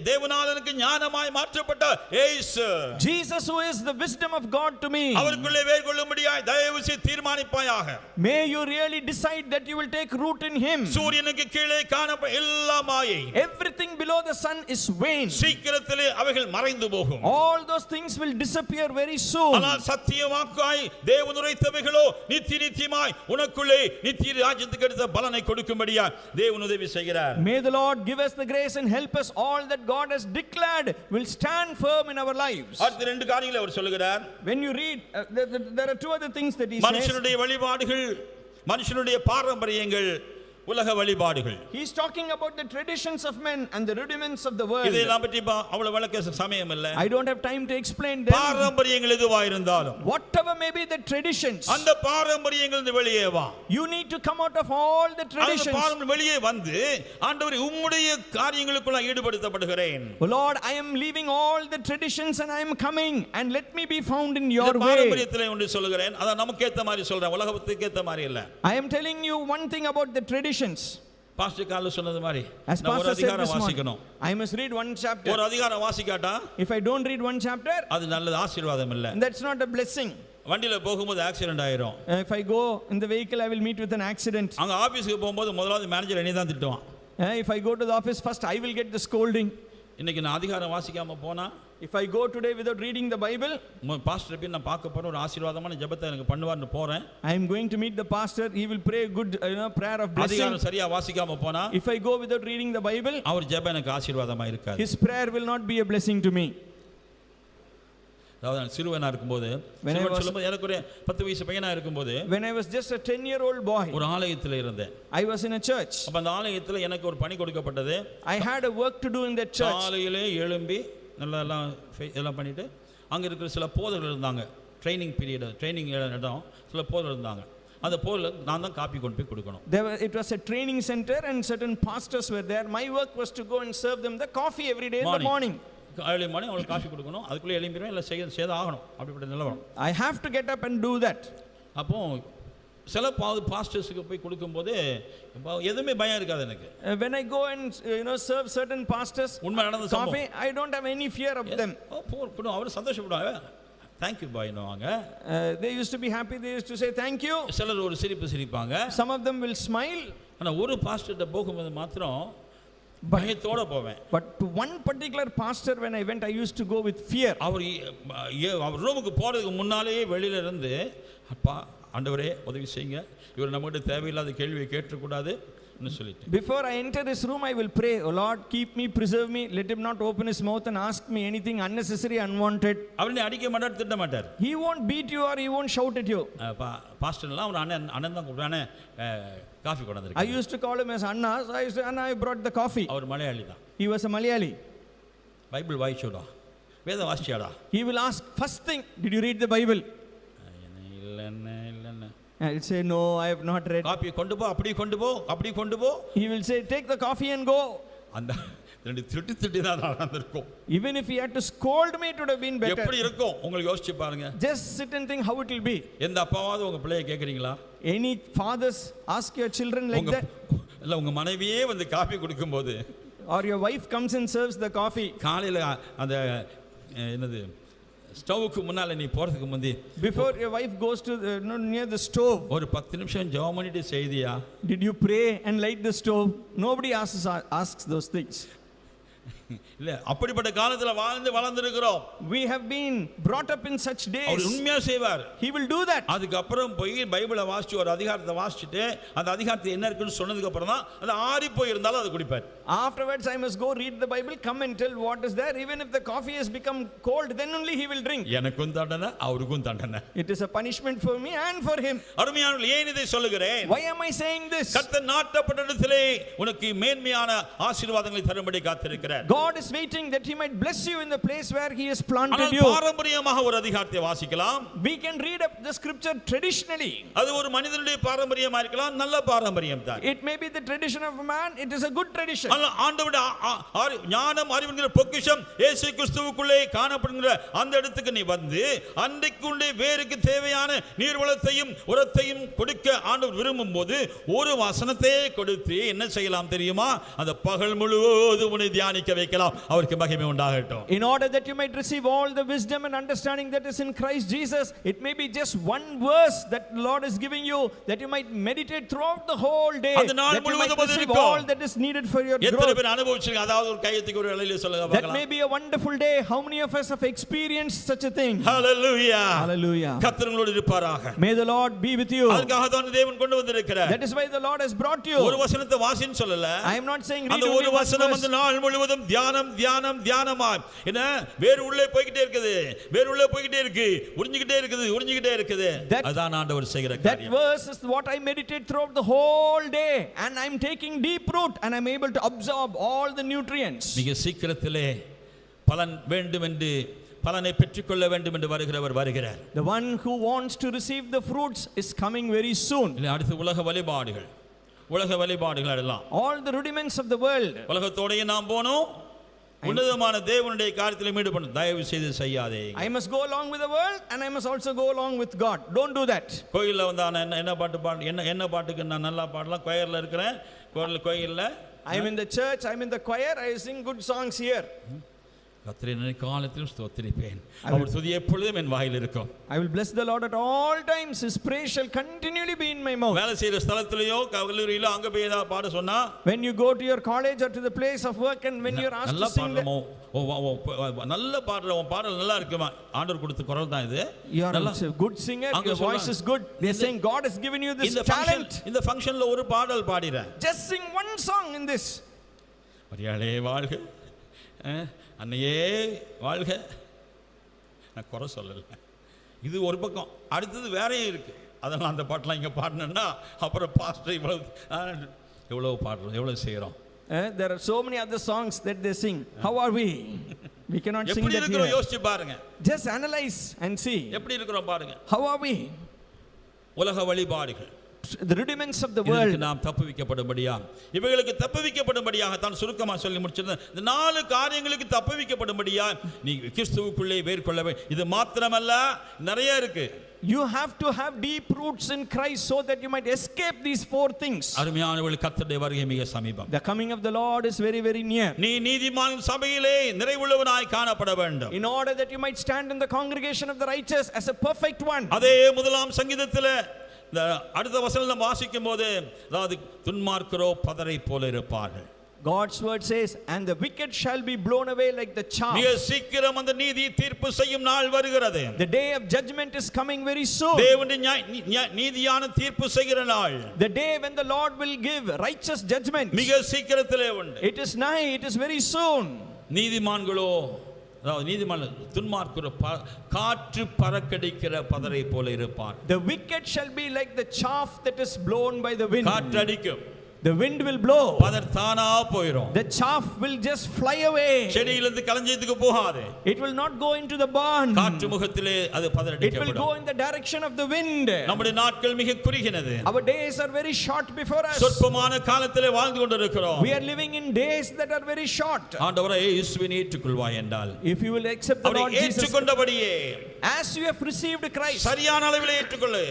தேவனால் எனக்கு ஞானமாய் மாற்றப்பட்ட இயேசு. Jesus who is the wisdom of God to me. அவருக்குள்ளே வேர் கொள்ளும்படியாய் தயவு செய்து தீர்மானிப்பாயாக. May you really decide that you will take root in him. சூரியனுக்கு கீழே காணப்படும் எல்லா மாயை, everything below the sun is vain. சீக்கிரத்திலே அவைகள் மறைந்து போகும். All those things will disappear very soon. ஆனால் சத்தியவாக்காய் தேவன் உரைத்தவைகளோ நித்தியமாய் உனக்குள்ளே நித்திய ராஜ்யத்துக்கு எடுத்த பலனை கொடுக்கும்படியா தேவன் உதவி செய்கிறார். May the Lord give us the grace and help us all that God has declared will stand firm in our lives. அடுத்த ரெண்டு காரியங்களை அவர் சொல்லுகிறார். When you read there are two other things that he says. மனுஷனுடைய வழிபாடுகள், மனுஷனுடைய பாரம்பரியங்கள், உலக வழிபாடுகள். He is talking about the traditions of men and the rudiments of the world. இதெல்லாம் பற்றி அவ்வளவு விளக்க சமயம் இல்லை. I don't have time to explain them. பாரம்பரியங்கள் எதுவா இருந்தாலும், whatever may be the traditions, அந்த பாரம்பரியங்களிலிருந்து வெளியே வா. you need to come out of all the traditions. அந்த பாரம்பரியம் வெளியே வந்து ஆண்டவரே உம்முடைய காரியங்களுக்குள்ள ஈடுபடுத்தப்படுகிறேன். Oh Lord, I am leaving all the traditions and I am coming and let me be found in your way. பாரம்பரியத்திலே ஒன்று சொல்கிறேன், அத நமக்கு ஏத்த மாதிரி சொல்றேன், உலகத்துக்கு ஏத்த மாதிரி இல்ல. I am telling you one thing about the traditions. Pastor கால்ல சொன்னது மாதிரி As ஒரு அதிகாரம் வாசிக்கணும். I must read one chapter. ஒரு அதிகாரம் வாசிக்காட்டா if I don't read one chapter, அது நல்ல ஆசீர்வாதம் இல்ல. that's not a blessing. வண்டியில போகும்போது ஆக்சிடென்ட் ஆயிரும். If I go in the vehicle, I will meet with an accident. அங்க ஆபீஸ்க்கு போகும்போது முதலாவது மேனேஜர் என்னை தான் திட்டுவான். If I go to the office first, I will get the scolding. இன்னைக்கு நான் அதிகாரம் வாசிக்காம போனா, if I go today without reading the Bible, pastor போய் நான் பார்க்க போறேன், ஒரு ஆசீர்வாதமான ஜெபத்தை எனக்கு பண்ணுவார்னு போறேன். I am going to meet the pastor, he will pray a good prayer of blessing. அதிகாரம் சரியா வாசிக்காம போனா, if I go without reading the Bible, அவர் ஜெபம் எனக்கு ஆசீர்வாதமா இருக்காது. his prayer will not be a blessing to me. அதாவது சிறுவனா இருக்கும்போது, சொல்லும்போது எனக்கு ஒரு 10 வயசு பையனா இருக்கும்போது, when I was just a 10-year-old boy, ஒரு ஆலயத்தில் இருந்தேன். I was in a church. அப்ப அந்த ஆலயத்தில் எனக்கு ஒரு பணி கொடுக்கப்பட்டது. I had a work to do in that church. காலையிலே எழும்பி நல்லா எல்லாம் பண்ணிட்டு அங்க இருக்கிற சில போதகர்கள் இருந்தாங்க. ட்ரைனிங் பீரியட், ட்ரைனிங் இடம், சில போதகர்கள் இருந்தாங்க. அந்த போல நான் தான் காப்பி கொண்டு போய் கொடுக்கணும். It was a training center and certain pastors were there. My work was to go and serve them the coffee every day in the morning. early morning அவங்களுக்கு காஃபி கொடுக்கணும், அதுக்குள்ளே எழும்பிடுவேன், இல்லை செய்த ஆகணும், அப்படிப்பட்ட நிலவரம். I have to get up and do that. அப்போ சில பாஸ்டர்ஸுக்கு போய் கொடுக்கும்போது எதுவுமே பயம் இருக்காது எனக்கு. When I go and serve certain pastors உண்மை நடந்த coffee, I don't have any fear of them. அவர் சந்தோஷப்படுவாங்க, thank you boy னுவாங்க. They used to be happy, they used to say thank you. சிலர் ஒரு சிரிப்பாங்க. Some of them will smile. ஆனா ஒரு பாஸ்டர்ட்ட போகும்போது மாத்திரம் பயத்தோட போவேன். But to one particular pastor when I went, I used to go with fear. அவர் ரூமுக்கு போறதுக்கு முன்னாலே வெளியில இருந்து, அப்பா ஆண்டவரே உதவி செய்யுங்க, இவர் நம்மகிட்ட தேவையில்லாத கேள்வியை கேட்டக்கூடாது சொல்லிட்டு. Before I enter his room, I will pray, oh Lord, keep me, preserve me, let him not open his mouth and ask me anything unnecessary, unwanted. அவனை அடிக்க மாட்டார், திட்ட மாட்டார். He won't beat you or he won't shout at you. பாஸ்டர்லாம் அவர் அண்ணன் தான் கூப்பிடுவானே, coffee கொண்டு வந்திருக்காரு. I used to call him as Anna, so I used to, Anna, I brought the coffee. அவர் மலையாளி தான். He was a Malayali. Bible வாசிச்சோடா, வேதம் வாசிச்சாடா. He will ask first thing, did you read the Bible? இல்லைன்னு. I will say no, I have not read. Coffee கொண்டு போ, அப்படி கொண்டு போ. He will say take the coffee and go. அந்த ரெண்டு திட்டி தான் நடந்திருக்கும். Even if he had to scold me, it would have been better. எப்படி இருக்கும் உங்களுக்கு யோசிச்சு பாருங்க. Just sit and think how it will be. எந்த அப்பாவாவது உங்க பிள்ளையை கேக்குறீங்களா? Any fathers ask your children like that? இல்ல உங்க மனைவியே வந்து காபி குடிக்கும்போது, or your wife comes and serves the coffee, காலையில அந்த என்னது ஸ்டவ்வுக்கு முன்னால நீ போறதுக்கு முந்தி, before your wife goes to near the stove, ஒரு 10 நிமிஷம் ஜெபம் பண்ணிட்டு செய்தியா? Did you pray and light the stove? Nobody asks those things. இல்ல அப்படிப்பட்ட காலத்துல வளர்ந்திருக்கிறோம். We have been brought up in such days. அவர் உண்மையா செய்வார். He will do that. அதுக்கு அப்புறம் போய் பைபிளை வாசிச்சு ஒரு அதிகாரத்தை வாசிச்சுட்டு அந்த அதிகாரத்தை என்ன இருக்குன்னு சொன்னதுக்கு அப்புறம் தான் அது ஆறி போய் இருந்தாலும் அது குடிப்பார். Afterwards I must go read the Bible, come and tell what is there. Even if the coffee has become cold, then only he will drink. எனக்கும் தண்டனை, அவருக்கும் தண்டனை. It is a punishment for me and for him. அருமையானவர்களே, ஏன் இதை சொல்லுகிறேன்? Why am I saying this? கர்த்தர் நாட்டப்பட்ட இடத்திலே உனக்கு மேன்மையான ஆசீர்வாதங்களை தரும்படி காத்திருக்கிறார். God is waiting that he might bless you in the place where he has planted you. பாரம்பரியமாக ஒரு அதிகாரத்தை வாசிக்கலாம். We can read up the scripture traditionally. அது ஒரு மனிதனுடைய பாரம்பரியமா இருக்கலாம், நல்ல பாரம்பரியம் தான். It may be the tradition of a man, it is a good tradition. ஆண்டவருடைய ஞானம் அறிவுங்கிற பொக்கிஷம் இயேசு கிறிஸ்துவுக்குள்ளே காணப்படுகிற அந்த இடத்துக்கு நீ வந்து அன்றைக்குள்ளே வேருக்கு தேவையான நீர்வளத்தையும் உரத்தையும் கொடுக்க ஆண்டவர் விரும்பும்போது ஒரு வசனத்தை கொடுத்து என்ன செய்யலாம் தெரியுமா? அந்த பகல் முழுவதும் உன்னை தியானிக்க வைக்கலாம். அவருக்கு மகிமை உண்டாகட்டும். In order that you might receive all the wisdom and understanding that is in Christ Jesus, it may be just one verse that the Lord is giving you, that you might meditate throughout the whole day, that you might receive all that is needed for your growth. எத்தனை பேர் அனுபவிச்சீங்க? அதாவது ஒரு கையெழுத்துக்கு ஒரு வேளையில சொல்லுங்க பார்க்கலாம். That may be a wonderful day. How many of us have experienced such a thing? Hallelujah. Hallelujah. கர்த்தர் உங்களோடு இருப்பாராக. May the Lord be with you. அதுக்காக தான் தேவன் கொண்டு வந்திருக்கிறார். That is why the Lord has brought you. ஒரு வசனத்தை வாசின்னு சொல்லல. I am not saying read அந்த ஒரு வசனம் அந்த நாள் முழுவதும் தியானமா என்ன வேர் உள்ளே போய்க்கிட்டே இருக்கு, உறிஞ்சிக்கிட்டே இருக்குது. அதான் ஆண்டவர் செய்கிற காரியம். That verse is what I meditate throughout the whole day, and I am taking deep root and I am able to absorb all the nutrients. மிக சீக்கிரத்திலே பலனை பெற்றுக்கொள்ள வேண்டும் என்று வருகிறார். The one who wants to receive the fruits is coming very soon. அடுத்து உலக வழிபாடுகள் எல்லாம், all the rudiments of the world, உலகத்தோடே நாம் போனோம், உன்னதமான தேவனுடைய காரியத்தில் ஈடுபடணும். தயவு செய்து செய்யாதே. I must go along with the world and I must also go along with God. Don't do that. கோயில்ல வந்தா என்ன பாட்டுக்கு நான் நல்லா பாடலாம், கொயர்ல இருக்கிறேன், கோயில்ல I am in the church, I am in the choir, I sing good songs here. கர்த்தரை காலத்திலும் ஸ்தோத்திரிப்பேன், அவர் துதி எப்பொழுதும் என் வாயில் இருக்கும். I will bless the Lord at all times, his praise shall continually be in my mouth. வேலை செய்யற ஸ்தலத்திலயோ கல்லூரியிலோ அங்க போய் ஏதாவது பாட சொன்னா, when you go to your college or to the place of work and when you are asked to sing, நல்ல பாடுறவன் பாடல் நல்லா இருக்குமா, ஆண்டவர் கொடுத்த குரல் தான் இது, you are a good singer, your voice is good, they are saying God has given you this talent. இந்த ஃபங்க்ஷன்ல ஒரு பாடல் பாடிறேன், just sing one song in this. மரியாளே வாழ்க, அன்னையே வாழ்க. நான் குறை சொல்லலை, இது ஒரு பக்கம். அடுத்தது வேறையும் இருக்கு, அதெல்லாம் அந்த பாட்டெலாம் இங்கே பாடினேன்னா அப்புறம் பாஸ்டர் எவ்வளோ பாடுறோம், எவ்வளோ செய்கிறோம். There are so many other songs that they sing. How are we? We cannot sing that here. யோசிச்சு பாருங்க, just analyze and see. எப்படி இருக்கிறோம் பாருங்க. How are we? உலக வழிபாடுகள், the rudiments of the இதற்கு world. நாம் தப்புவிக்கப்படும்படியா, இவைகளுக்கு தப்புவிக்கப்படும்படியாக தான் சுருக்கமாக சொல்லி முடிச்சிருந்தேன். இந்த 4 காரியங்களுக்கு தப்புவிக்கப்படும்படியா நீ கிறிஸ்துவுக்குள்ளே வேர்கொள்ள வேண்டும். இது மாத்திரமல்ல, நிறைய இருக்கு. You have to have deep roots in Christ so that you might escape these 4 things. அருமையானவர்கள், கர்த்தருடைய வருகை மிக சமீபம். The coming of the Lord is very, very near. நீ நீதிமான் சபையிலே நிறைவுள்ளவனாய் காணப்பட வேண்டும். In order that you might stand in the congregation of the righteous as a perfect one. அதே 1ஆம் சங்கீதத்தில் இந்த அடுத்த வசனம் வாசிக்கும் போது, அதாவது துன்மார்க்கரோ பதரை போல இருப்பார்கள். God's word says, and the wicked shall be blown away like the chaff. மிக சீக்கிரம் அந்த நீதி தீர்ப்பு செய்யும் நாள் வருகிறது. The day of judgment is coming very soon. தேவனுடைய நீதியான தீர்ப்பு செய்கிற நாள், The day when the Lord will give righteous judgment. மிக சீக்கிரத்திலே உண்டு. It is nigh, it is very soon. நீதிமான்களோ, அதாவது நீதிமான் துன்மார்க்கரோ காற்று பறக்கடிக்கிற பதரை போல இருப்பார். The wicked shall be like the chaff that is blown by the wind. காற்று அடிக்கும், The wind will blow. பதர் தானா போயிடும். The chaff will just fly away. செடியிலிருந்து களஞ்சியத்துக்கு போகாது. It will not go into the barn. காற்று முகத்திலே அது It will பதறடிக்கப்படும். go in the direction of the wind. நம்முடைய நாட்கள் மிக குறுகினது. Our days are very short before us. சொற்பமான காலத்திலே வாழ்ந்து கொண்டிருக்கிறோம். We are living in days that are very short. ஆண்டவரே இயேசுவினை ஏற்றுக்கொள்வாய் என்றால், If you will accept the அவரை Lord Jesus, ஏற்றுக்கொண்டபடியே as you have received Christ, சரியான அளவிலே ஏற்றுக்கொள்ளு.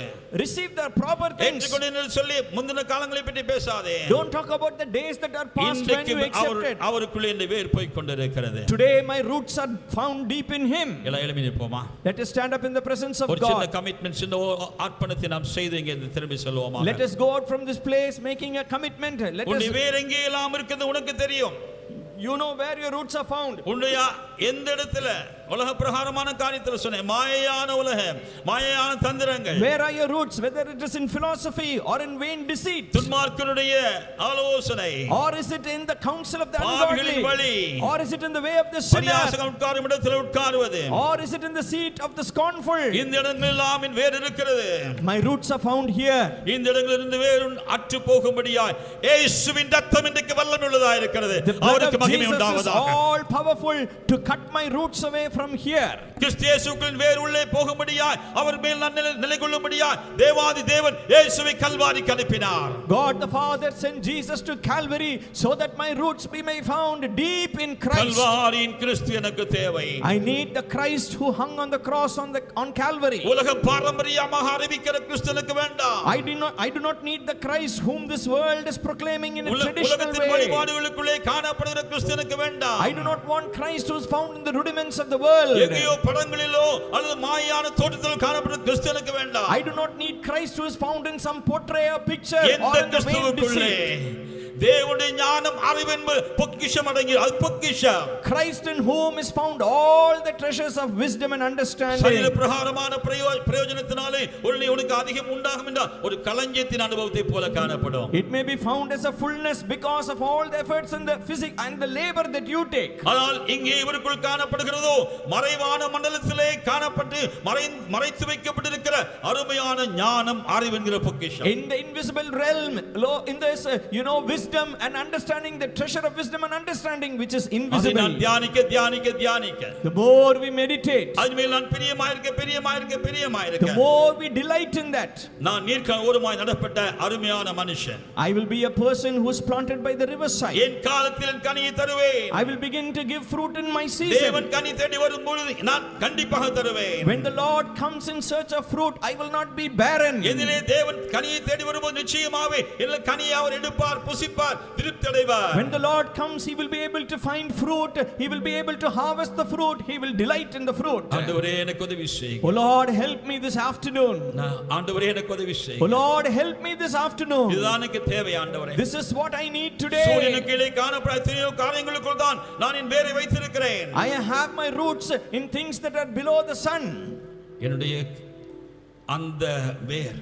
receive the proper things. ஏற்றுக்கொண்டு சொல்லி முந்தின காலங்களை பற்றி பேசாதே. Don't talk about the days that are past when you accepted. அவருக்குள்ளே இந்த வேர் போய் கொண்டிருக்கிறது. Today my roots are found deep in Him. எழுமி நிற்போமா? Let us stand up in the presence of ஒரு சின்ன God. கமிட்மெண்ட், சின்ன அர்ப்பணத்தை நாம் செய்து இங்கே திரும்பி செல்வோமா? Let us go out from this place making a commitment. Let உன்னுடைய us. வேர் எங்கே எல்லாம் இருக்குது உனக்கு தெரியும். You know where your roots are found. உன்னுடைய எந்த இடத்துல உலக பிரகாரமான காரியத்தில் சொன்னேன், மாயையான உலகம், மாயையான தந்திரங்கள். Where are your roots? Whether it is in philosophy or in vain deceit, துன்மார்க்கருடைய ஆலோசனை, or is it in the counsel of the பாவிகளின் ungodly, வழி, or is it in the way of the sinner, பரியாசகம் உட்காரும் இடத்தில் உட்காருவது, or is it in the seat of the scornful? இந்த இடங்களெல்லாம் என் வேர் இருக்கிறது. My roots are found here. இந்த இடங்களிலிருந்து வேர் அற்று போகும்படியாய் இயேசுவின் ரத்தம் இன்றைக்கு வல்லமையுள்ளதாக இருக்கிறது. The blood அவருக்கு of மகிமை Jesus is உண்டாவதாக. all powerful to cut my roots away from here. கிறிஸ்து இயேசுவின் வேர் உள்ளே போகும்படியாய், அவர் மேல் நான் நிலை கொள்ளும்படியாய் தேவாதி தேவன் இயேசுவை கல்வாரிக்கு அனுப்பினார். God the Father sent Jesus to Calvary so that my roots be may found deep in Christ. கல்வாரியின் கிறிஸ்து எனக்கு தேவை. I need the Christ who hung on the cross on Calvary. உலக பாரம்பரியமாக அறிவிக்கிற கிறிஸ்து எனக்கு வேண்டாம். I do not need the Christ whom this world is proclaiming in a traditional உலகத்தின் way. வழிபாடுகளுக்குள்ளே காணப்படுகிற கிறிஸ்து எனக்கு வேண்டாம். I do not want Christ who is found in the rudiments of the world. எங்கேயோ படங்களிலோ அல்லது மாயான தோற்றத்தில் காணப்படுற கிறிஸ்து எனக்கு வேண்டாம். I do not need Christ who is found in some portrait or picture or எந்த in the vain கிறிஸ்துவுக்குள்ளே deceit. தேவனுடைய ஞானம் அறிவின் பொக்கிஷம் அடங்கி, அது பொக்கிஷம். Christ in whom is found all the treasures of wisdom and understanding. சரீர பிரகாரமான பிரயோஜனத்தினாலே உனக்கு அதிகம் உண்டாகும் என்ற ஒரு களஞ்சியத்தின் அனுபவத்தை போல காணப்படும். It may be found as a fullness because of all the efforts and the physics and the labor that you take. ஆனால் இங்கே இவருக்குள் காணப்படுகிறதோ மறைவான மண்டலத்திலே காணப்பட்டு மறைத்து வைக்கப்பட்டிருக்கிற அருமையான ஞானம் அறிவு என்கிற பொக்கிஷம். In the invisible realm, in this wisdom and understanding, the treasure of wisdom and understanding which is invisible. நான் தியானிக்க The more we meditate, அதுமேல் நான் பிரியமாயிருக்க the more we delight in that. நான் நீர்க்கோரமாய் நடப்பட்ட அருமையான மனுஷன். I will be a person who is planted by the riverside. என் காலத்தில் என் கனியை தருவேன். I will begin to give fruit in my season. தேவன் கனி தேடி வரும்போது நான் கண்டிப்பாக தருவேன். When the Lord comes in search of fruit, I will not be barren. எதிலே தேவன் கனியை தேடி வரும்போது நிச்சயமாவே எல்லா கனியை அவர் எடுப்பார், புசிப்பார், திருப்தி அடைவார். When the Lord comes, he will be able to find fruit, he will be able to harvest the fruit, he will delight in the fruit. ஆண்டவரே எனக்கு உதவி செய்யுங்க. Oh Lord, help me this afternoon. ஆண்டவரே எனக்கு உதவி Oh செய்யுங்க. Lord, help me this afternoon. இதுதான் எனக்கு தேவை ஆண்டவரே. This is what I need today. சூரியனுக்கு கீழே காணப்படும் எத்தனையோ காரியங்களுக்குள் தான் நான் என் வேரை வைத்திருக்கிறேன். I have my roots in things that are below the sun. என்னுடைய அந்த வேர்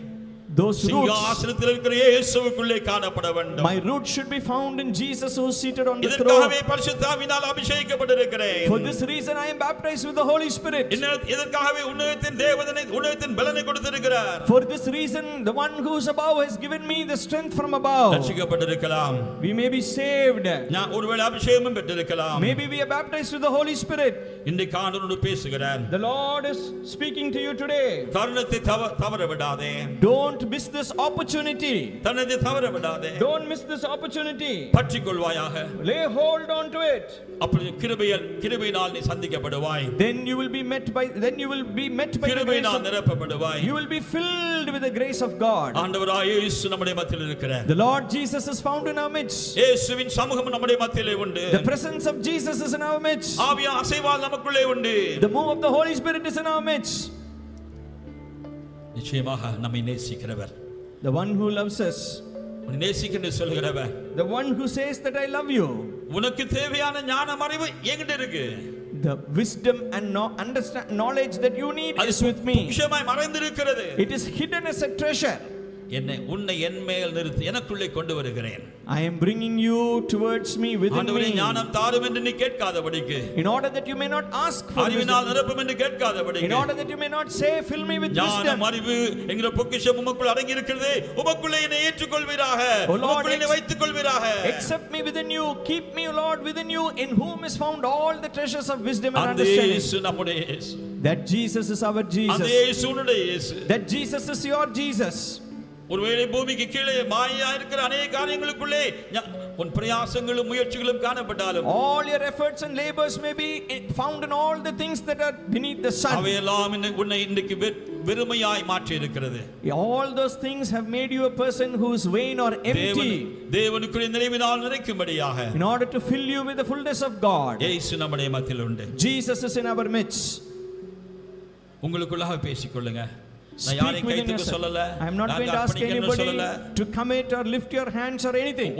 Those roots, சிங்காசனத்தில் இருக்கிற இயேசுவுக்குள்ளே காணப்பட வேண்டும். my roots should be found in Jesus who is seated on the throne. இதற்காகவே பரிசுத்த ஆவியினால் அபிஷேகிக்கப்பட்டிருக்கிறேன். For this reason I am baptized with the Holy Spirit. இதற்காகவே உன்னதத்தின் தேவனை உன்னதத்தின் பலனை கொடுத்திருக்கிறார். For this reason the one who is above has given me the strength from above. ரட்சிக்கப்பட்டிருக்கலாம். We may be saved. நான் ஒருவேளை அபிஷேகமும் பெற்றிருக்கலாம். Maybe we are baptized with the Holy Spirit. இன்றைக்கு ஆண்டவரோடு பேசுகிறார். The Lord is speaking to you today. தருணத்தை தவற விடாதே. Don't miss this opportunity. தருணத்தை தவற விடாதே. Don't miss this opportunity. பற்றிக்கொள்வாயாக. Lay hold on to it. அப்படி கிருபையினால் நீ சந்திக்கப்படுவாய். Then you will be met by the grace கிருபையினால் of, நிரப்பப்படுவாய். you will be filled with the grace of God. ஆண்டவராகிய இயேசு நம்முடைய மத்தியில் இருக்கிறார். The Lord Jesus is found in our midst. இயேசுவின் சமூகம் நம்முடைய மத்தியிலே உண்டு. The presence of Jesus is in our midst. ஆவியான அசைவால் நமக்குள்ளே உண்டு. The move of the Holy Spirit is in our midst. நிச்சயமாக நம்மை நேசிக்கிறவர், The one who loves us, உன்னை நேசிக்கிறேன்னு சொல்கிறவர், the one who says that I love you. உனக்கு தேவையான ஞானம் அறிவு என்கிட்ட இருக்கு. The wisdom and knowledge that you need அது is with me. பொக்கிஷமாய் மறைந்திருக்கிறது. It is hidden as a treasure. உன்னை என் மேல் நிறுத்தி எனக்குள்ளே கொண்டு வருகிறேன். I am bringing you towards me, within ஆண்டவரே me. ஞானம் தாரும் என்று நீ கேட்காதபடிக்கு, In order that you may not ask for அறிவினால் wisdom. நிரப்பும் என்று In கேட்காதபடிக்கு, order that you may not say, fill me with wisdom. ஞானம் அறிவு என்கிற பொக்கிஷம் உமக்குள் அடங்கி இருக்கிறது. உமக்குள்ளே என்னை ஏற்றுக்கொள்வீராக, O Lord, உமக்குள்ளே என்னை வைத்துக் கொள்வீராக. Accept me within you, keep me, O Lord, within you, in whom is found all the treasures of wisdom and அந்த understanding. இயேசு நம்முடைய இயேசு. That Jesus is our அந்த Jesus. இயேசு உன்னுடைய இயேசு. That Jesus is your Jesus. ஒருவேளை பூமிக்கு கீழே மாயா இருக்கிற அநேக காரியங்களுக்குள்ளே உன் பிரயாசங்களும் முயற்சிகளும் காணப்பட்டாலும், All your efforts and labors may be found in all the things that are beneath the sun. அவையெல்லாம் உன்னை இன்றைக்கு வெறுமையாய் மாற்றி இருக்கிறது. All those things have made you a person who is vain or empty. தேவனுக்குரிய நிறைவினால் நிறைக்கும்படியாக, In order to fill you with the fullness of God, இயேசு நம்முடைய மத்தியில் உண்டு. Jesus is in our midst. உங்களுக்குள்ளாக பேசிக்கொள்ளுங்க. நான் Speak யாரையும் within கைத்துக்கு yourself. சொல்லல, I am not நான் going to ask கற்பனைக்கு anybody சொல்லல, to commit or lift your hands or anything.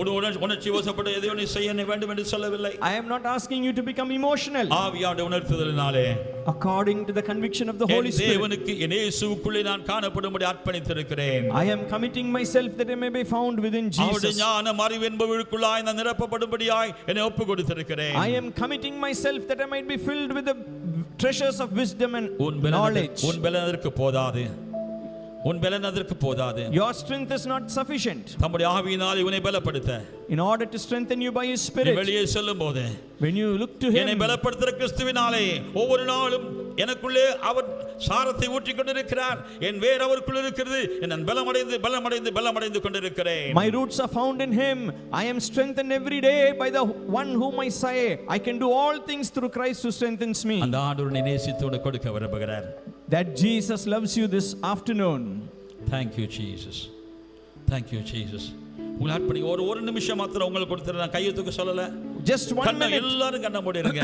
உணர்ச்சி வசப்பட எதையோ நீ செய்ய வேண்டும் என்று சொல்லவில்லை. I am not asking you to become emotional. ஆவியானவர் உணர்த்துதலினாலே, According to the conviction of the Holy N Spirit, தேவனுக்கு என் இயேசுவுக்குள்ளே நான் காணப்படும்படி அர்ப்பணித்திருக்கிறேன். I am committing myself that I may be found within அவருடைய Jesus. ஞானம் அறிவு என்பவர்களுக்குள்ளாய் நான் நிரப்பப்படும்படியாய் என்னை ஒப்பு கொடுத்திருக்கிறேன். I am committing myself that I might be filled with the treasures of wisdom and உன் knowledge. பலன் அதற்கு போதாது. உன் பலன் அதற்கு போதாது. Your strength is not sufficient. தம்முடைய ஆவியினால் இவனை பலப்படுத்த, In order to strengthen you by His நீ Spirit, வெளியே செல்லும் போது when you look to என்னை Him, பலப்படுத்துகிற கிறிஸ்துவினாலே ஒவ்வொரு நாளும் எனக்குள்ளே அவர் சாரத்தை ஊற்றிக் கொண்டிருக்கிறார். என் வேர் அவருக்குள் இருக்கிறது. நான் பலமடைந்து கொண்டிருக்கிறேன். my roots are found in Him. I am strengthened every day by the one whom I say I can do all things through Christ who strengthens me. அந்த ஆண்டவரை நேசித்தோடு கொடுக்க விரும்புகிறார். That Jesus loves you this afternoon. Thank you Jesus. Thank you Jesus. உங்களை அர்ப்பணிங்க. ஒரு நிமிஷம் மாத்திரம் உங்களுக்கு கொடுத்துறேன். நான் கையெழுத்துக்கு சொல்லல. Just 1 minute. எல்லாரும் கண்ண மூடிருங்க.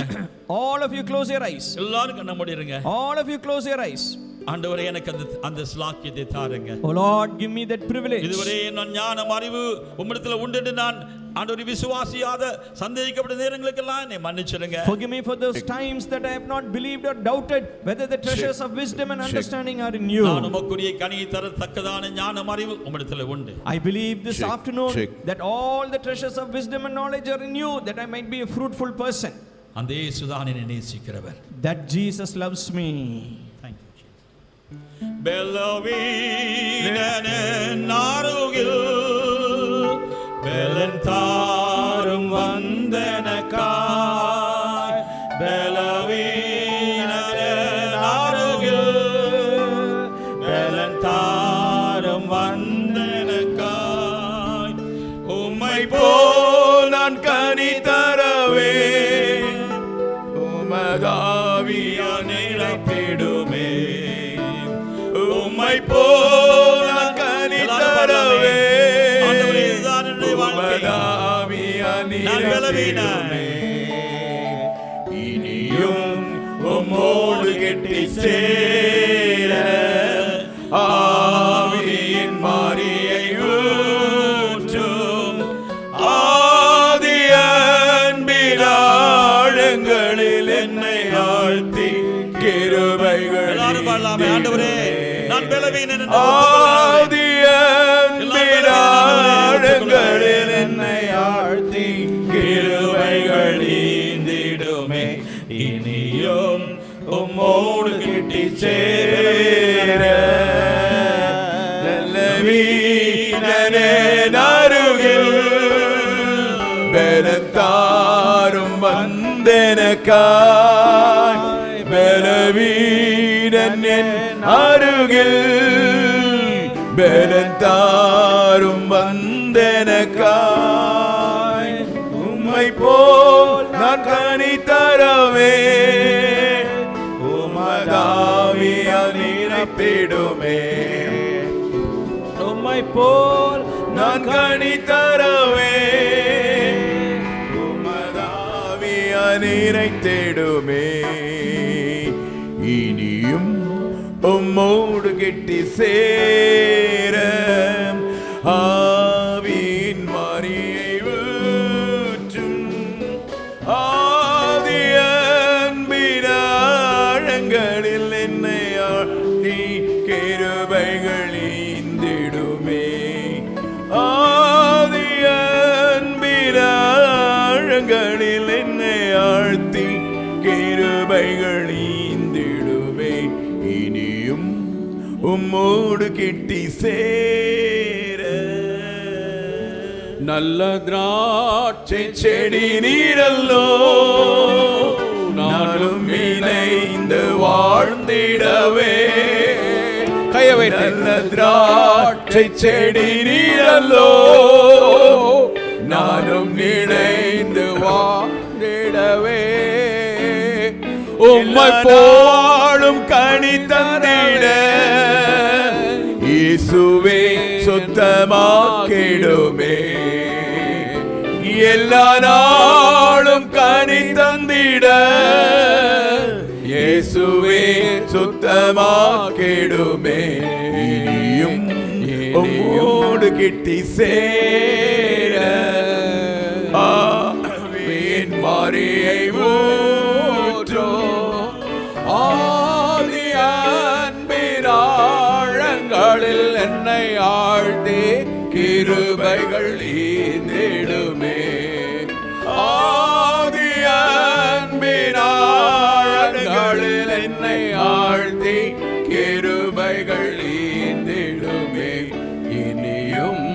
All of you close your eyes. எல்லாரும் கண்ண மூடிருங்க. All of you close your eyes. ஆண்டவரே எனக்கு அந்த ஸ்லாக்கியத்தை தாருங்க. Oh Lord, give me that privilege. இதுவரை நான் ஞானம் அறிவு உம்மிடத்தில் உண்டு என்று நான் ஆண்டவரே விசுவாசியாத சந்தேகிக்கப்பட்ட நேரங்களுக்கெல்லாம் என்னை மன்னிச்சிடுங்க. Forgive me for those times that I have not believed or doubted whether the treasures of wisdom and understanding are in you. நான் உமக்குரிய கனியை தரத்தக்கதான ஞானம் அறிவு உம்மிடத்தில் உண்டு. I believe this afternoon that all the treasures of wisdom and knowledge are in you, that I might be a fruitful person. அந்த இயேசுதான் என்னை நேசிக்கிறவர். That Jesus loves me. Thank you Jesus. பெலவீனனே நாருகில் பெலன் தாரும் வந்தனக்காய், பெலவீனனே நாருகில் பெலன் தாரும் வந்தனக்காய், உம்மை போல் நான் கனி தரவே உமதாவியா நிரப்பிடுமே, உம்மை போல் நான் கனி தரவே உமதாவியா நிரப்பிடுமே, இனியும் உம்மோடு கெட்டி சேர ஆவியின் மாரியை ஊற்றும், ஆதி அன்பின் ஆழங்களில் என்னை ஆழ்த்தி கிருபைகள் ஆண்டவரே நான் பலவீனன் ஆதி அன்பின் ஆழங்களில் என்னை ஆழ்த்தி கிருபைகள் ஈந்திடுமே, இனியும் உம்மோடு கிட்டி சேர நல்லவீனனே அருகில் பெலத்தாரும் வந்தனக்காய், என் அருகில் பலத்தாரும் வந்தனக்காய். உம்மை போல் நான் கனி தரவே உமதாவியால் நிரப்பிடுமே. உம்மை போல் நான் கனி தரவே உமதாவியால் நிறைத்திடுமே. இனியும் உம்மோடு கெட்டி சேர ஆவியின் மாரியை ஊற்றும். ஆதி அன்பின் ஆழங்களில் என்னை ஆழ்த்தி கிருபைகள் ஈந்திடுமே. ஆதி அன்பின் ஆழங்களில் என்னை ஆழ்த்தி கிருபைகள் ஈந்திடுமே. இனியும் உம்மோடு கிட்டி சேர நல்ல திராட்சை செடி நீரல்லோ நானும் இணைந்து வாழ்ந்திடவே. நல்ல திராட்சை செடி நீரல்லோ நானும் இணைந்து வாழ்ந்திடவே. உம்மை போலும் கனி தந்திட இயேசுவே சுத்தமாக்கிடுமே. எல்லா நாளும் கனி தந்திட இயேசுவே சுத்தமாக்கிடுமே. இனியும் உம்மோடு கிட்டி சேர ஆவியின் மாரியை ஊற்றோ. ஆதி அன்பின் ஆழங்களில் என்னை ஆழ்த்தி கிருபைகள் ஈந்திடுமே. ஆதி அன்பின் ஆழங்களில் என்னை ஆழ்த்தி கிருபைகள் ஈந்திடுமே. இனியும்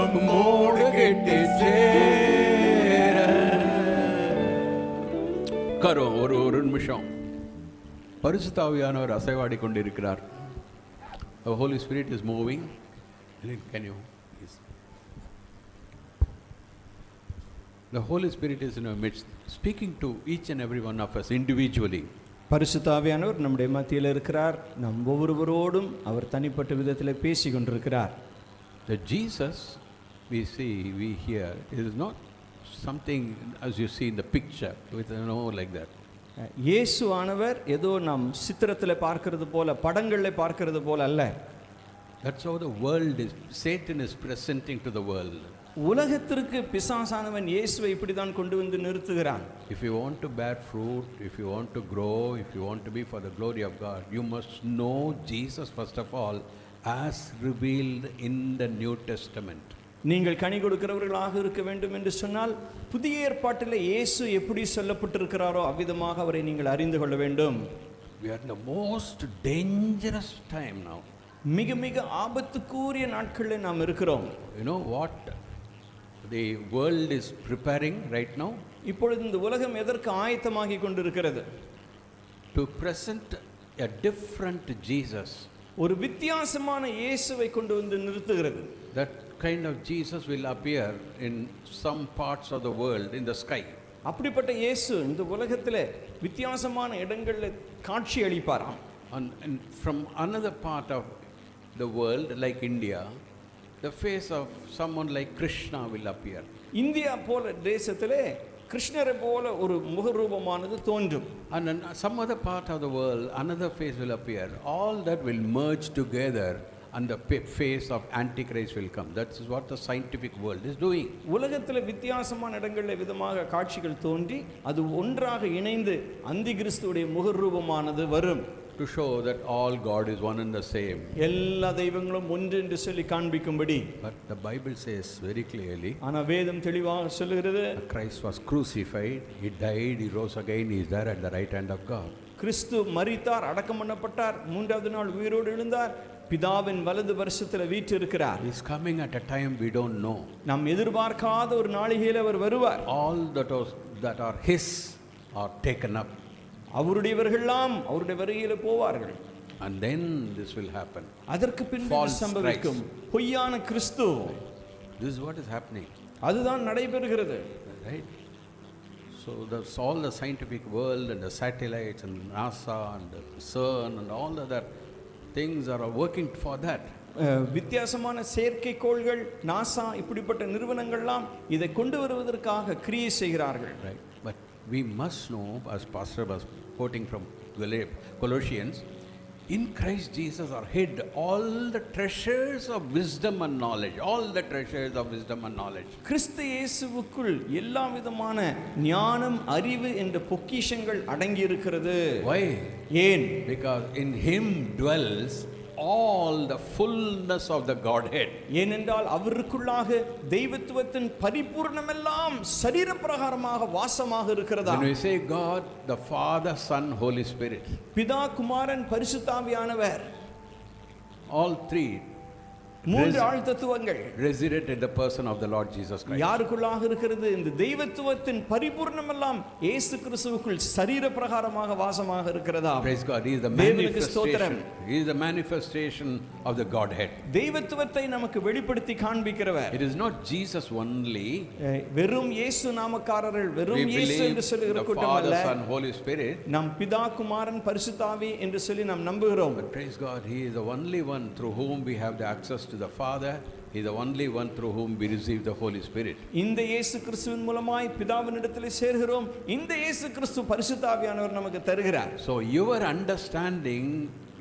உம்மோடு கிட்டி சேர. கரும் ஒரு நிமிஷம். பரிசுத்தாவியானவர் அசைவாடி கொண்டிருக்கிறார். The Holy Spirit is moving. Can you please? The Holy Spirit is in our midst, speaking to each and every one of us individually. பரிசுத்த ஆவியானவர் நம்முடைய மத்தியில் இருக்கிறார். நம் ஒவ்வொருவரோடும் அவர் தனிப்பட்ட விதத்தில் பேசி கொண்டிருக்கிறார். The Jesus we hear is not something as you see in the picture with like that. இயேசு ஆனவர் ஏதோ நாம் சித்திரத்தில் பார்க்கிறது போல, படங்களில் பார்க்கிறது போல அல்ல. That's how the world is. Satan is presenting to the world. உலகத்திற்கு பிசாசானவன் இயேசுவை இப்படிதான் கொண்டு வந்து நிறுத்துகிறான். If you want to bear fruit, if you want to grow, if you want to be for the glory of God, you must know Jesus first of all as revealed in the New Testament. நீங்கள் கனி கொடுக்கிறவர்களாக இருக்க வேண்டும் என்று சொன்னால் புதிய ஏற்பாட்டில் இயேசு எப்படி சொல்லப்பட்டிருக்கிறாரோ அவ்விதமாக அவரை நீங்கள் அறிந்து கொள்ள வேண்டும். We are in the most dangerous time now. மிக மிக ஆபத்துக்குரிய நாட்களில் நாம் இருக்கிறோம். You know what the world is preparing right now? இப்பொழுது இந்த உலகம் எதற்கு ஆயத்தமாகி கொண்டிருக்கிறது? To present a different Jesus. ஒரு வித்தியாசமான இயேசுவை கொண்டு வந்து நிறுத்துகிறது. That kind of Jesus will appear in some parts of the world in the sky. அப்படிப்பட்ட இயேசு இந்த உலகத்தில் வித்தியாசமான இடங்களில் காட்சி அளிப்பாராம். And from another part of the world like India, the face of someone like Krishna will appear. India போல தேசத்திலே கிருஷ்ணரை போல ஒரு முகரூபமானது தோன்றும். And in some other part of the world another face will appear. All that will merge together and the face of Antichrist will come. That is what the scientific world is doing. உலகத்தில் வித்தியாசமான இடங்களில் விதமாக காட்சிகள் தோன்றி அது ஒன்றாக இணைந்து அந்தி கிறிஸ்துவுடைய முகரூபமானது வரும். To show that all God is one and the same. எல்லா தெய்வங்களும் ஒன்று என்று சொல்லி காண்பிக்கும்படி. But the Bible says very clearly, ஆனா வேதம் தெளிவாக சொல்லுகிறது, Christ was crucified, he died, he rose again, he is there at the right hand of God. கிறிஸ்து மரித்தார், அடக்கம் பண்ணப்பட்டார், மூன்றாவது நாள் உயிரோடு எழுந்தார், பிதாவின் வலது வருஷத்தில் வீற்றிருக்கிறார். He is coming at a time we don't know. நாம் எதிர்பார்க்காத ஒரு நாளிகையில் அவர் வருவார். All that are his are taken up. அவருடையவர்கள்லாம் அவருடைய வருகையில் போவார்கள். And then this will happen. அதற்கு பின்பு False சம்பவிக்கும் பொய்யான கிறிஸ்து. This is what is happening. அதுதான் நடைபெறுகிறது. Right? So that's all the scientific world and the satellites and NASA and the CERN and all other things are working for that. வித்தியாசமான செயற்கைக்கோள்கள், NASA இப்படிப்பட்ட நிறுவனங்கள்லாம் இதை கொண்டு வருவதற்காக கிரியை செய்கிறார்கள். Right? But we must know, as Pastor was quoting from Colossians, in Christ Jesus are hid all the treasures of wisdom and knowledge. All the treasures of wisdom and knowledge. கிறிஸ்து இயேசுவுக்குள் எல்லா விதமான ஞானம், அறிவு என்ற பொக்கிஷங்கள் அடங்கி இருக்கிறது. Why? ஏன்? Because in him dwells all the fullness of the Godhead. ஏனென்றால் அவருக்குள்ளாக தெய்வத்துவத்தின் பரிபூர்ணமெல்லாம் சரீர பிரகாரமாக வாசமாக இருக்கிறதா. When we say God, the Father, Son, Holy Spirit, பிதா, குமாரன், பரிசுத்தாவியானவர், all three மூன்று ஆள் தத்துவங்கள் resident in the person of the Lord Jesus Christ. யாருக்குள்ளாக இருக்கிறது? இந்த தெய்வத்துவத்தின் பரிபூர்ணமெல்லாம் இயேசு கிறிஸ்துவுக்குள் சரீர பிரகாரமாக வாசமாக இருக்கிறதா. Praise God. He is the தேவனுக்கு ஸ்தோத்திரம். manifestation. He is the manifestation of the Godhead. தெய்வத்துவத்தை நமக்கு வெளிப்படுத்தி காண்பிக்கிறவர். It is not Jesus only. வெறும் இயேசு நாமக்காரர்கள், We வெறும் இயேசு believe என்று சொல்லுகிற the கூட்டம் Father, அல்ல. Son, Holy Spirit. நாம் பிதா, குமாரன், பரிசுத்தாவி என்று சொல்லி நாம் நம்புகிறோம். But praise God, He is the only one through whom we have the access to the Father. He is the only one through whom we receive the Holy Spirit. இந்த இயேசு கிறிஸ்துவின் மூலமாய் பிதாவினிடத்தில் சேர்கிறோம். இந்த இயேசு கிறிஸ்து பரிசுத்தாவியானவர் நமக்கு தருகிறார். So your understanding,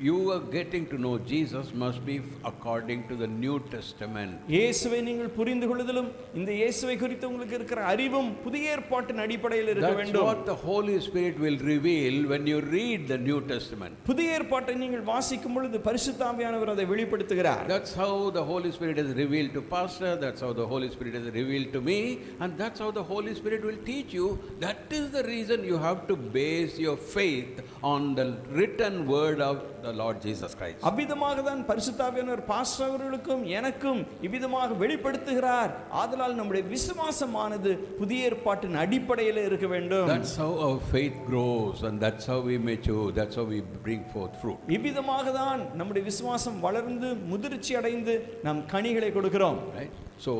you are getting to know Jesus must be according to the New Testament. இயேசுவை நீங்கள் புரிந்து கொள்ளுதலும், இந்த இயேசுவை குறித்து உங்களுக்கு இருக்கிற அறிவும் புதிய ஏற்பாட்டின் அடிப்படையில் இருக்க That's வேண்டும். what the Holy Spirit will reveal when you read the New Testament. புதிய ஏற்பாட்டை நீங்கள் வாசிக்கும் பொழுது பரிசுத்தாவியானவர் அதை வெளிப்படுத்துகிறார். That's how the Holy Spirit is revealed to pastor, that's how the Holy Spirit is revealed to me, and that's how the Holy Spirit will teach you. That is the reason you have to base your faith on the written word of the Lord Jesus Christ. அவ்விதமாக தான் பரிசுத்தாவியானவர் pastor அவர்களுக்கும் எனக்கும் இவ்விதமாக வெளிப்படுத்துகிறார். ஆதலால் நம்முடைய விசுவாசமானது புதிய ஏற்பாட்டின் அடிப்படையில் இருக்க வேண்டும். That's how our faith grows and that's how we mature, that's how we bring forth fruit. இவ்விதமாக தான் நம்முடைய விசுவாசம் வளர்ந்து முதிர்ச்சி அடைந்து நாம் கனிகளை கொடுக்கிறோம். Right? So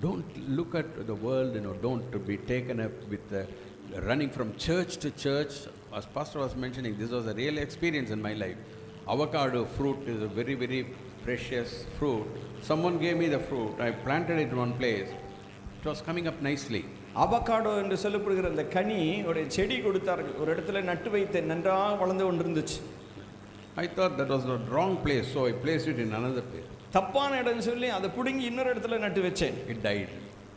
don't look at the world, don't be taken up with the running from church to church. As Pastor was mentioning, this was a real experience in my life. Avocado fruit is a very, very precious fruit. Someone gave me the fruit. I planted it in one place. It was coming up nicely. Avocado என்று சொல்லப்படுகிற அந்த கனி ஒரு செடி கொடுத்தார்கள். ஒரு இடத்துல நட்டு வைத்தேன், நன்றாக வளர்ந்து கொண்டிருந்துச்சு. I thought that was the wrong place, so I placed it in another place. தப்பான இடம் சொல்லி அதை பிடுங்கி இன்னொரு இடத்துல நட்டு வச்சேன். It died.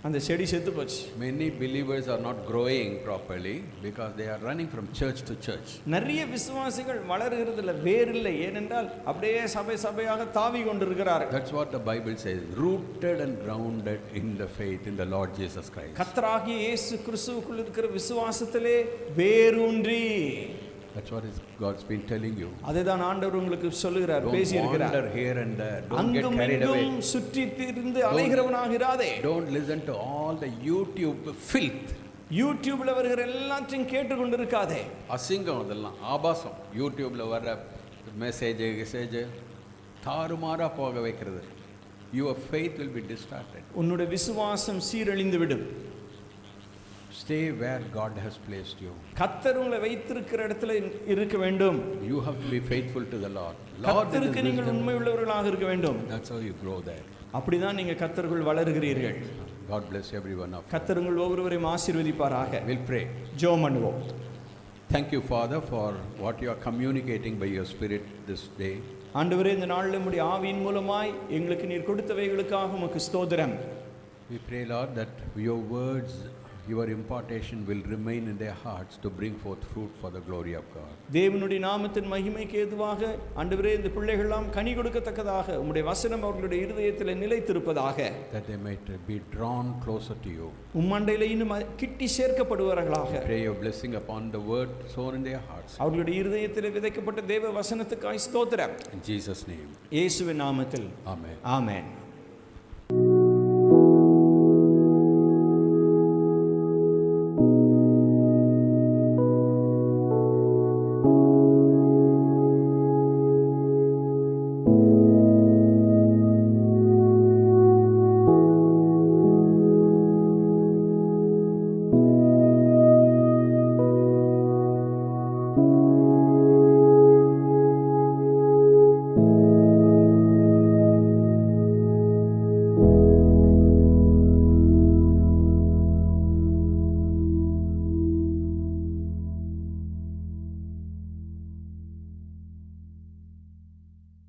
அந்த செடி செத்து போச்சு. Many believers are not growing properly because they are running from church to church. நிறைய விசுவாசிகள் வளருகிறதுல வேறில்லை. ஏனென்றால் அப்படியே சபையாக தாவி கொண்டிருக்கிறார்கள். That's what the Bible says, rooted and grounded in the faith in the Lord Jesus Christ. கர்த்தராகிய இயேசு கிறிஸ்துவுக்குள் இருக்கிற விசுவாசத்திலே வேரூன்றி. That's what God's been telling you. அதுதான் ஆண்டவர் உங்களுக்கு சொல்லுகிறார், பேசி Don't இருக்கிறார். wander here and there. Don't get carried away. அங்கும் சுற்றி திரிந்து அலைகிறவனாக இராதே. Don't listen to all the YouTube filth. யூடியூப்ல வருகிற எல்லாத்தையும் கேட்டு கொண்டு இருக்காதே. அசிங்கம் அதெல்லாம் ஆபாசம். யூடியூப்ல வர மெசேஜ் தாறுமாறா போக வைக்கிறது. Your faith will be distorted. உன்னுடைய விசுவாசம் சீரழிந்து விடும். Stay where God has placed you. கர்த்தர் உங்களை வைத்திருக்கிற இடத்துல இருக்க வேண்டும். You have to be faithful to the Lord. கர்த்தருக்கு நீங்கள் உண்மை உள்ளவர்களாக இருக்க வேண்டும். That's how you grow there. அப்படிதான் நீங்க கர்த்தருக்குள் வளருகிறீர்கள். God bless everyone of you. கர்த்தர் உங்கள் ஒவ்வொருவரையும் ஆசீர்வதிப்பாராக. We'll pray. ஜெபம் பண்ணுவோம். Thank you, Father, for what you are communicating by your Spirit this day. ஆண்டவரே, இந்த நாளில் உம்முடைய ஆவியின் மூலமாய் எங்களுக்கு நீர் கொடுத்தவைகளுக்காக உமக்கு ஸ்தோத்திரம். We pray, Lord, that your words, your impartation will remain in their hearts to bring forth fruit for the glory of God. தேவனுடைய நாமத்தின் மகிமைக்கு ஏதுவாக ஆண்டவரே, இந்த பிள்ளைகள் எல்லாம் கனி கொடுக்கத்தக்கதாக உம்முடைய வசனம் அவர்களுடைய இருதயத்தில் நிலைத்திருப்பதாக. That they might be drawn closer to you. உம்மண்டையில இன்னும் கிட்டி சேர்க்கப்படுவார்களாக. Pray your blessing upon the word sown in their hearts. அவர்களுடைய இருதயத்தில் விதைக்கப்பட்ட தேவ வசனத்துக்காய் ஸ்தோத்திரம். In Jesus' name. இயேசுவின் நாமத்தில் Amen. ஆமென்.